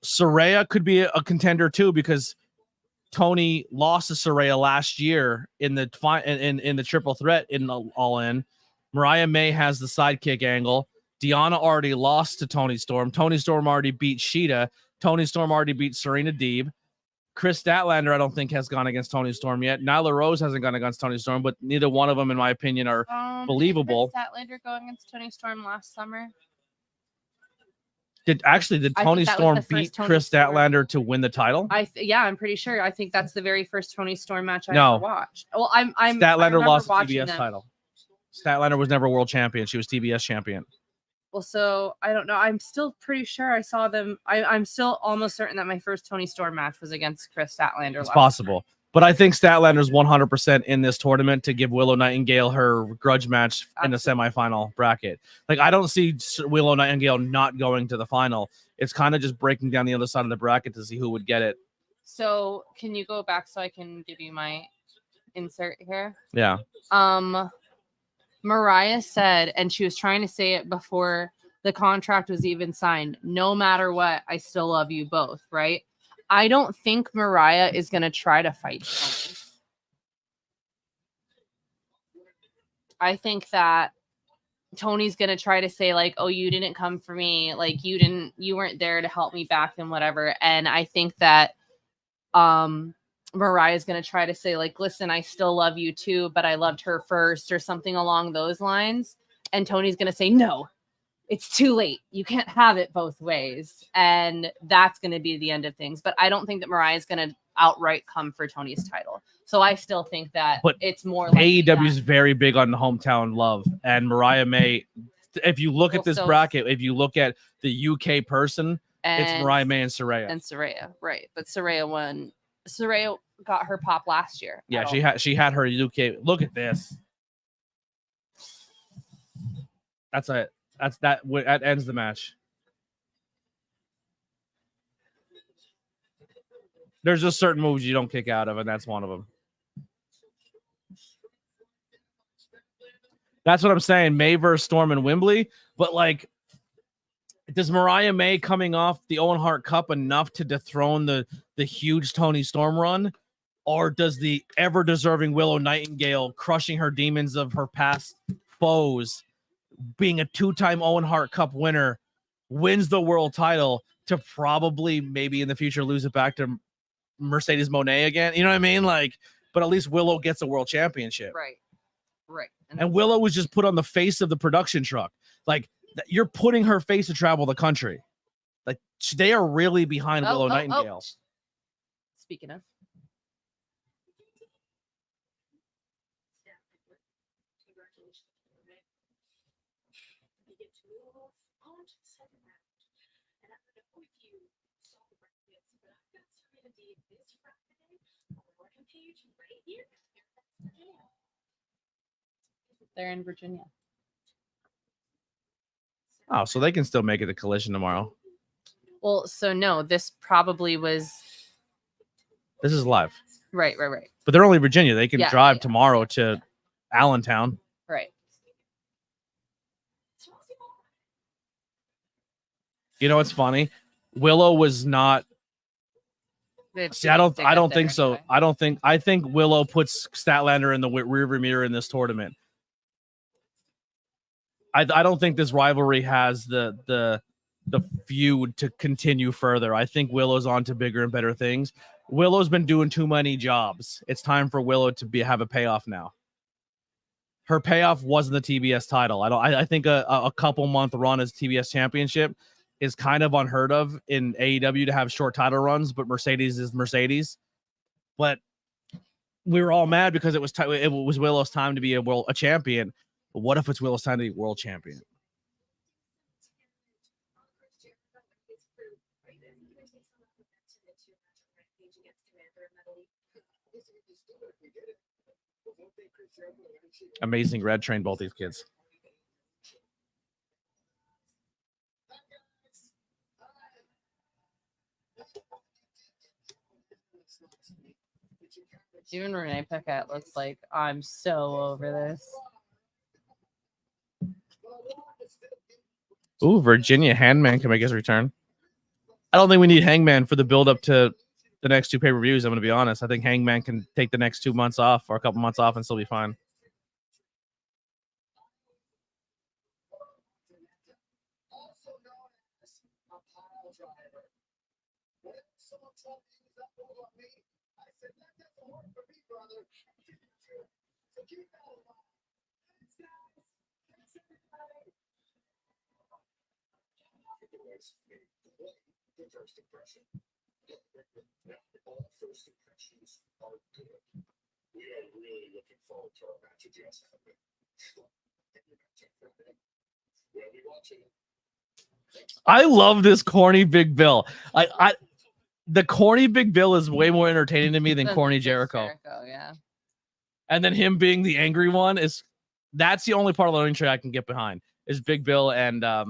Speaker 1: Saraya could be a contender too, because Tony lost to Saraya last year in the triple threat in All In. Mariah May has the sidekick angle. Deanna already lost to Tony Storm. Tony Storm already beat Sheeta. Tony Storm already beat Serena Deeb. Chris Statlander, I don't think, has gone against Tony Storm yet. Nyla Rose hasn't gone against Tony Storm, but neither one of them, in my opinion, are believable.
Speaker 2: Did Chris Statlander go against Tony Storm last summer?
Speaker 1: Did Tony Storm beat Chris Statlander to win the title?
Speaker 2: I'm pretty sure. I think that's the very first Tony Storm match I ever watched. Well,
Speaker 1: Statlander lost the TBS title. Statlander was never world champion. She was TBS champion.
Speaker 2: Well, so I don't know. I'm still pretty sure I saw them. I'm still almost certain that my first Tony Storm match was against Chris Statlander.
Speaker 1: It's possible. But I think Statlander's 100% in this tournament to give Willow Nightingale her grudge match in the semifinal bracket. Like, I don't see Willow Nightingale not going to the final. It's kind of just breaking down the other side of the bracket to see who would get it.
Speaker 2: So can you go back so I can give you my insert here?
Speaker 1: Yeah.
Speaker 2: Mariah said, and she was trying to say it before the contract was even signed, no matter what, I still love you both, right? I don't think Mariah is going to try to fight Tony. I think that Tony's going to try to say, like, oh, you didn't come for me. Like, you weren't there to help me back and whatever. And I think that Mariah's going to try to say, like, listen, I still love you too, but I loved her first, or something along those lines. And Tony's going to say, no, it's too late. You can't have it both ways. And that's going to be the end of things. But I don't think that Mariah's going to outright come for Tony's title. So I still think that it's more like
Speaker 1: AEW is very big on the hometown love. And Mariah May, if you look at this bracket, if you look at the UK person, it's Mariah May and Saraya.
Speaker 2: And Saraya, right. But Saraya won. Saraya got her pop last year.
Speaker 1: Yeah, she had her UK. Look at this. That ends the match. There's just certain moves you don't kick out of, and that's one of them. That's what I'm saying. May versus Storm and Wembley. But like, does Mariah May coming off the Owen Hart Cup enough to dethrone the huge Tony Storm run? Or does the ever deserving Willow Nightingale crushing her demons of her past foes, being a 2-time Owen Hart Cup winner, wins the world title to probably maybe in the future lose it back to Mercedes Moné again? You know what I mean? Like, but at least Willow gets a world championship.
Speaker 2: Right.
Speaker 1: And Willow was just put on the face of the production truck. Like, you're putting her face to travel the country. Like, they are really behind Willow Nightingale.
Speaker 2: Speaking of. They're in Virginia.
Speaker 1: Oh, so they can still make it to Collision tomorrow.
Speaker 2: Well, so no, this probably was.
Speaker 1: This is live.
Speaker 2: Right.
Speaker 1: But they're only Virginia. They can drive tomorrow to
Speaker 2: Yeah.
Speaker 1: Allentown.
Speaker 2: Right.
Speaker 1: You know what's funny? Willow was not. See, I don't think so. I think Willow puts Statlander in the rearview mirror in this tournament. I don't think this rivalry has the feud to continue further. I think Willow's on to bigger and better things. Willow's been doing too many jobs. It's time for Willow to have a payoff now. Her payoff wasn't the TBS title. I think a couple month run as TBS championship is kind of unheard of in AEW to have short title runs, but Mercedes is Mercedes. But we were all mad because it was Willow's time to be a champion. But what if it's Willow's time to be world champion? Amazing Red trained both these kids.
Speaker 2: Even Renee Paquette looks like I'm so over this.
Speaker 1: Ooh, Virginia Hangman can make his return. I don't think we need Hangman for the build up to the next two pay-per-views. I'm going to be honest. I think Hangman can take the next 2 months off or a couple months off and still be fine.
Speaker 4: First impression. All first impressions are good. We are really looking forward to our match against Hangout. We'll be watching.
Speaker 1: I love this corny Big Bill. The corny Big Bill is way more entertaining to me than corny Jericho.
Speaker 2: Yeah.
Speaker 1: And then him being the angry one that's the only part of the learning track I can get behind is Big Bill and oh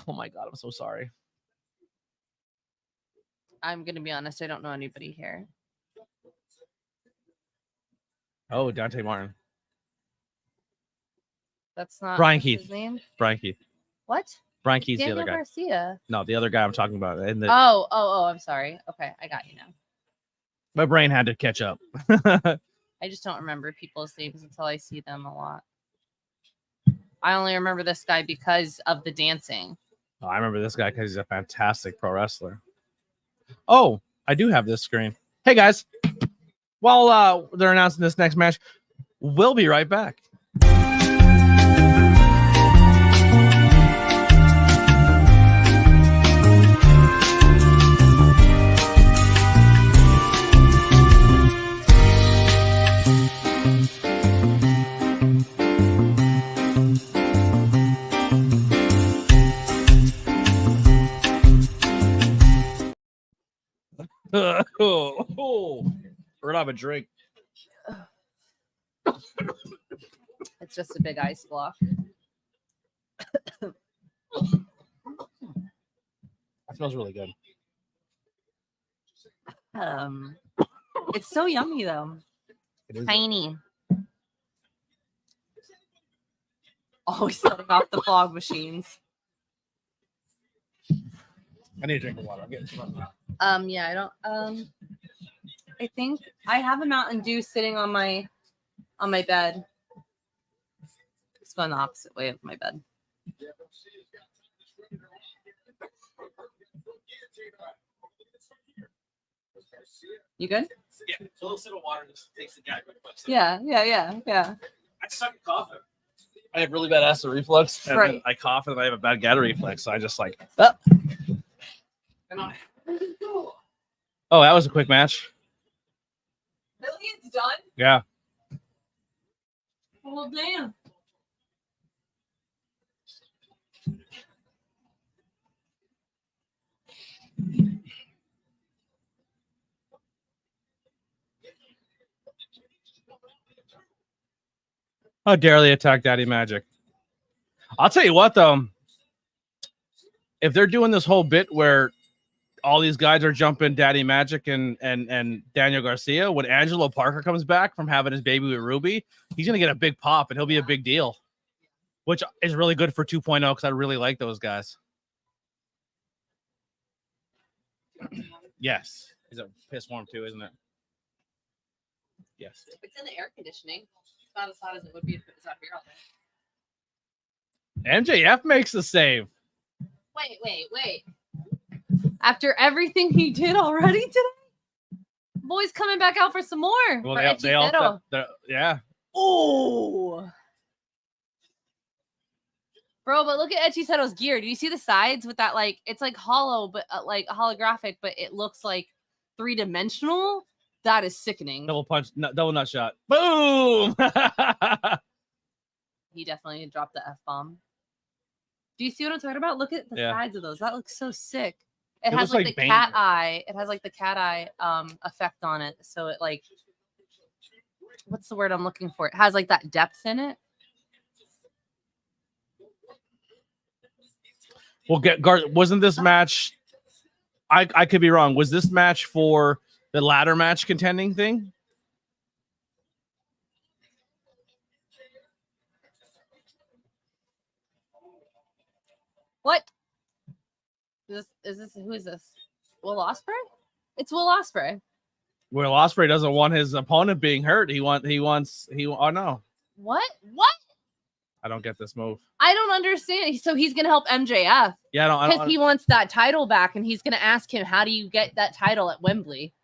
Speaker 1: my God, I'm so sorry.
Speaker 2: I'm gonna be honest, I don't know anybody here.
Speaker 1: Oh, Dante Martin.
Speaker 2: That's not
Speaker 1: Brian
Speaker 2: what's
Speaker 1: Keith.
Speaker 2: His name?
Speaker 1: Brian Keith.
Speaker 2: What?
Speaker 1: Brian Keith's
Speaker 2: Daniel
Speaker 1: the other guy.
Speaker 2: Garcia.
Speaker 1: No, the other guy I'm talking about.
Speaker 2: Oh, I'm sorry. Okay, I got you now.
Speaker 1: My brain had to catch up.
Speaker 2: I just don't remember people's names until I see them a lot. I only remember this guy because of the dancing.
Speaker 1: I remember this guy because he's a fantastic pro wrestler. Oh, I do have this screen. Hey, guys. While they're announcing this next match, we'll be right back. We're gonna have a drink.
Speaker 2: It's just a big ice block.
Speaker 1: That smells really good.
Speaker 2: It's so yummy though.
Speaker 1: It is.
Speaker 2: Tiny. Always setting off the fog machines.
Speaker 1: I need a drink of water. I'm getting some.
Speaker 2: Yeah, I don't. I think I have a Mountain Dew sitting on my bed. It's going the opposite way of my bed. You good?
Speaker 1: Yeah, a little sip of water just takes the gag reflex.
Speaker 2: Yeah.
Speaker 1: I suck at coughing. I have really bad acid reflux, and
Speaker 2: Right.
Speaker 1: then I cough, and I have a bad gag reflex. So I just like. Oh, that was a quick match.
Speaker 2: Really, it's done.
Speaker 1: Yeah.
Speaker 2: Well, damn.
Speaker 1: How dare they attack Daddy Magic? I'll tell you what, though. If they're doing this whole bit where all these guys are jumping Daddy Magic and Daniel Garcia, when Angelo Parker comes back from having his baby with Ruby, he's going to get a big pop, and he'll be a big deal, which is really good for 2.0 because I really like those guys. Yes. Is it piss warm, too, isn't it? Yes.
Speaker 2: It's in the air conditioning. It's not as hot as it would be if it was out here all day.
Speaker 1: MJF makes the save.
Speaker 2: Wait. After everything he did already today, boy's coming back out for some more.
Speaker 1: Well,
Speaker 2: for
Speaker 1: they all,
Speaker 2: Echiceto.
Speaker 1: yeah.
Speaker 2: Oh, bro! But look at Echiceto's gear. Do you see the sides with that? Like, it's like hollow, but like holographic, but it looks like 3-dimensional. That is sickening.
Speaker 1: Double punch, double nut shot. Boom!
Speaker 2: He definitely dropped the F-bomb. Do you see what I'm talking about? Look at the sides of those. That looks so sick. It has like the cat eye. It has like the cat eye effect on it. So it like, what's the word I'm looking for? It has like that depth in it.
Speaker 1: Well, wasn't this match? I could be wrong. Was this match for the ladder match contending thing?
Speaker 2: What? Is this who is this? Will Ospreay? It's Will Ospreay.
Speaker 1: Will Ospreay doesn't want his opponent being hurt. He wants. Oh no.
Speaker 2: What?
Speaker 1: I don't get this move.
Speaker 2: I don't understand. So he's gonna help MJF.
Speaker 1: Yeah, I
Speaker 2: Because
Speaker 1: don't.
Speaker 2: he wants that title back, and he's gonna ask him, "How do you get that title at Wembley?"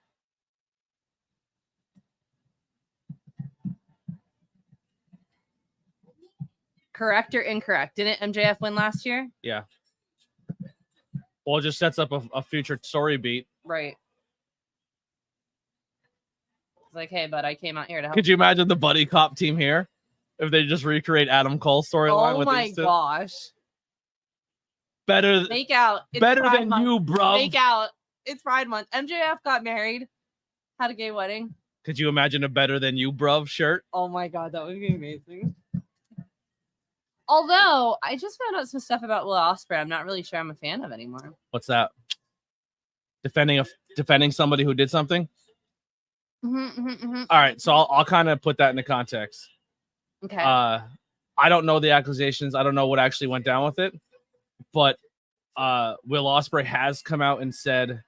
Speaker 2: Correct or incorrect? Didn't MJF win last year?
Speaker 1: Yeah. Well, it just sets up a future story beat.
Speaker 2: Right. It's like, hey, bud, I came out here to help.
Speaker 1: Could you imagine the buddy cop team here if they just recreate Adam Cole's storyline?
Speaker 2: Oh my gosh!
Speaker 1: Better.
Speaker 2: Make out. It's
Speaker 1: better
Speaker 2: Pride
Speaker 1: than
Speaker 2: Month.
Speaker 1: you, bro.
Speaker 2: Make out. It's Pride Month. MJF got married, had a gay wedding.
Speaker 1: Could you imagine a better than you, bruv shirt?
Speaker 2: Oh my god, that would be amazing. Although I just found out some stuff about Will Ospreay, I'm not really sure I'm a fan of anymore.
Speaker 1: What's that? Defending somebody who did something. All right, so I'll kind of put that into context.
Speaker 2: Okay.
Speaker 1: I don't know the accusations. I don't know what actually went down with it, but Will Ospreay has come out and said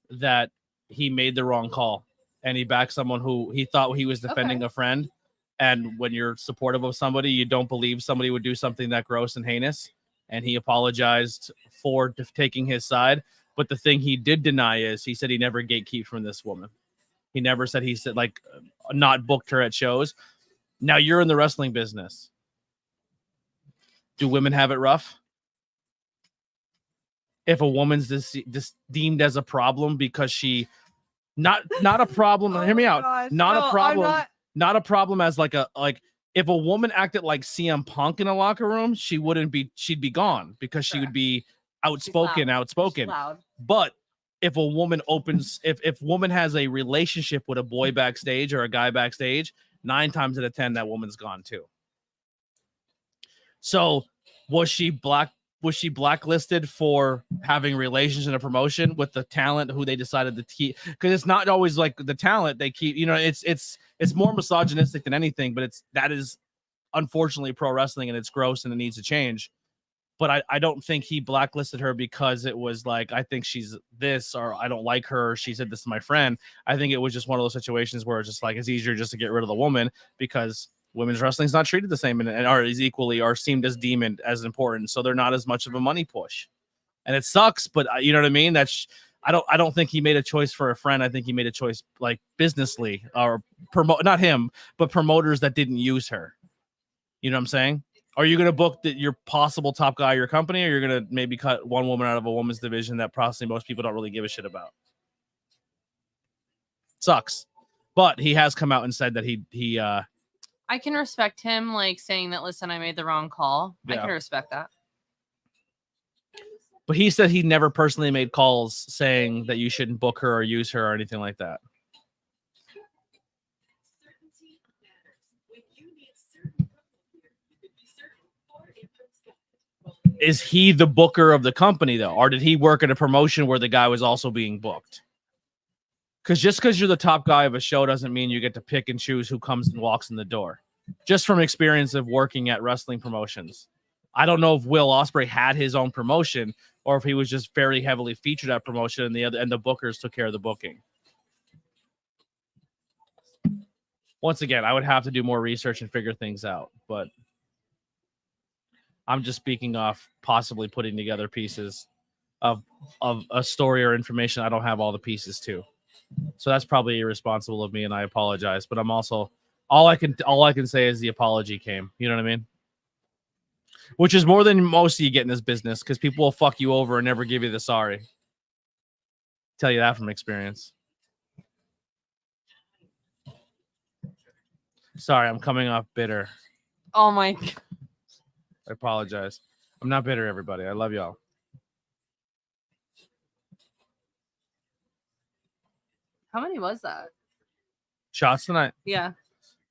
Speaker 1: that he made the wrong call and he backed someone who he thought he was defending a friend. And when you're supportive of somebody, you don't believe somebody would do something that gross and heinous. And he apologized for taking his side. But the thing he did deny is he said he never gatekeeped from this woman. He never said like not booked her at shows. Now you're in the wrestling business. Do women have it rough? If a woman's this deemed as a problem because she not a problem. Hear me out.
Speaker 2: Gosh.
Speaker 1: Not a problem. Not a problem as like if a woman acted like CM Punk in a locker room, she'd be gone because she would be outspoken.
Speaker 2: She's loud.
Speaker 1: But if a woman if woman has a relationship with a boy backstage or a guy backstage, 9 times out of 10, that woman's gone too. So was she blacklisted for having relations in a promotion with the talent who they decided to keep? Because it's not always like the talent they keep, it's more misogynistic than anything, but that is unfortunately pro wrestling and it's gross and it needs to change. But I don't think he blacklisted her because it was like, I think she's this, or I don't like her. She said this to my friend. I think it was just one of those situations where it's just like, it's easier just to get rid of the woman because women's wrestling is not treated the same and are as equally or seemed as deemed as important. So they're not as much of a money push. And it sucks, but you know what I mean? That's, I don't think he made a choice for a friend. I think he made a choice like businessly or not him, but promoters that didn't use her. You know what I'm saying? Are you going to book your possible top guy of your company, or you're going to maybe cut one woman out of a woman's division that possibly most people don't really give a shit about? Sucks. But he has come out and said that he
Speaker 2: I can respect him like saying that, listen, I made the wrong call.
Speaker 1: Yeah.
Speaker 2: I can respect that.
Speaker 1: But he said he never personally made calls saying that you shouldn't book her or use her or anything like that. Is he the booker of the company, though? Or did he work at a promotion where the guy was also being booked? Because just because you're the top guy of a show doesn't mean you get to pick and choose who comes and walks in the door. Just from experience of working at wrestling promotions. I don't know if Will Ospreay had his own promotion or if he was just very heavily featured at promotion and the bookers took care of the booking. Once again, I would have to do more research and figure things out, but I'm just speaking off possibly putting together pieces of a story or information I don't have all the pieces to. So that's probably irresponsible of me, and I apologize. But I'm also all I can say is the apology came. You know what I mean? Which is more than most of you get in this business, because people will fuck you over and never give you the sorry. Tell you that from experience. Sorry, I'm coming off bitter.
Speaker 2: Oh my God.
Speaker 1: I apologize. I'm not bitter, everybody. I love y'all.
Speaker 2: How many was that?
Speaker 1: Shots tonight?
Speaker 2: Yeah.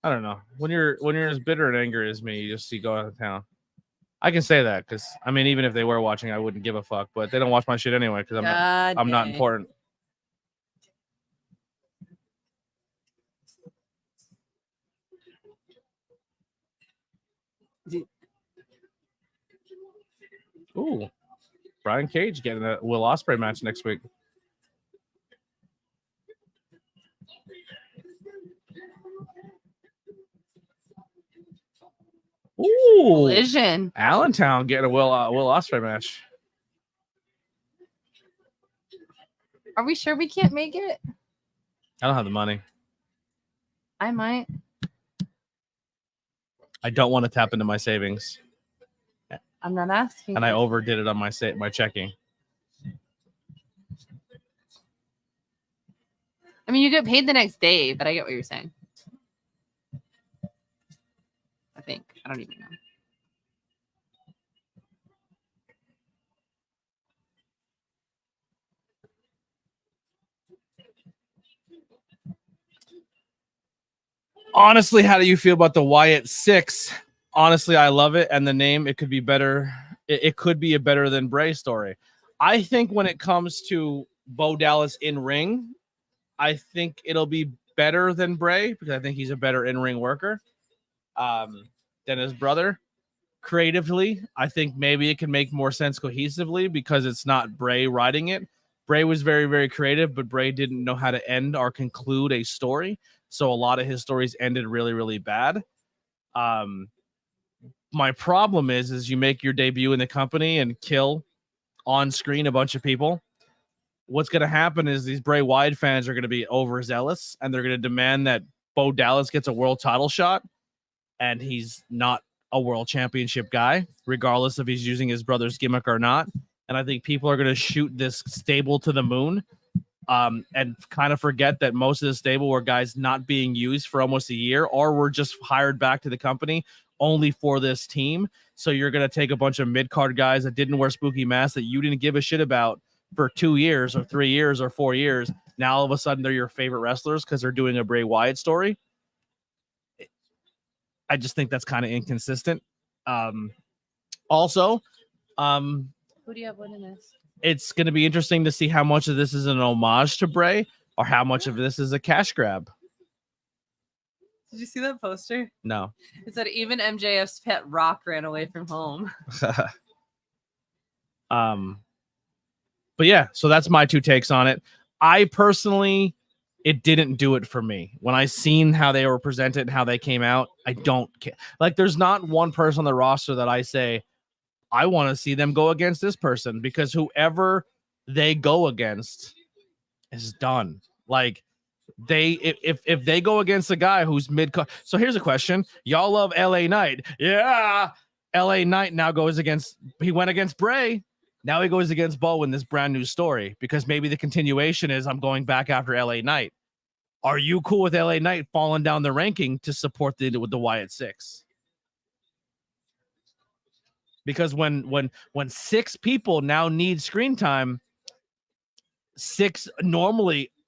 Speaker 1: I don't know. When you're as bitter and angry as me, you go out of town. I can say that because I mean, even if they were watching, I wouldn't give a fuck. But they don't watch my shit anyway because I'm not important. Ooh, Brian Cage getting a Will Ospreay match next week. Ooh,
Speaker 2: Collision.
Speaker 1: Allentown getting a Will Ospreay match.
Speaker 2: Are we sure we can't make it?
Speaker 1: I don't have the money.
Speaker 2: I might.
Speaker 1: I don't want to tap into my savings,
Speaker 2: I'm not asking.
Speaker 1: and I overdid it on my checking.
Speaker 2: I mean, you get paid the next day, but I get what you're saying. I think. I don't even know.
Speaker 1: Honestly, how do you feel about the Wyatt 6? Honestly, I love it, and the name, it could be better. It could be a better than Bray story. I think when it comes to Bo Dallas in ring, I think it'll be better than Bray because I think he's a better in-ring worker than his brother. Creatively, I think maybe it can make more sense cohesively because it's not Bray writing it. Bray was very, very creative, but Bray didn't know how to end or conclude a story. So a lot of his stories ended really, really bad. My problem is you make your debut in the company and kill on screen a bunch of people. What's going to happen is these Bray Wyatt fans are going to be overzealous and they're going to demand that Bo Dallas gets a world title shot, and he's not a world championship guy, regardless if he's using his brother's gimmick or not. And I think people are going to shoot this stable to the moon and kind of forget that most of the stable were guys not being used for almost a year, or were just hired back to the company only for this team. So you're going to take a bunch of mid-card guys that didn't wear spooky masks that you didn't give a shit about for 2 years or 3 years or 4 years. Now all of a sudden they're your favorite wrestlers because they're doing a Bray Wyatt story. I just think that's kind of inconsistent. Also,
Speaker 2: Who do you have winning this?
Speaker 1: it's going to be interesting to see how much of this is an homage to Bray or how much of this is a cash grab.
Speaker 2: Did you see that poster?
Speaker 1: No.
Speaker 2: It said even MJF's pet Rock ran away from home.
Speaker 1: But yeah, so that's my two takes on it. I personally, it didn't do it for me. When I seen how they were presented and how they came out, I don't care. Like, there's not one person on the roster that I say, I want to see them go against this person, because whoever they go against is done. Like, if they go against a guy who's mid, so here's a question: y'all love LA Knight? Yeah, LA Knight now he went against Bray. Now he goes against Bo in this brand new story, because maybe the continuation is I'm going back after LA Knight. Are you cool with LA Knight falling down the ranking to support the Wyatt Six? Because when 6 people now need screen time,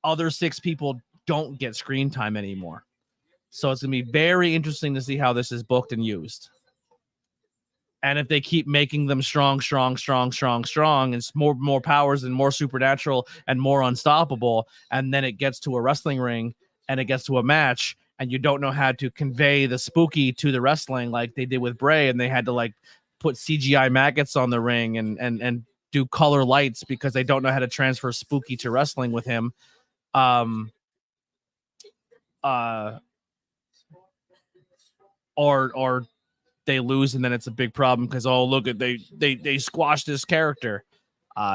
Speaker 1: other 6 people don't get screen time anymore. So it's gonna be very interesting to see how this is booked and used. And if they keep making them strong, and more powers and more supernatural and more unstoppable, and then it gets to a wrestling ring and it gets to a match, and you don't know how to convey the spooky to the wrestling like they did with Bray, and they had to like put CGI maggots on the ring and do color lights because they don't know how to transfer spooky to wrestling with him. Or they lose, and then it's a big problem because, oh, look at they squashed this character.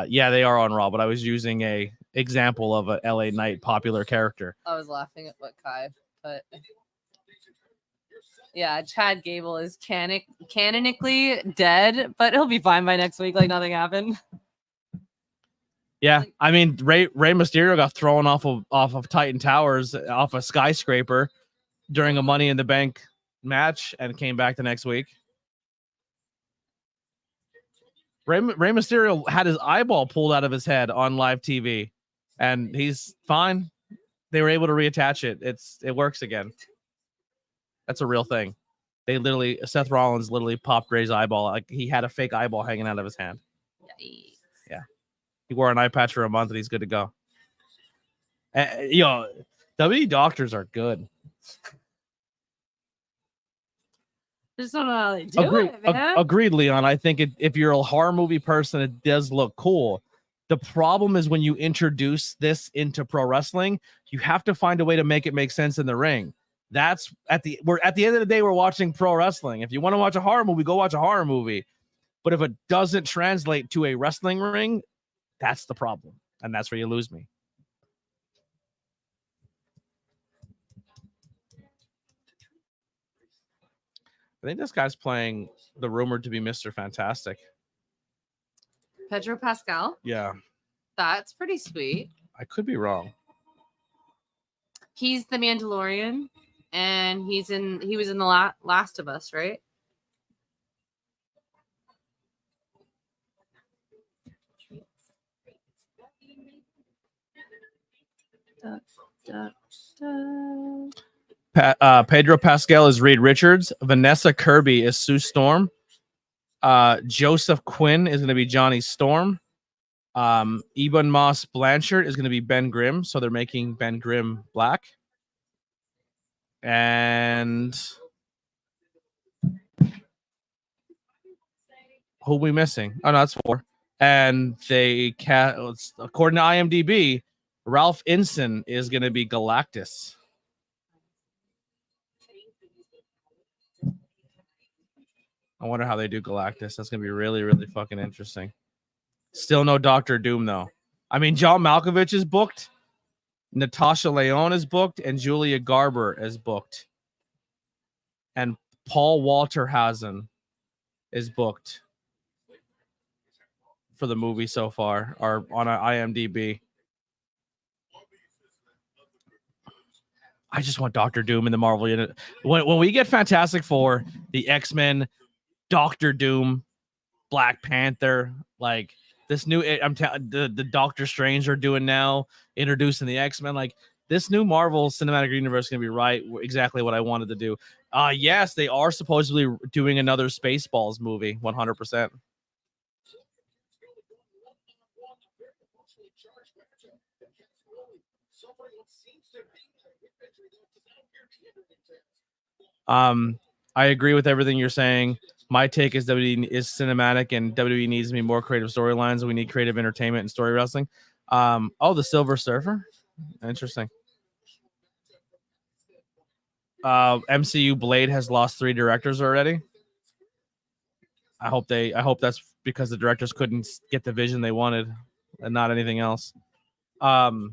Speaker 1: Yeah, they are on Raw, but I was using a example of a LA Knight popular character.
Speaker 2: I was laughing at what Kai put. Yeah, Chad Gable is canonically dead, but he'll be fine by next week, like nothing happened.
Speaker 1: Yeah, I mean, Rey Mysterio got thrown off of Titan Towers, off a skyscraper during a Money in the Bank match, and came back the next week. Rey Mysterio had his eyeball pulled out of his head on live TV, and he's fine. They were able to reattach it. It works again. That's a real thing. Seth Rollins literally popped Rey's eyeball. Like, he had a fake eyeball hanging out of his hand.
Speaker 2: Yikes.
Speaker 1: Yeah. He wore an eye patch for a month and he's good to go. WWE doctors are good.
Speaker 2: Just don't know how they do it, man.
Speaker 1: Agreed, Leon. I think if you're a horror movie person, it does look cool. The problem is when you introduce this into pro wrestling, you have to find a way to make it make sense in the ring. That's at the end of the day, we're watching pro wrestling. If you want to watch a horror movie, go watch a horror movie. But if it doesn't translate to a wrestling ring, that's the problem. And that's where you lose me. I think this guy's playing the rumored to be Mr. Fantastic.
Speaker 2: Pedro Pascal?
Speaker 1: Yeah.
Speaker 2: That's pretty sweet.
Speaker 1: I could be wrong.
Speaker 2: He's the Mandalorian, and he was in the Last of Us, right?
Speaker 1: Pedro Pascal is Reed Richards. Vanessa Kirby is Sue Storm. Joseph Quinn is going to be Johnny Storm. Ebon Moss Blanchard is going to be Ben Grimm. So they're making Ben Grimm black. And who are we missing? Oh, no, that's 4. And according to IMDb, Ralph Inson is going to be Galactus. I wonder how they do Galactus. That's going to be really, really fucking interesting. Still no Doctor Doom, though. I mean, John Malkovich is booked. Natasha Lyonne is booked. And Julia Garber is booked. And Paul Walterhausen is booked for the movie so far, or on IMDb. I just want Doctor Doom in the Marvel unit. When we get Fantastic Four, the X-Men, Doctor Doom, Black Panther, like this new, the Doctor Strange are doing now, introducing the X-Men, like this new Marvel Cinematic Universe is gonna be exactly what I wanted to do. Yes, they are supposedly doing another Spaceballs movie, 100%. I agree with everything you're saying. My take is WWE is cinematic and WWE needs to be more creative storylines. We need creative entertainment and story wrestling. The Silver Surfer. Interesting. MCU Blade has lost 3 directors already. I hope that's because the directors couldn't get the vision they wanted and not anything else. No,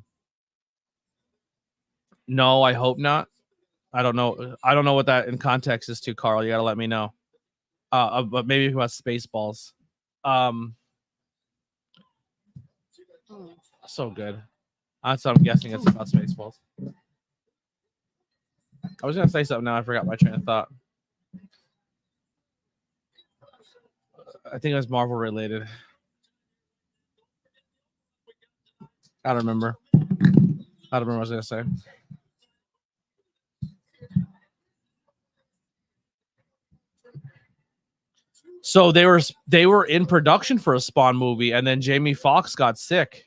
Speaker 1: I hope not. I don't know what that in context is to, Carl. You gotta let me know. But maybe about Spaceballs. So good. That's what I'm guessing. It's about Spaceballs. I was gonna say something now. I forgot my train of thought. I think it was Marvel related. I don't remember. What I was gonna say. So they were in production for a Spawn movie, and then Jamie Foxx got sick.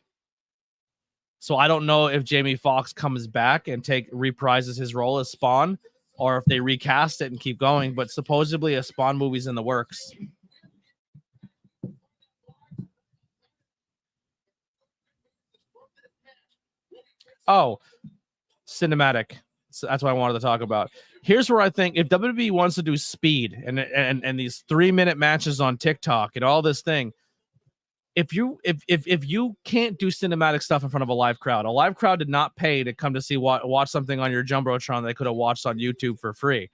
Speaker 1: So I don't know if Jamie Foxx comes back and reprises his role as Spawn, or if they recast it and keep going. But supposedly a Spawn movie's in the works. Oh, cinematic. So that's what I wanted to talk about. Here's where I think if WWE wants to do speed and these 3-minute matches on TikTok and all this thing, if you can't do cinematic stuff in front of a live crowd did not pay to come to see watch something on your Jumbotron they could have watched on YouTube for free.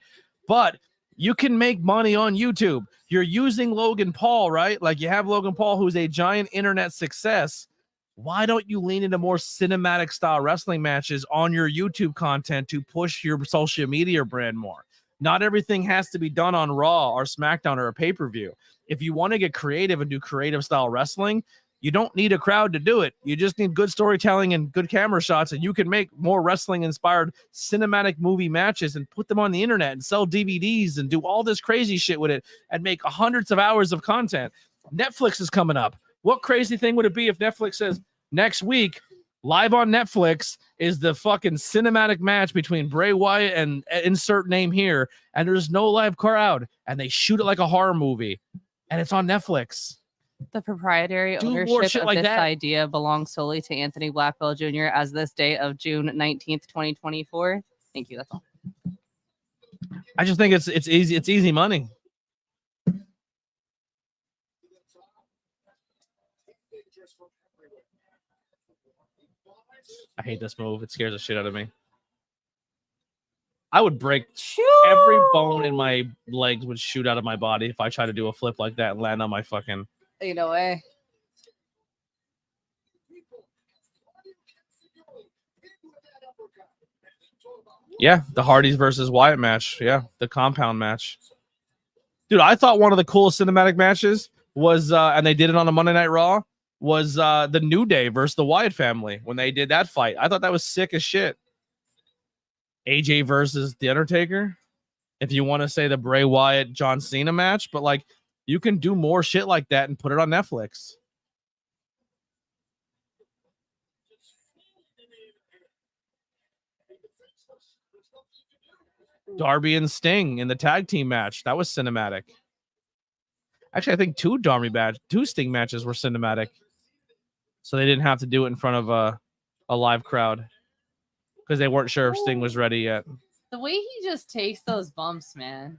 Speaker 1: But you can make money on YouTube. You're using Logan Paul, right? Like you have Logan Paul, who's a giant internet success. Why don't you lean into more cinematic style wrestling matches on your YouTube content to push your social media brand more? Not everything has to be done on Raw or SmackDown or a pay-per-view. If you want to get creative and do creative style wrestling, you don't need a crowd to do it. You just need good storytelling and good camera shots, and you can make more wrestling-inspired cinematic movie matches and put them on the internet and sell DVDs and do all this crazy shit with it and make hundreds of hours of content. Netflix is coming up. What crazy thing would it be if Netflix says, next week, live on Netflix is the fucking cinematic match between Bray Wyatt and insert name here, and there's no live crowd, and they shoot it like a horror movie, and it's on Netflix.
Speaker 2: The proprietary ownership of this idea belongs solely to Anthony Blackwell Jr. as this day of June 19th, 2024. Thank you. That's all.
Speaker 1: I just think it's easy. It's easy money. I hate this move. It scares the shit out of me. I would break every bone in my legs would shoot out of my body if I try to do a flip like that and land on my fucking.
Speaker 2: Ain't no way.
Speaker 1: Yeah, the Hardys versus Wyatt match. Yeah, the compound match. Dude, I thought one of the coolest cinematic matches was, and they did it on a Monday Night Raw, was the New Day versus the Wyatt family when they did that fight. I thought that was sick as shit. AJ versus The Undertaker. If you want to say the Bray Wyatt John Cena match, but like you can do more shit like that and put it on Netflix. Darby and Sting in the tag team match. That was cinematic. Actually, I think two Sting matches were cinematic. So they didn't have to do it in front of a live crowd because they weren't sure if Sting was ready yet.
Speaker 2: The way he just takes those bumps, man.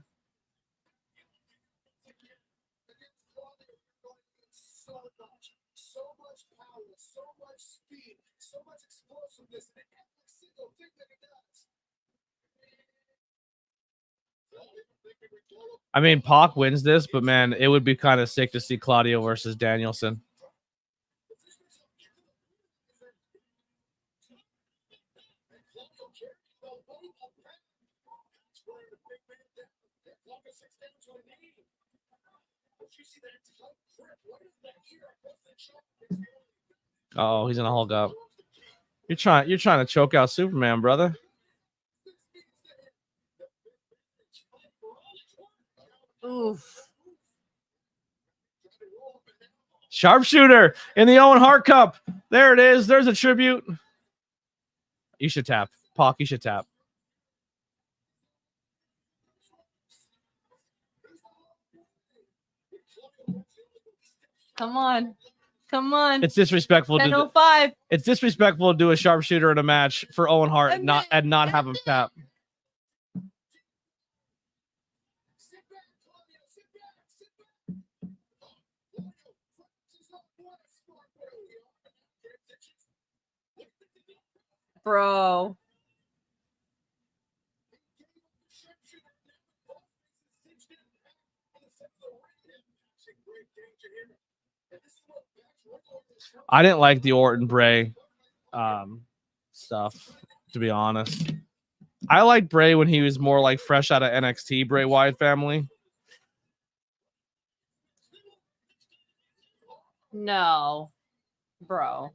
Speaker 4: So much power, so much speed, so much explosiveness in every single thing that he does.
Speaker 1: I mean, Pac wins this, but man, it would be kind of sick to see Claudio versus Danielson. Oh, he's gonna Hulk up. You're trying to choke out Superman, brother.
Speaker 2: Oof.
Speaker 1: Sharpshooter in the Owen Hart Cup. There it is. There's a tribute. You should tap. Pac, you should tap.
Speaker 2: Come on. Come on.
Speaker 1: It's disrespectful to
Speaker 2: 10:05.
Speaker 1: it's disrespectful to do a sharpshooter in a match for Owen Hart and not have him tap.
Speaker 2: Bro.
Speaker 1: I didn't like the Orton Bray stuff, to be honest. I liked Bray when he was more like fresh out of NXT, Bray Wyatt family.
Speaker 2: No. Bro.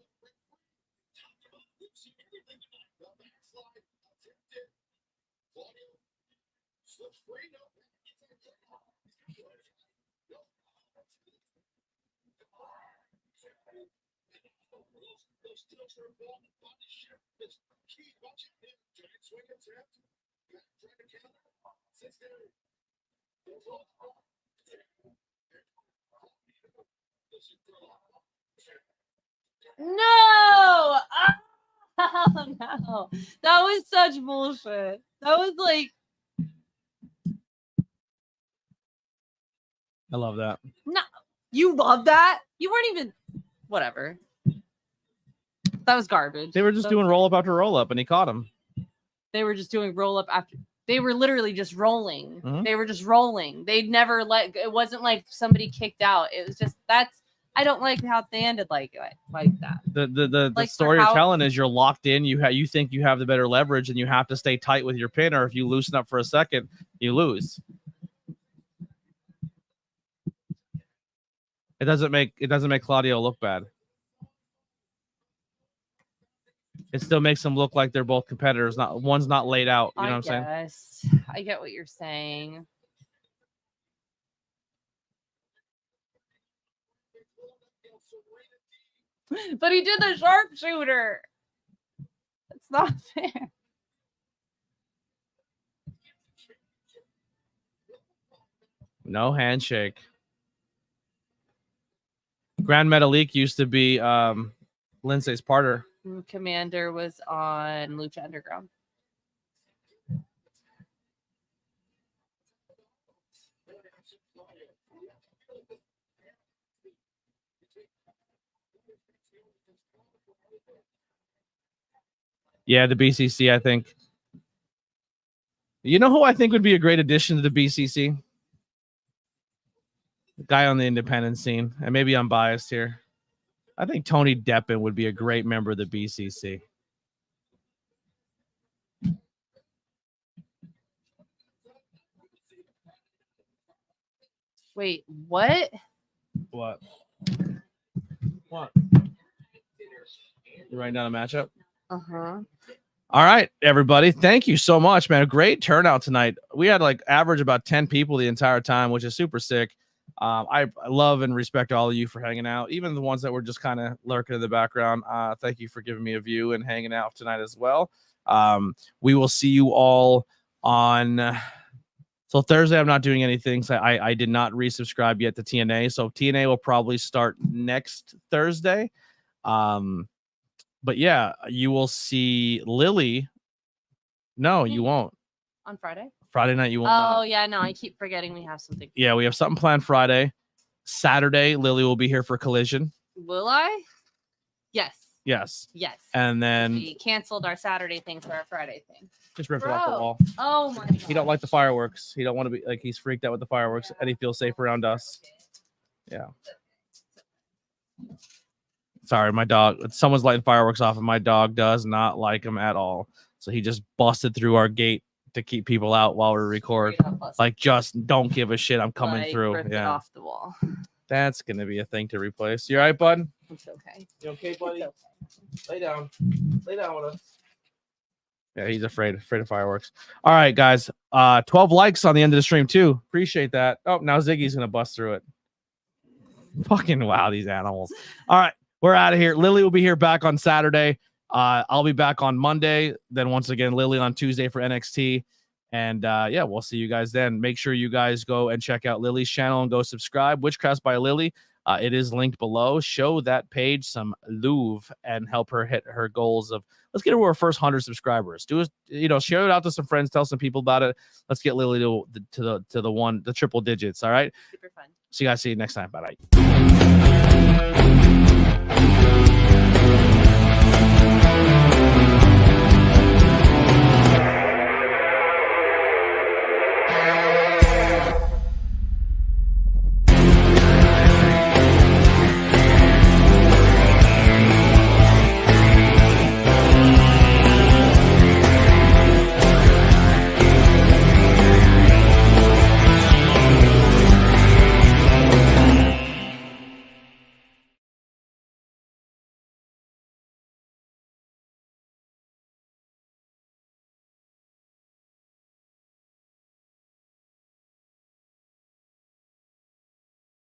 Speaker 2: No! Oh, no. That was such bullshit. That was like,
Speaker 1: I love that.
Speaker 2: no. You love that? You weren't even, whatever. That was garbage.
Speaker 1: They were just doing roll up after roll up, and he caught him.
Speaker 2: They were just doing roll up after. They were literally just rolling.
Speaker 1: Mhm.
Speaker 2: They were just rolling. They'd never it wasn't like somebody kicked out. It was just, I don't like how they ended like that.
Speaker 1: The
Speaker 2: Like,
Speaker 1: story
Speaker 2: for
Speaker 1: you're
Speaker 2: how-
Speaker 1: telling is you're locked in. You think you have the better leverage, and you have to stay tight with your pin, or if you loosen up for a second, you lose. It doesn't make Claudio look bad. It still makes them look like they're both competitors. One's not laid out. You know what I'm saying?
Speaker 2: Yes, I get what you're saying. But he did the sharpshooter. It's not fair.
Speaker 1: No handshake. Grand Metalik used to be Lindsay's partner.
Speaker 2: Commander was on Lucha Underground.
Speaker 1: Yeah, the BCC, I think. You know who I think would be a great addition to the BCC? The guy on the independent scene. And maybe I'm biased here. I think Tony Deppen would be a great member of the BCC.
Speaker 2: Wait, what?
Speaker 1: What? What? You writing down a matchup?
Speaker 2: Uh-huh.
Speaker 1: All right, everybody. Thank you so much, man. A great turnout tonight. We had like average about 10 people the entire time, which is super sick. I love and respect all of you for hanging out, even the ones that were just kind of lurking in the background. Thank you for giving me a view and hanging out tonight as well. We will see you all on. So Thursday, I'm not doing anything. So I did not resubscribe yet to TNA. So TNA will probably start next Thursday. But yeah, you will see Lily. No, you won't.
Speaker 2: On Friday?
Speaker 1: Friday night, you won't.
Speaker 2: Oh, yeah, no, I keep forgetting we have something.
Speaker 1: Yeah, we have something planned Friday. Saturday, Lily will be here for Collision.
Speaker 2: Will I? Yes.
Speaker 1: Yes.
Speaker 2: Yes.
Speaker 1: And then
Speaker 2: We canceled our Saturday thing for our Friday thing.
Speaker 1: just ripped it off the
Speaker 2: Bro.
Speaker 1: wall.
Speaker 2: Oh, my God.
Speaker 1: He don't like the fireworks. He don't want to be like, he's freaked out with the fireworks, and he feels safe around us. Yeah. Sorry, my dog. Someone's lighting fireworks off, and my dog does not like them at all. So he just busted through our gate to keep people out while we record.
Speaker 2: Straight up busted.
Speaker 1: Like, just don't give a shit. I'm coming
Speaker 2: Like,
Speaker 1: through.
Speaker 2: ripped it
Speaker 1: Yeah,
Speaker 2: off the wall.
Speaker 1: that's gonna be a thing to replace. You all right, bud?
Speaker 2: It's okay.
Speaker 1: You okay, buddy?
Speaker 2: It's okay.
Speaker 1: Lay down. Lay down with us. Yeah, he's afraid of fireworks. All right, guys. 12 likes on the end of the stream too. Appreciate that. Oh, now Ziggy's gonna bust through it. Fucking wow, these animals. All right, we're out of here. Lily will be here back on Saturday. I'll be back on Monday. Then once again, Lily on Tuesday for NXT. And yeah, we'll see you guys then. Make sure you guys go and check out Lily's channel and go subscribe. Witchcraft by Lily. It is linked below. Show that page some love and help her hit her goals of, let's get her to our first 100 subscribers. Do it, share it out to some friends, tell some people about it. Let's get Lily to the triple digits. All right.
Speaker 2: Super fun.
Speaker 1: So you guys see you next time. Bye bye.